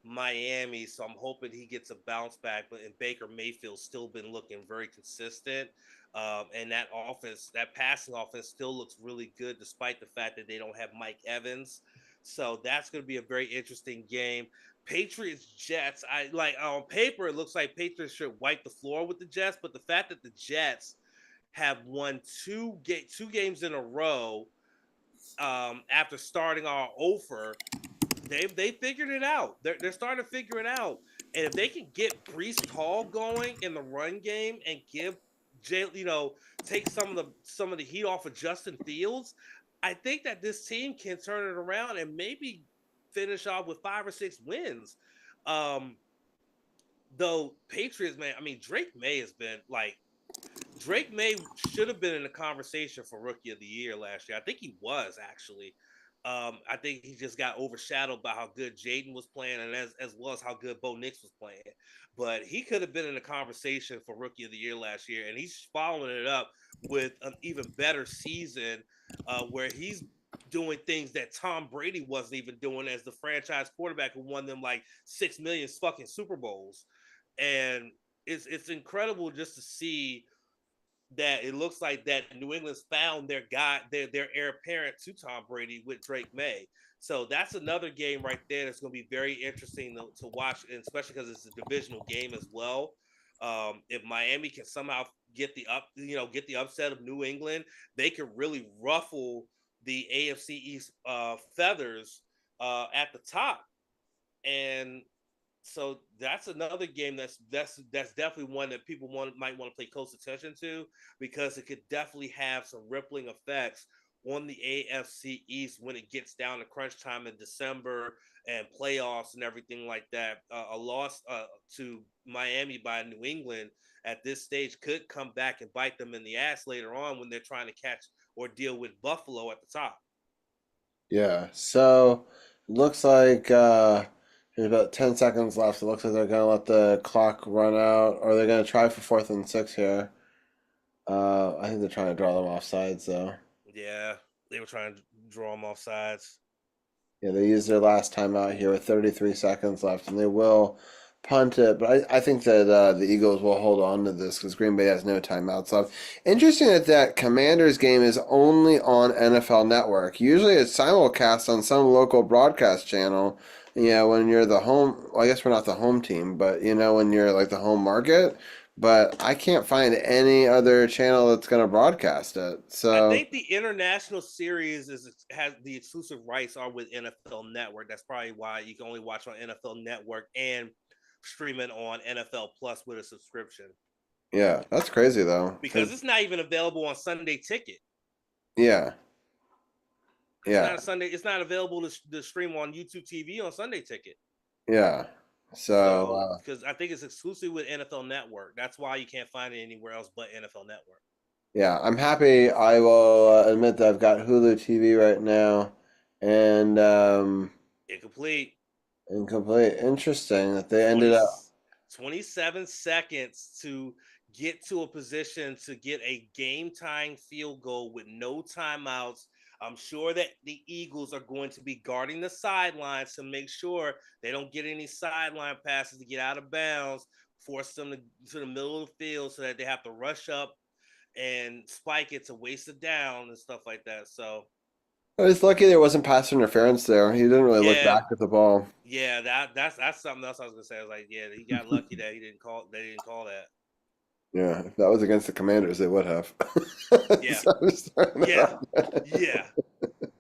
Miami, so I'm hoping he gets a bounce back. But Baker Mayfield's still been looking very consistent. And that offense, that passing offense still looks really good despite the fact that they don't have Mike Evans. So that's going to be a very interesting game. Patriots Jets. I like on paper it looks like Patriots should wipe the floor with the Jets, but the fact that the Jets have won two games in a row after starting all over, they figured it out. They're starting to figure it out. And if they can get Breece Hall going in the run game and give take some of the heat off of Justin Fields, I think that this team can turn it around and maybe finish off with 5 or 6 wins. Though Patriots, man, I mean, Drake May should have been in the conversation for Rookie of the Year last year. I think he was actually. I think he just got overshadowed by how good Jaden was playing and as well as how good Bo Nix was playing. But he could have been in the conversation for Rookie of the Year last year, and he's following it up with an even better season where he's doing things that Tom Brady wasn't even doing as the franchise quarterback who won them like 6 million fucking Super Bowls. And it's incredible just to see that it looks like that New England's found their heir apparent to Tom Brady with Drake May. So that's another game right there that's going to be very interesting to watch, and especially because it's a divisional game as well. If Miami can somehow get the upset of New England, they could really ruffle the AFC East feathers at the top. And so that's another game that's definitely one that people might want to pay close attention to, because it could definitely have some rippling effects on the AFC East when it gets down to crunch time in December and playoffs and everything like that. A loss to Miami by New England at this stage could come back and bite them in the ass later on when they're trying to catch or deal with Buffalo at the top. Yeah, so looks like there's about 10 seconds left. It looks like they're going to let the clock run out, or they're going to try for 4th and 6 here. I think they're trying to draw them off sides, though. Yeah, they were trying to draw them off sides. Yeah, they used their last timeout here with 33 seconds left, and they will punt it, but I think that the Eagles will hold on to this because Green Bay has no timeouts left. Interesting that Commanders game is only on NFL Network. Usually it's simulcast on some local broadcast channel. When you're the home, well, I guess we're not the home team, but when you're like the home market. But I can't find any other channel that's going to broadcast it. So I think the international series has the exclusive rights are with NFL Network. That's probably why you can only watch on NFL Network and stream it on NFL Plus with a subscription. Yeah, that's crazy though. Because it's not even available on Sunday Ticket. Yeah. Yeah. It's not available to stream on YouTube TV on Sunday Ticket. Yeah. So because I think it's exclusive with NFL Network. That's why you can't find it anywhere else but NFL Network. Yeah, I'm happy. I will admit that I've got Hulu TV right now, and Incomplete. Interesting that they ended up 27 seconds to get to a position to get a game-tying field goal with no timeouts. I'm sure that the Eagles are going to be guarding the sidelines to make sure they don't get any sideline passes to get out of bounds, force them to the middle of the field so that they have to rush up and spike it to waste it down and stuff like that. So I was lucky there wasn't pass interference there. He didn't really look back at the ball. Yeah, that's something else I was gonna say. I was like, yeah, he got lucky that they didn't call that. Yeah, if that was against the Commanders, they would have. Yeah. Yeah.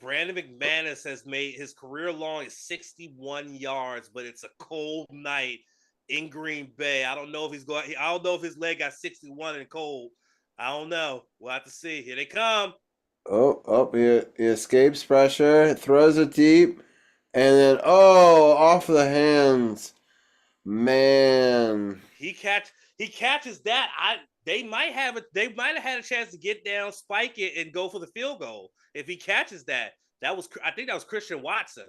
Brandon McManus has made his career long at 61 yards, but it's a cold night in Green Bay. I don't know if his leg got 61 and cold. I don't know. We'll have to see. Here they come. He escapes pressure, throws it deep, and then off the hands. Man. He catches that. They might have had a chance to get down, spike it, and go for the field goal. If he catches that, I think that was Christian Watson.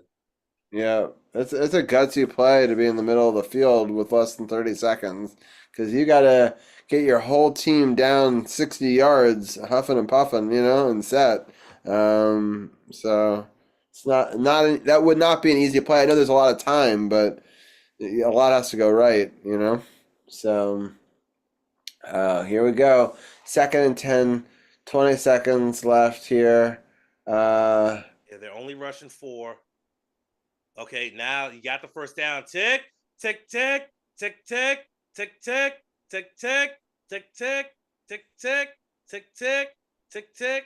Yeah, it's a gutsy play to be in the middle of the field with less than 30 seconds because you got to get your whole team down 60 yards, huffing and puffing, and set. So it's not that would not be an easy play. I know there's a lot of time, but a lot has to go right, So here we go. 2nd and 10, 20 seconds left here. Yeah, they're only rushing 4. Okay, now you got the first down. Tick, tick, tick, tick, tick, tick, tick, tick, tick, tick, tick, tick, tick, tick, tick, tick, tick.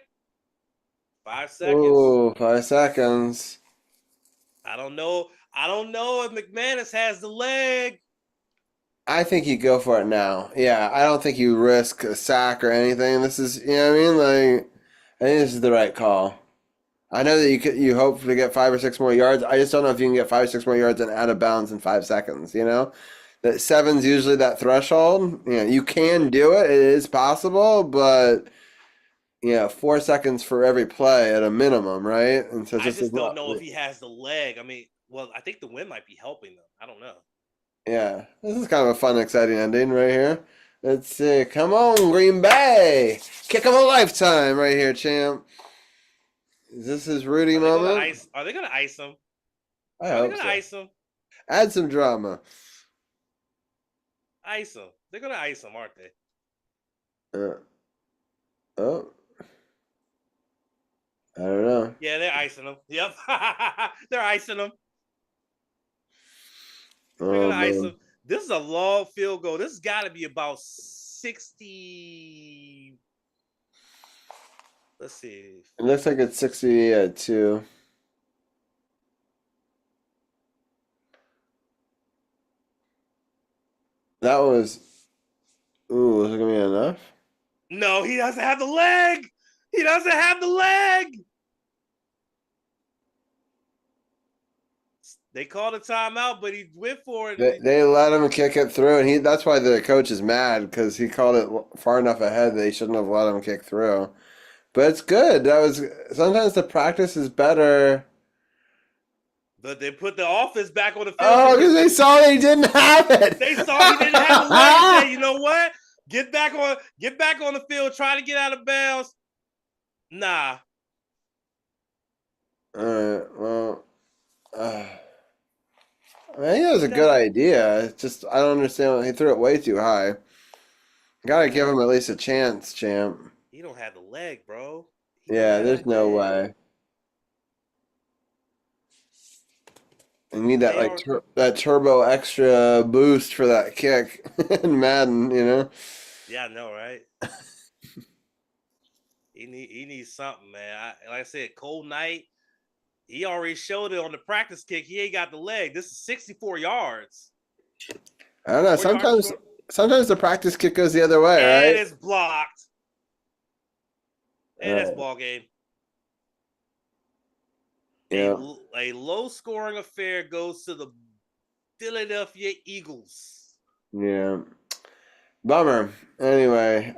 5 seconds. Ooh, 5 seconds. I don't know if McManus has the leg. I think you go for it now. Yeah, I don't think you risk a sack or anything. This is, what I mean? Like, I think this is the right call. I know that you hope to get 5 or 6 more yards. I just don't know if you can get 5 or 6 more yards and out of bounds in 5 seconds. That 7's usually that threshold. You can do it. It is possible, but 4 seconds for every play at a minimum, right? And so I just don't know if he has the leg. I mean, well, I think the wind might be helping them. I don't know. Yeah, this is kind of a fun, exciting ending right here. Let's see. Come on, Green Bay. Kick of a lifetime right here, champ. Is this his Rudy moment? Are they going to ice him? I hope so. Ice him? Add some drama. Ice him. They're going to ice him, aren't they? I don't know. Yeah, they're icing him. Yep. They're icing him. They're going to ice him. This is a long field goal. This has got to be about 60. Let's see. It looks like it's 62. That was. Ooh, is it going to be enough? No, he doesn't have the leg. He doesn't have the leg. They called a timeout, but he went for it. They let him kick it through, and that's why the coach is mad because he called it far enough ahead that he shouldn't have let him kick through. But it's good. Sometimes the practice is better. But they put the offense back on the field. Oh, because they saw he didn't have it. They saw he didn't have the leg. They said, you know what? Get back on the field. Try to get out of bounds. Nah. All right. Well, I think it was a good idea. It's just I don't understand. He threw it way too high. Gotta give him at least a chance, champ. He don't have the leg, bro. Yeah, there's no way. You need that that turbo extra boost for that kick in Madden, you know? Yeah, I know, right? he needs something, man. Like I said, cold night. He already showed it on the practice kick. He ain't got the leg. This is 64 yards. I don't know. Sometimes the practice kick goes the other way, right? And it's blocked. And that's ball game. Yeah. A low-scoring affair goes to the Philadelphia Eagles. Yeah. Bummer. Anyway,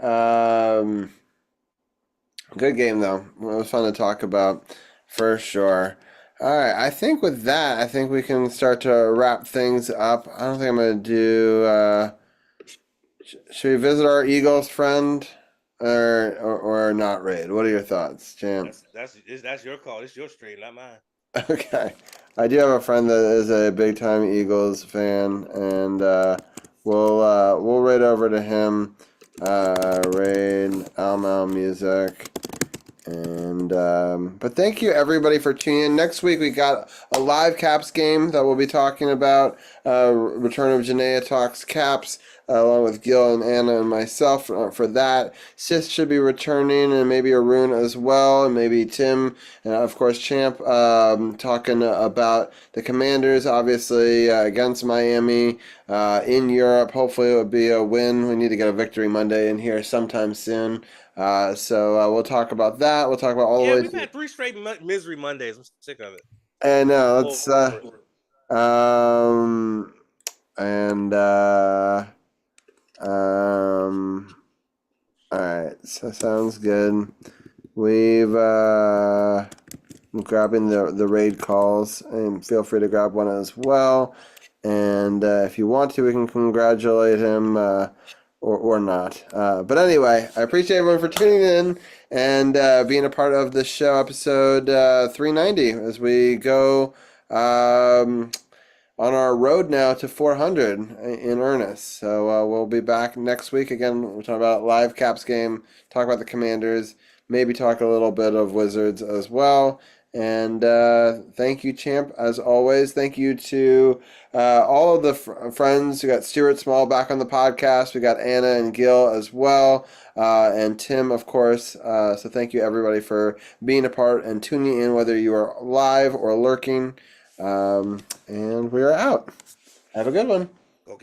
good game, though. It was fun to talk about, for sure. All right, I think with that, I think we can start to wrap things up. I don't think I'm going to do... should we visit our Eagles friend or not, Raid? What are your thoughts, champ? That's your call. It's your stream, not mine. Okay. I do have a friend that is a big-time Eagles fan, and we'll raid over to him. Raid Alma Music. And but thank you everybody for tuning in. Next week we got a live Caps game that we'll be talking about. Return of Janaea Talks Caps, along with Gil and Anna and myself for that. Sith should be returning, and maybe Arun as well, and maybe Tim, and of course Champ, talking about the Commanders, obviously against Miami in Europe. Hopefully it will be a win. We need to get a victory Monday in here sometime soon. So we'll talk about that. We'll talk about all the way. We've had 3 straight misery Mondays. I'm sick of it. I know. Let's all right. So sounds good. I'm grabbing the raid calls, and feel free to grab one as well. And if you want to, we can congratulate him. Or not. But anyway, I appreciate everyone for tuning in and being a part of the show, episode 390, as we go on our road now to 400 in earnest. So we'll be back next week. Again, we're talking about live Caps game, talk about the Commanders, maybe talk a little bit of Wizards as well. And thank you, Champ, as always. Thank you to all of the friends. We got Stuart Small back on the podcast. We got Anna and Gil as well, and Tim, of course. So thank you, everybody, for being a part and tuning in, whether you are live or lurking. And we are out. Have a good one. Go